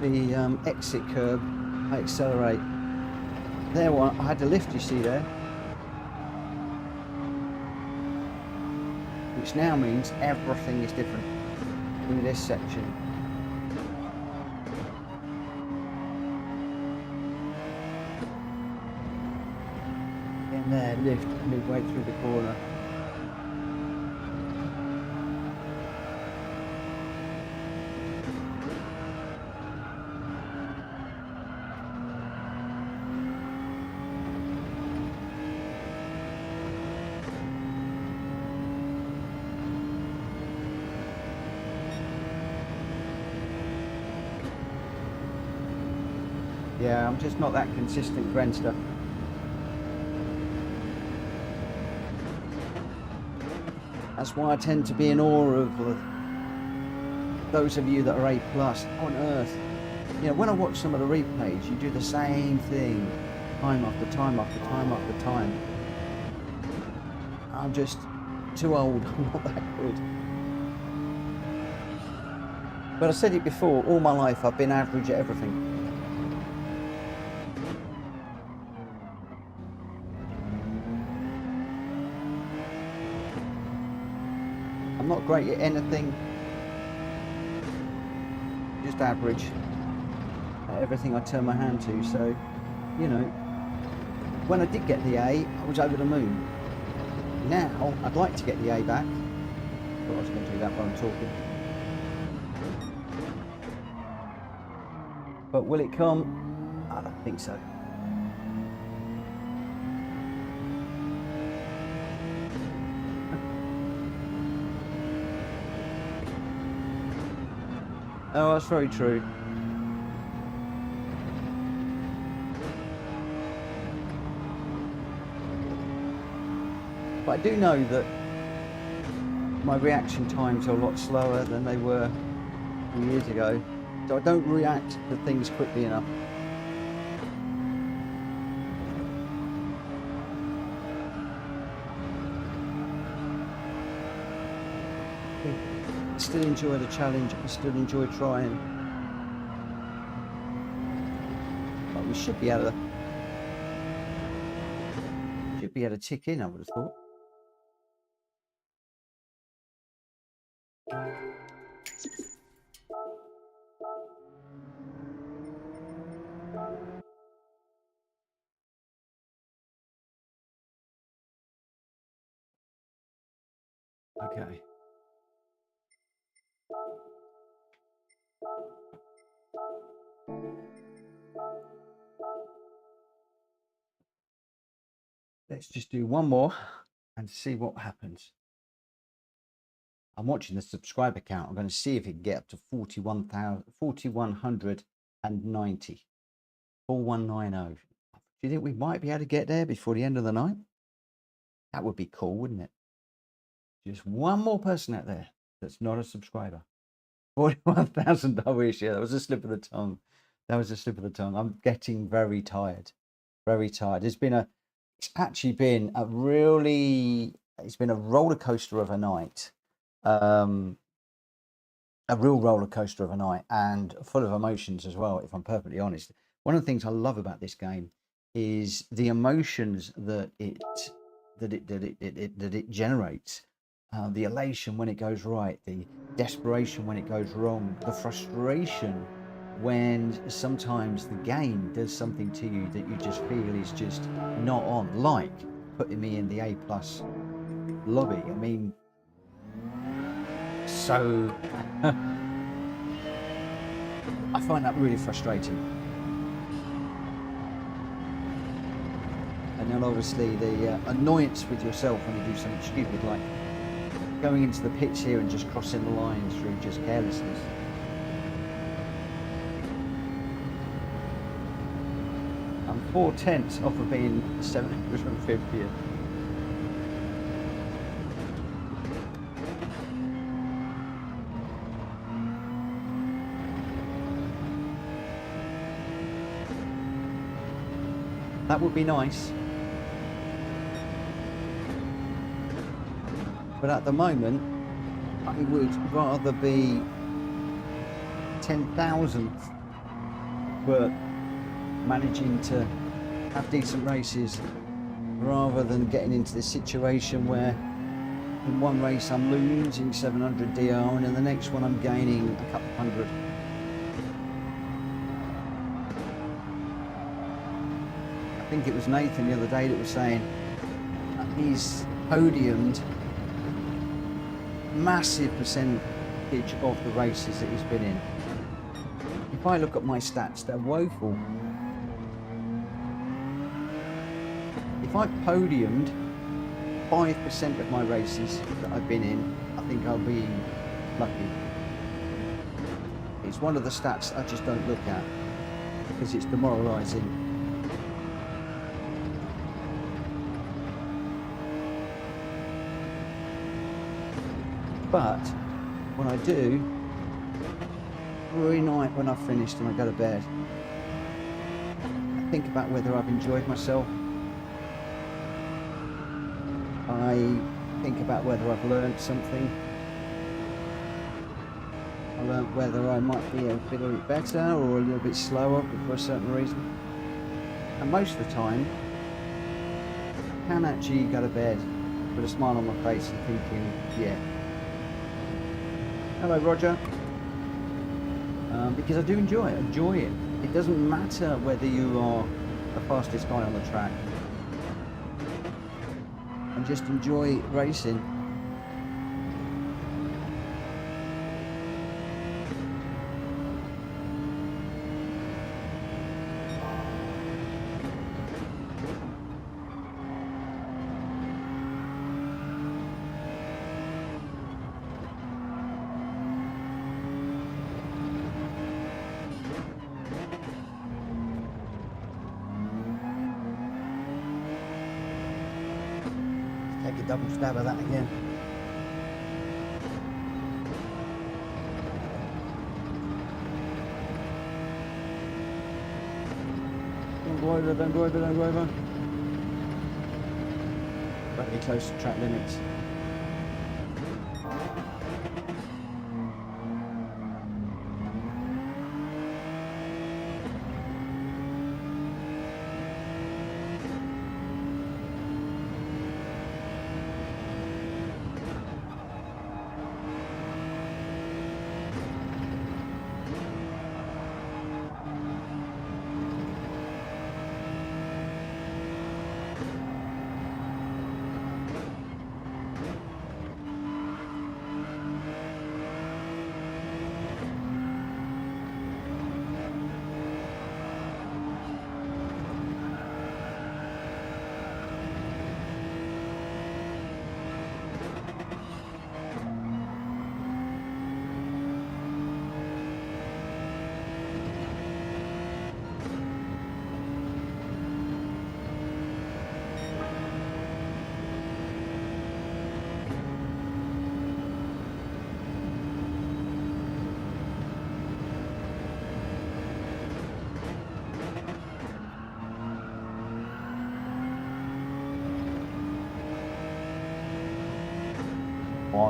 the exit curb, I accelerate. There one, I had to lift, you see there, which now means everything is different in this section. In there, lift midway through the corner. Yeah, I'm just not that consistent Grenster. That's why I tend to be in awe of those of you that are A+. How on earth? You know, when I watch some of the replays, you do the same thing time after time after time after time. I'm just too old, I'm not that good. But I said it before, all my life I've been average at everything. I'm not great at anything, just average at everything I turn my hand to. So, you know, when I did get the A, I was over the moon. Now, I'd like to get the A back. Thought I was going to do that while I'm talking. But will it come? I don't think so. Oh, that's very true. But I do know that my reaction times are a lot slower than they were a few years ago. So I don't react to things quickly enough. I still enjoy the challenge, I still enjoy trying. But we should be able to tick in, I would have thought. Okay. Let's just do one more and see what happens. I'm watching the subscriber count. I'm going to see if it can get up to 4,190. 4190. Do you think we might be able to get there before the end of the night? That would be cool, wouldn't it? Just one more person out there that's not a subscriber. 41,000, I wish. Yeah, that was a slip of the tongue. That was a slip of the tongue. I'm getting very tired. Very tired. It's actually been a roller coaster of a night. A real roller coaster of a night, and full of emotions as well, if I'm perfectly honest. One of the things I love about this game is the emotions that it generates. The elation when it goes right, the desperation when it goes wrong, the frustration when sometimes the game does something to you that you just feel is just not on, like putting me in the A+ lobby. I mean, so I find that really frustrating. And then obviously the annoyance with yourself when you do something stupid, like going into the pits here and just crossing the line through just carelessness. I'm 4/10 off of being 750th. That would be nice. But at the moment, I would rather be 10,000th, but managing to have decent races, rather than getting into this situation where in one race I'm losing 700 DR and in the next one I'm gaining a couple hundred. I think it was Nathan the other day that was saying that he's podiumed massive percentage of the races that he's been in. If I look at my stats, they're woeful. If I podiumed 5% of my races that I've been in, I think I'll be lucky. It's one of the stats I just don't look at because it's demoralising. But when I do, every night when I've finished and I go to bed, I think about whether I've enjoyed myself. I think about whether I've learned something. I learned whether I might be a bit better or a little bit slower for a certain reason. And most of the time, I can actually go to bed with a smile on my face and thinking, yeah. Hello, Roger. Because I do enjoy it. It doesn't matter whether you are the fastest guy on the track. And just enjoy racing. Take a double stab at that again. Don't go over, don't go over, don't go over. Very close to track limits.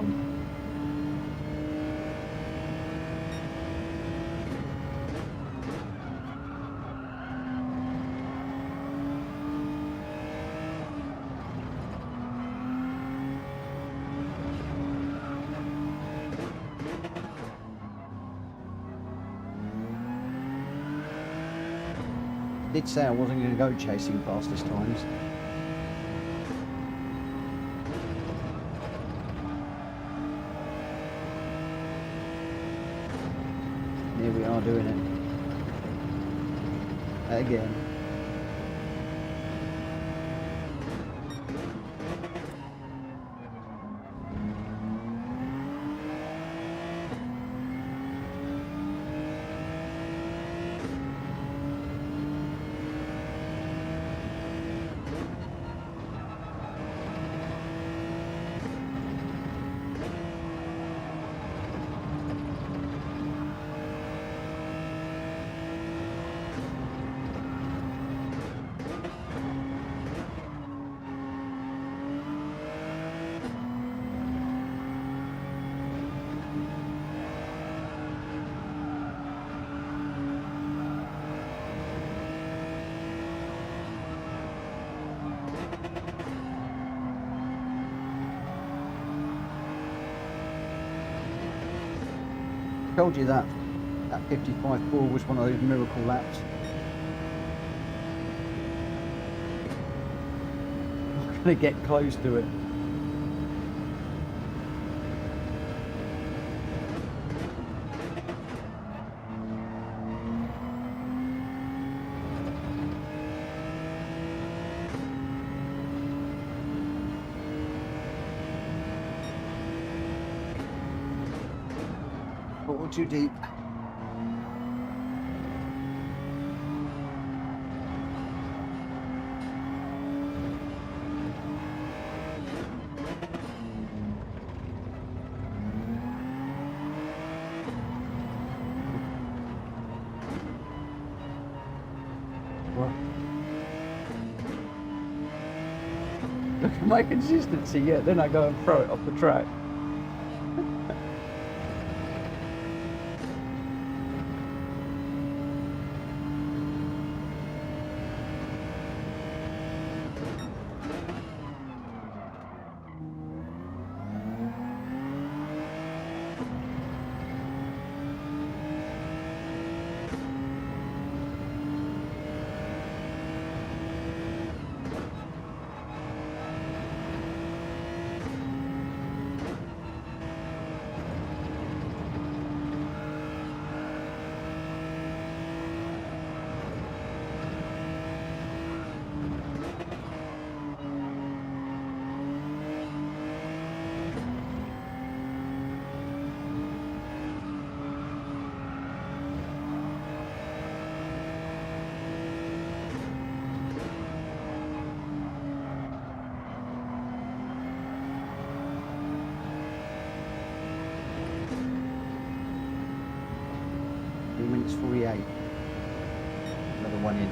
on. Did say I wasn't going to go chasing fastest times. Here we are doing it again. Told you that 55.4 was one of those miracle laps. I'm gonna get close to it. Too deep. What? Look at my consistency, yeah, then I go and throw it off the track. Minutes 48. Another one in.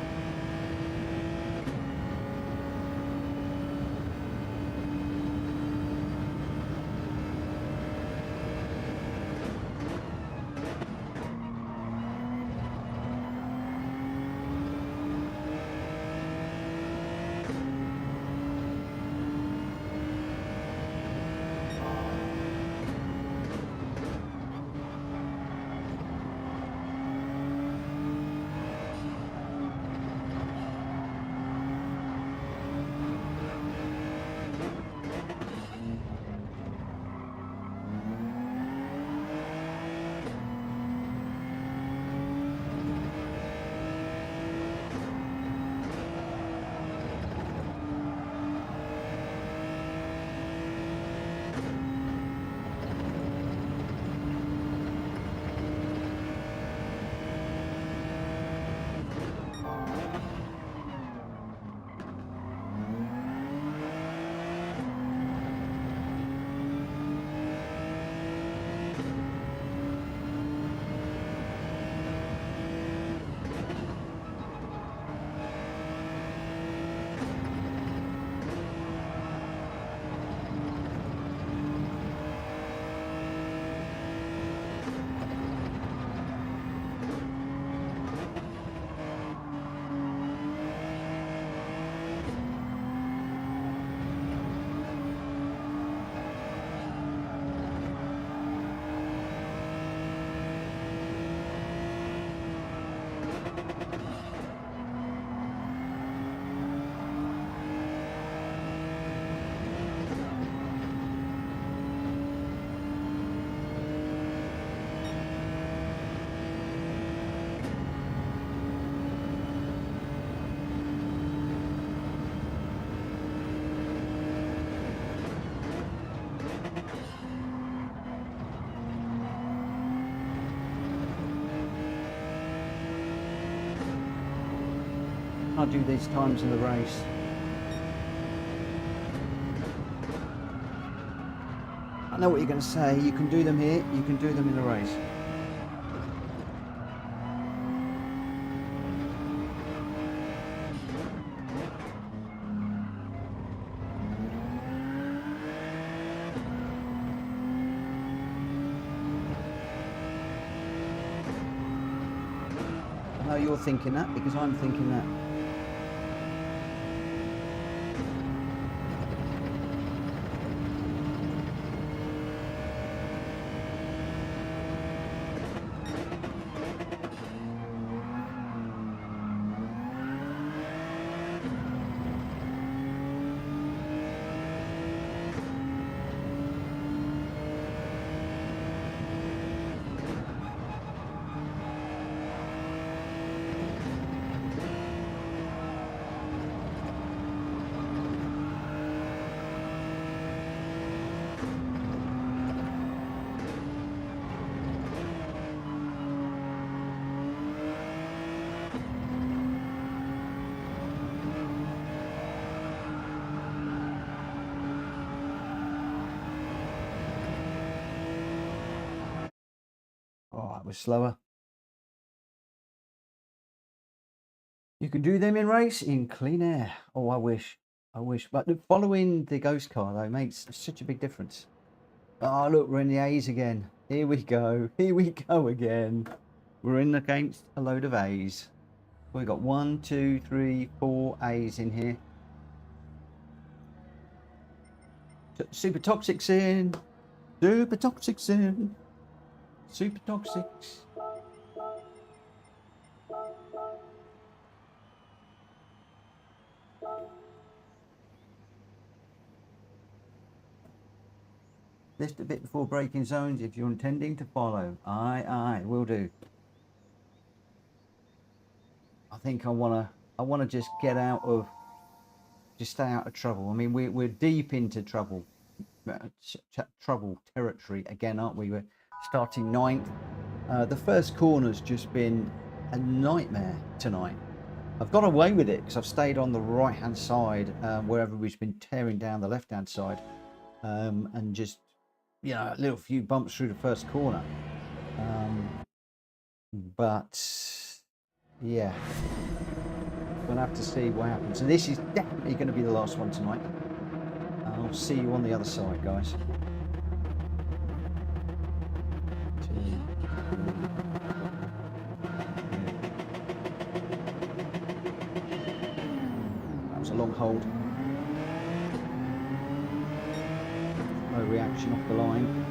I'll do these times in the race. I know what you're going to say. You can do them here, you can do them in the race. I know you're thinking that because I'm thinking that. Oh, that was slower. You can do them in race in clean air. Oh, I wish. I wish. But following the ghost car, though, makes such a big difference. Oh, look, we're in the A's again. Here we go. Here we go again. We're in against a load of A's. We've got 1, 2, 3, 4 A's in here. Super Toxics in. Super Toxics in. Super Toxics. Lift a bit before braking zones if you're intending to follow. Aye, will do. I think I wanna just get out of, just stay out of trouble. I mean, we're deep into trouble territory again, aren't we? We're starting 9th. The first corner's just been a nightmare tonight. I've got away with it because I've stayed on the right hand side wherever we've been tearing down the left hand side, and just, you know, a little few bumps through the first corner, but yeah, we'll have to see what happens. And this is definitely going to be the last one tonight. I'll see you on the other side, guys. 2, 3. That was a long hold. No reaction off the line.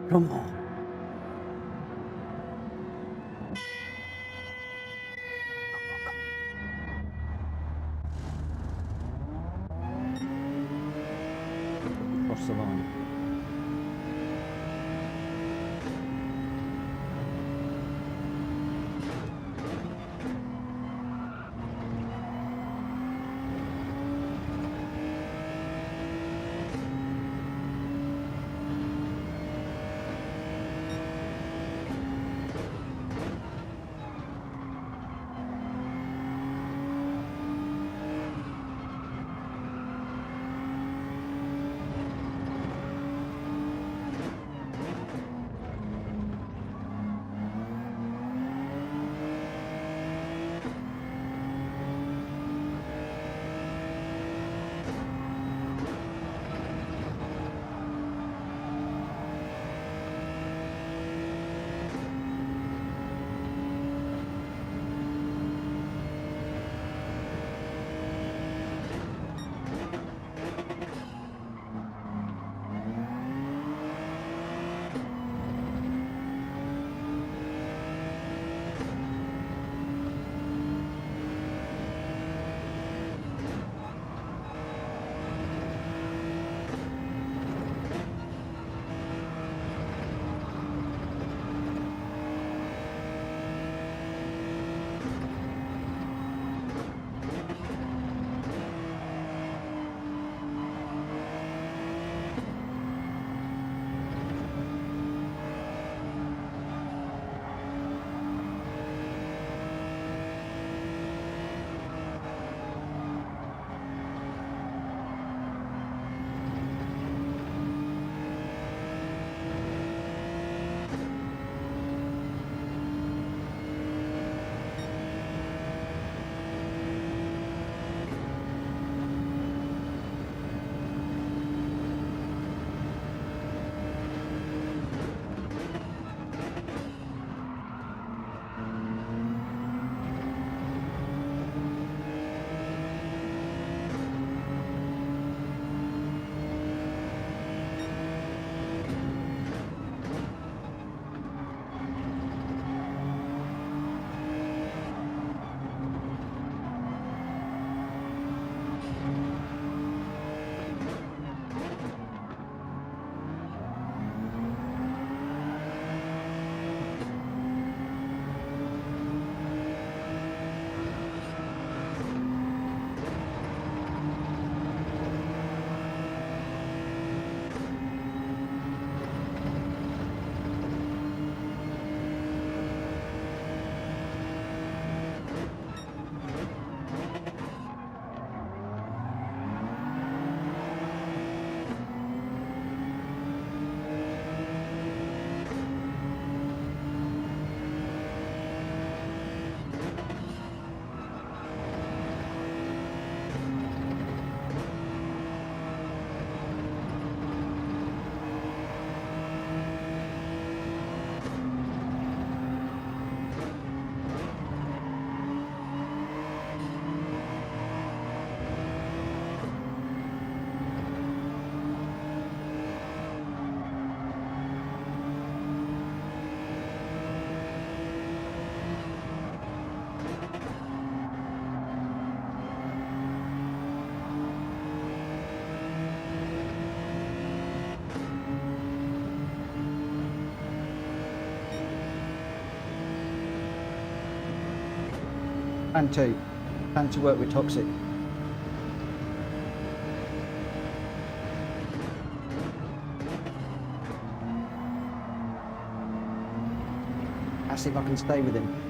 Come on. Cross the line. Plan to work with Toxic. I'll see if I can stay with him.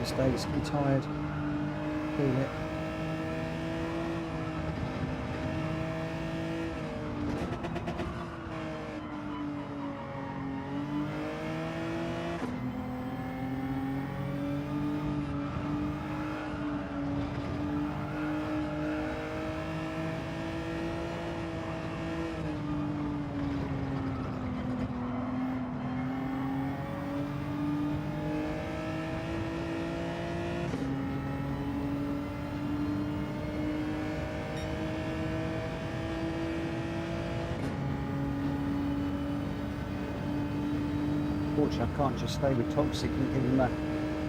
mistakes, I'm tired. Feel it. Unfortunately, I can't just stay with Toxic and give him a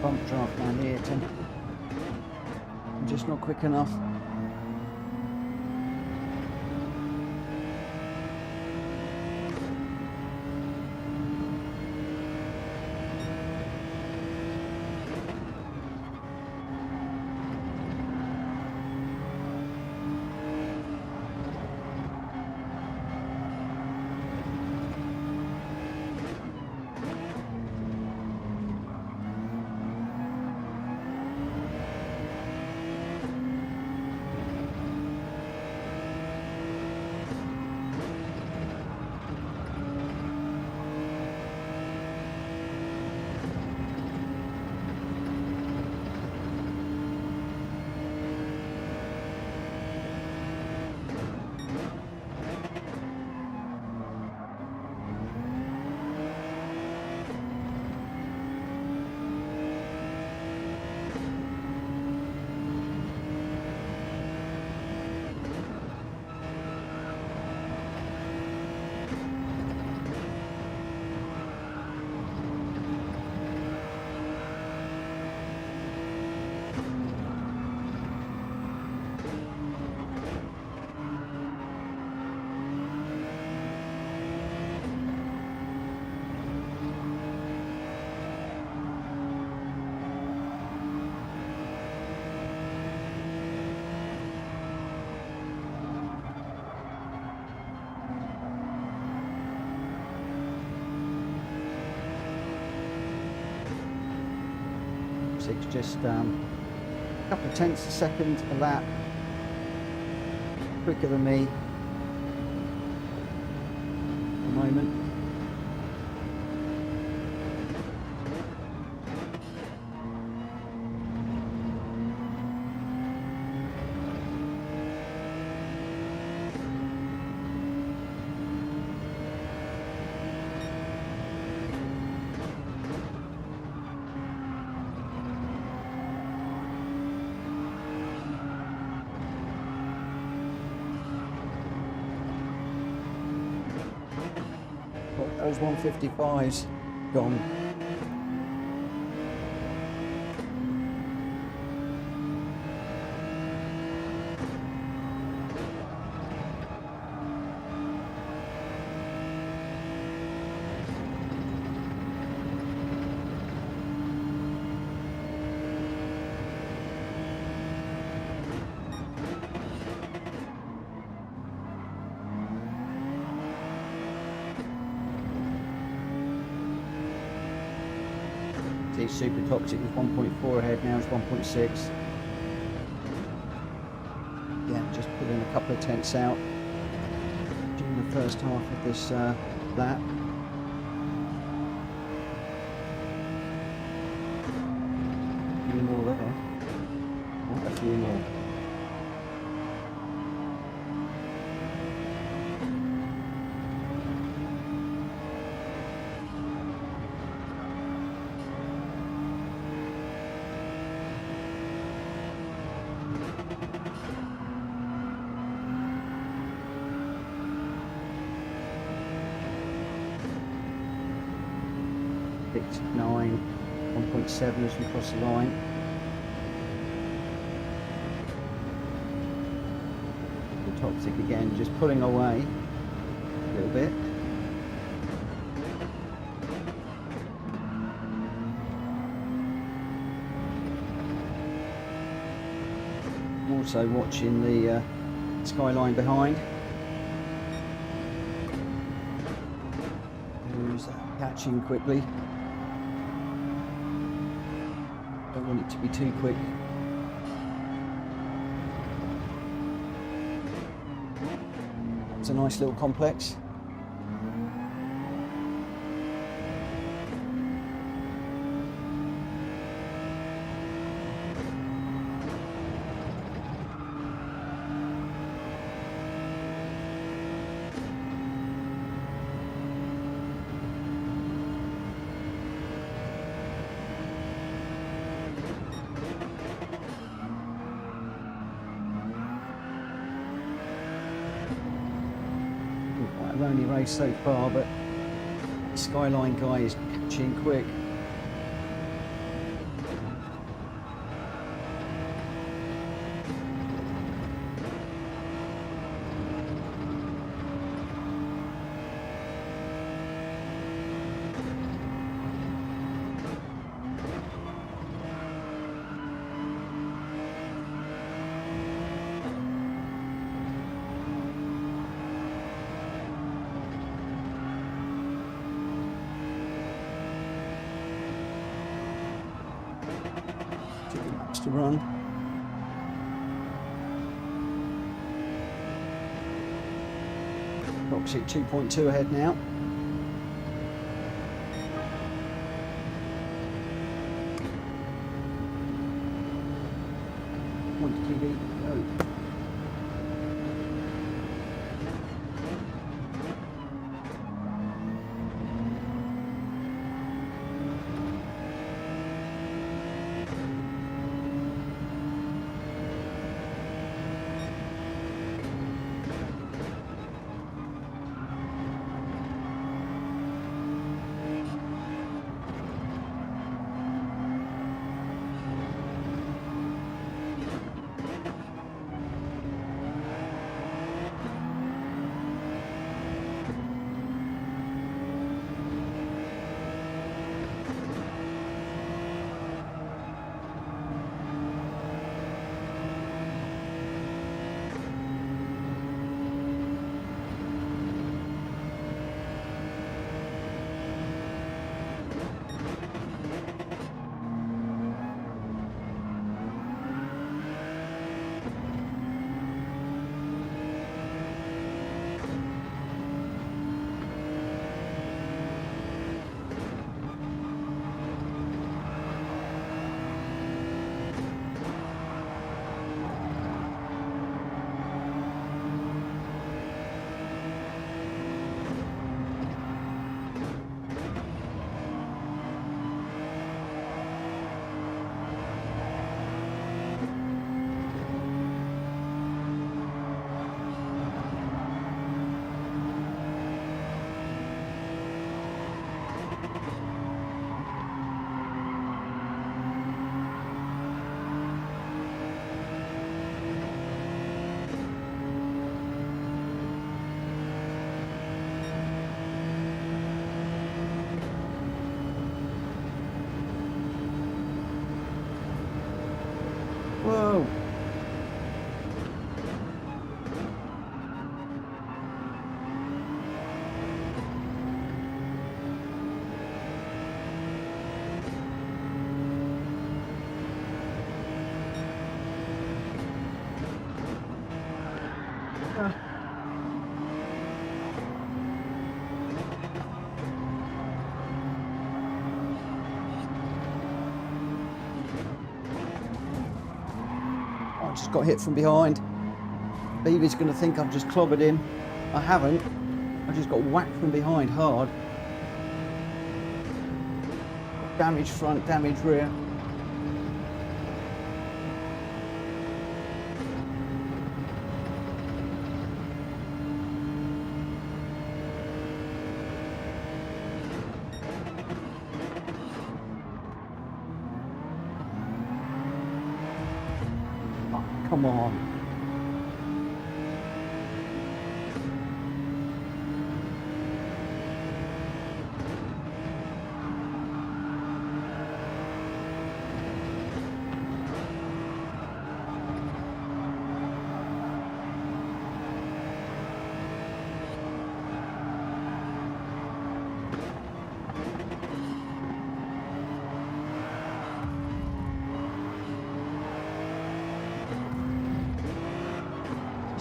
bump draft down here. I'm just not quick enough. Just a couple of tenths a second a lap quicker than me at the moment. Those 155s gone. Super Toxic with 1.4 ahead, now it's 1.6. Yeah, just put in a couple of tenths out during the first half of this lap. A few more there. Oh, a few more. Picked 9, 1.7 as we cross the line. The Toxic again, just pulling away a little bit. Also watching the skyline behind. Who's catching quickly. Don't want it to be too quick. It's a nice little complex. I've only raced so far, but the Skyline guy is catching quick. To run. Box at 2.2 ahead now. TV, go. Whoa! Just got hit from behind. Beavy's going to think I've just clobbered him. I haven't. I just got whacked from behind hard. Damaged front, damaged rear. Come on.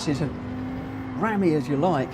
It's as rammy as you like.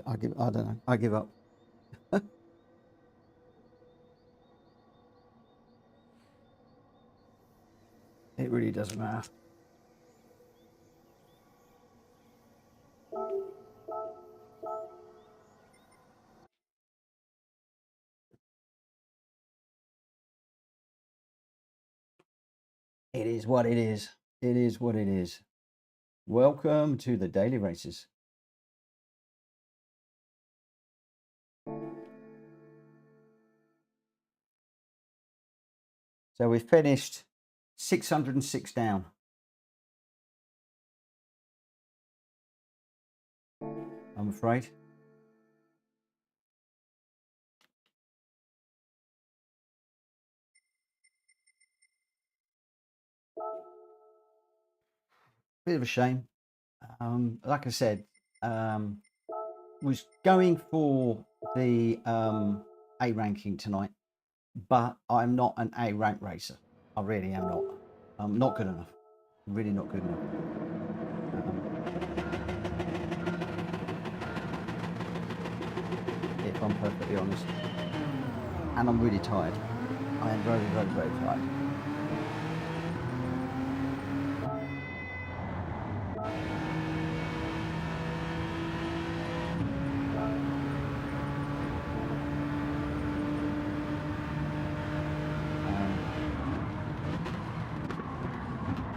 I don't know. I give up. It really doesn't matter. It is what it is. It is what it is. Welcome to the daily races. So we finished 606 down. I'm afraid. Bit of a shame. Like I said, was going for the A ranking tonight, but I'm not an A rank racer. I really am not. I'm not good enough. I'm really not good enough. If I'm perfectly honest. And I'm really tired. I am very, very, very tired.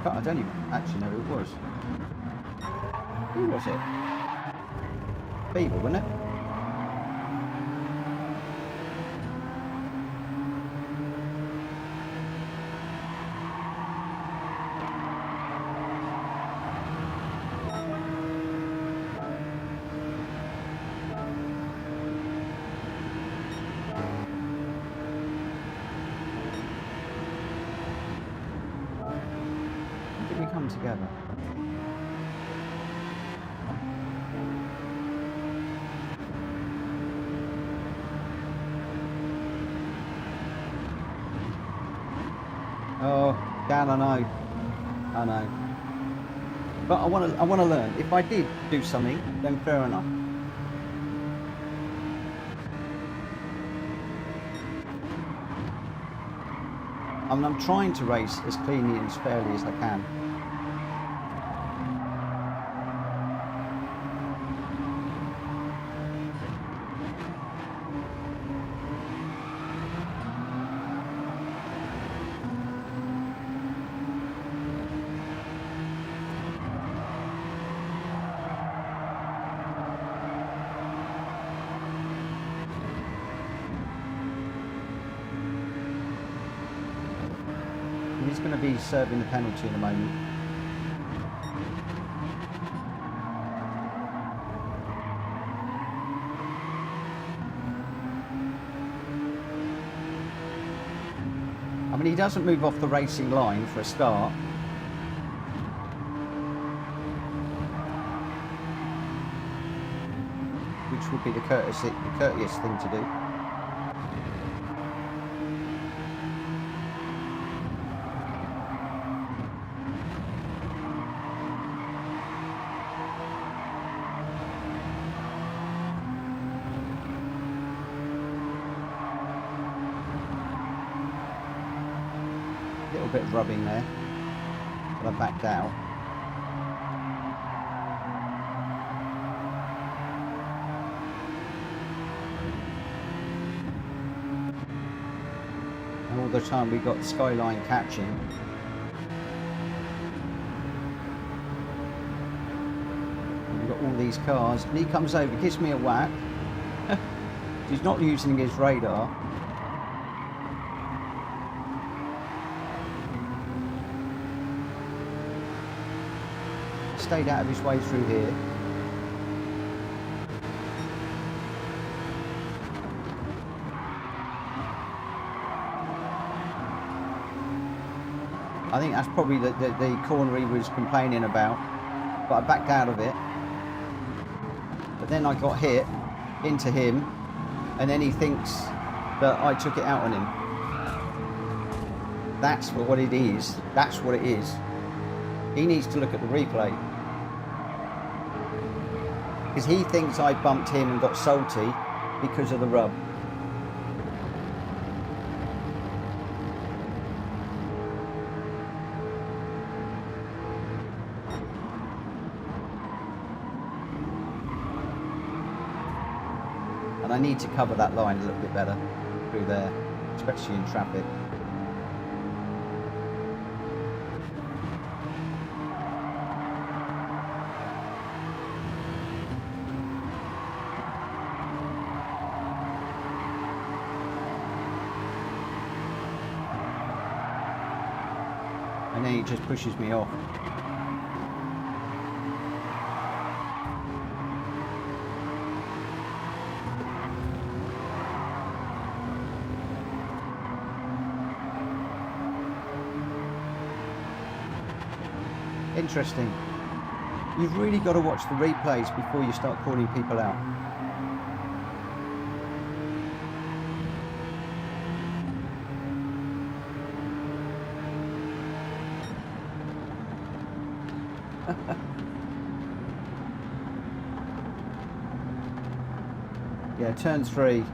I don't even actually know who it was. Who was it? Beaver, wasn't it? Together. Oh, Dan, I know. But I want to learn. If I did do something, then fair enough. I mean, I'm trying to race as cleanly and as fairly as I can. He's going to be serving the penalty in a moment. I mean, he doesn't move off the racing line for a start. Which would be the courteous thing to do. Little bit of rubbing there, but I backed out. And all the time we got the skyline catching. And we've got all these cars, and he comes over, gives me a whack. He's not using his radar. Stayed out of his way through here. I think that's probably the corner he was complaining about, but I backed out of it. But then I got hit into him, and then he thinks that I took it out on him. That's what it is. That's what it is. He needs to look at the replay. Because he thinks I bumped him and got salty because of the rub. And I need to cover that line a little bit better through there, especially in traffic. And then he just pushes me off. Interesting. You've really got to watch the replays before you start calling people out. Yeah, turn 3.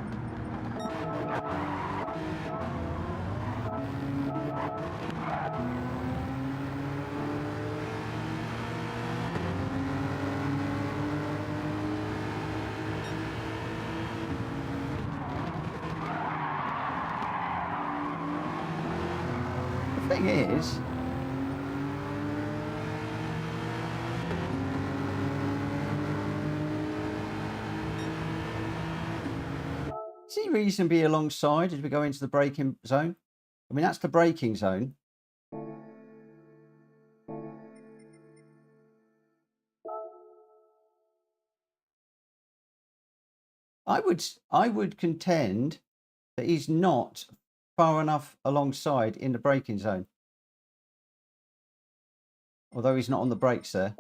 The thing is, see reasonably alongside as we go into the braking zone. I mean, that's the braking zone. I would contend that he's not far enough alongside in the braking zone. Although he's not on the brakes there.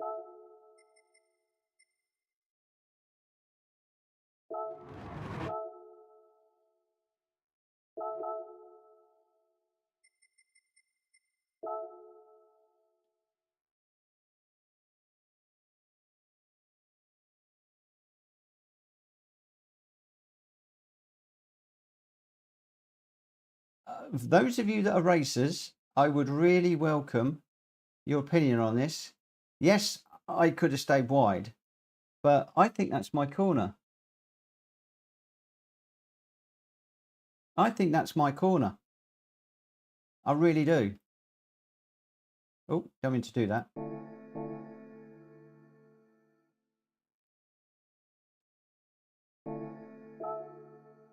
For those of you that are racers, I would really welcome your opinion on this. Yes, I could have stayed wide, but I think that's my corner. I think that's my corner. I really do. Oh, don't mean to do that.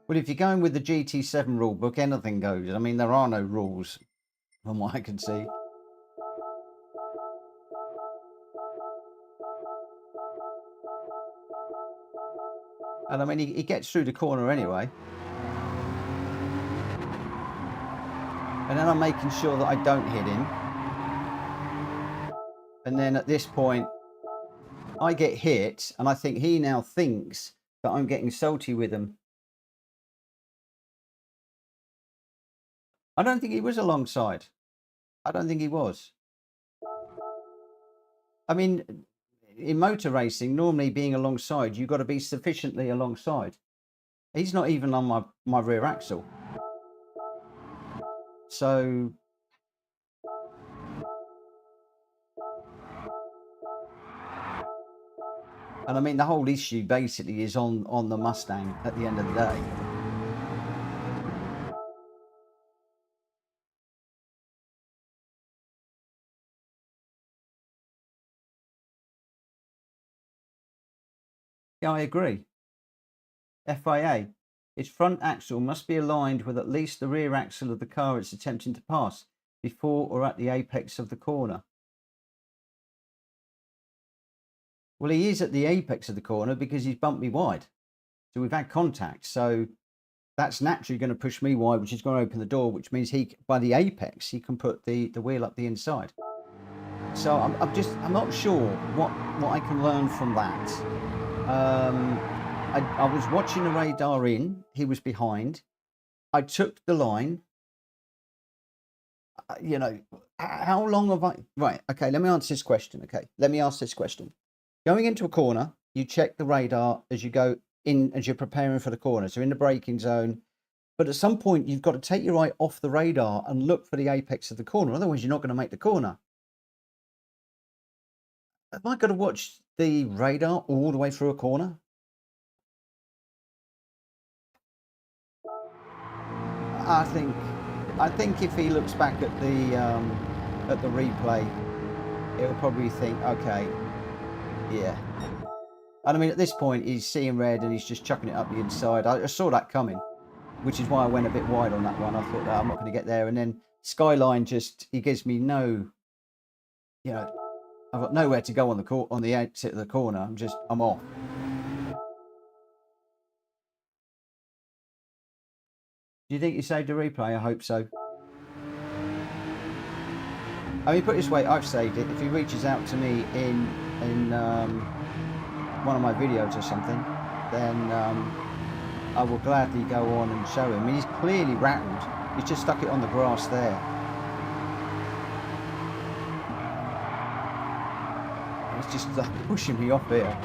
Well, if you're going with the GT7 rule book, anything goes. I mean, there are no rules from what I can see. And I mean, he gets through the corner anyway. And then I'm making sure that I don't hit him. And then at this point, I get hit, and I think he now thinks that I'm getting salty with him. I don't think he was alongside. I don't think he was. I mean, in motor racing, normally being alongside, you've got to be sufficiently alongside. He's not even on my rear axle. So... And I mean, the whole issue basically is on the Mustang at the end of the day. Yeah, I agree. FIA, its front axle must be aligned with at least the rear axle of the car it's attempting to pass before or at the apex of the corner. Well, he is at the apex of the corner because he's bumped me wide. So we've had contact. So that's naturally going to push me wide, which is going to open the door, which means he, by the apex, he can put the wheel up the inside. So I'm not sure what I can learn from that. I was watching the radar in, he was behind. I took the line. You know, how long have I... Right, okay, let me answer this question, okay? Let me ask this question. Going into a corner, you check the radar as you go in, as you're preparing for the corner. So in the braking zone. But at some point, you've got to take your eye off the radar and look for the apex of the corner. Otherwise, you're not going to make the corner. Have I got to watch the radar all the way through a corner? I think if he looks back at the replay, he'll probably think, okay, yeah. And I mean, at this point, he's seeing red and he's just chucking it up the inside. I saw that coming, which is why I went a bit wide on that one. I thought, I'm not going to get there. And then Skyline he gives me no, you know, I've got nowhere to go on the exit of the corner. I'm off. Do you think you saved a replay? I hope so. I mean, put it this way, I've saved it. If he reaches out to me in one of my videos or something, then I will gladly go on and show him. I mean, he's clearly rattled. He's just stuck it on the grass there. It's just pushing me off here.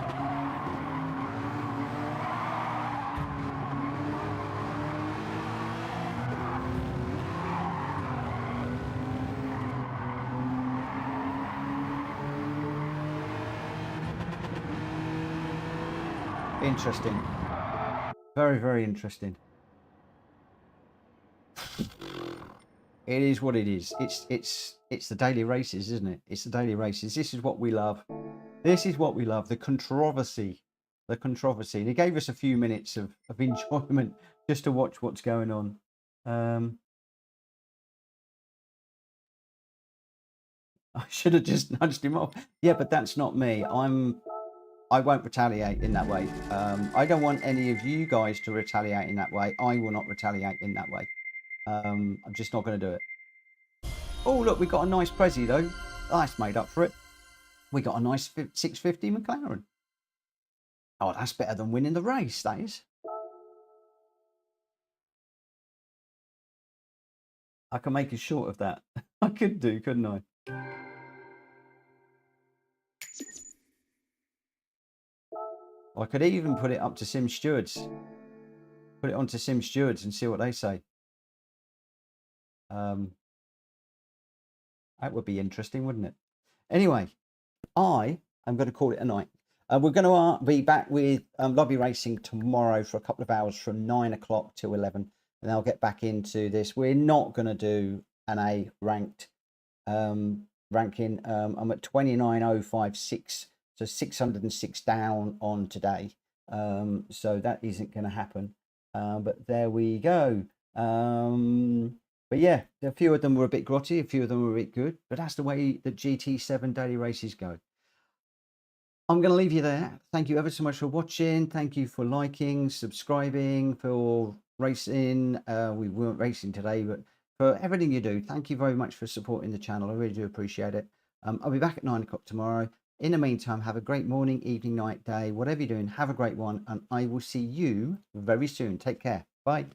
Interesting. Very, very interesting. It is what it is. It's the daily races, isn't it? It's the daily races. This is what we love. This is what we love. The controversy. The controversy. And it gave us a few minutes of enjoyment just to watch what's going on. I should have just nudged him off. Yeah, but that's not me. I won't retaliate in that way. I don't want any of you guys to retaliate in that way. I will not retaliate in that way. I'm just not going to do it. Oh, look, we got a nice Prezi, though. That's made up for it. We got a nice 650 McLaren. Oh, that's better than winning the race, that is. I can make a short of that. I could do, couldn't I? I could even put it up to Sim Stewards. Put it onto Sim Stewards and see what they say. That would be interesting, wouldn't it? Anyway, I am going to call it a night. We're going to be back with lobby racing tomorrow for a couple of hours from 9 o'clock to 11, and I'll get back into this. We're not going to do an A ranked ranking. I'm at 29,056, so 606 down on today. So that isn't going to happen. But there we go. But yeah, a few of them were a bit grotty, a few of them were a bit good, but that's the way the GT7 daily races go. I'm going to leave you there. Thank you ever so much for watching. Thank you for liking, subscribing, for racing. We weren't racing today, but for everything you do. Thank you very much for supporting the channel. I really do appreciate it. I'll be back at 9 o'clock tomorrow. In the meantime, have a great morning, evening, night, day, whatever you're doing, have a great one, and I will see you very soon. Take care. Bye.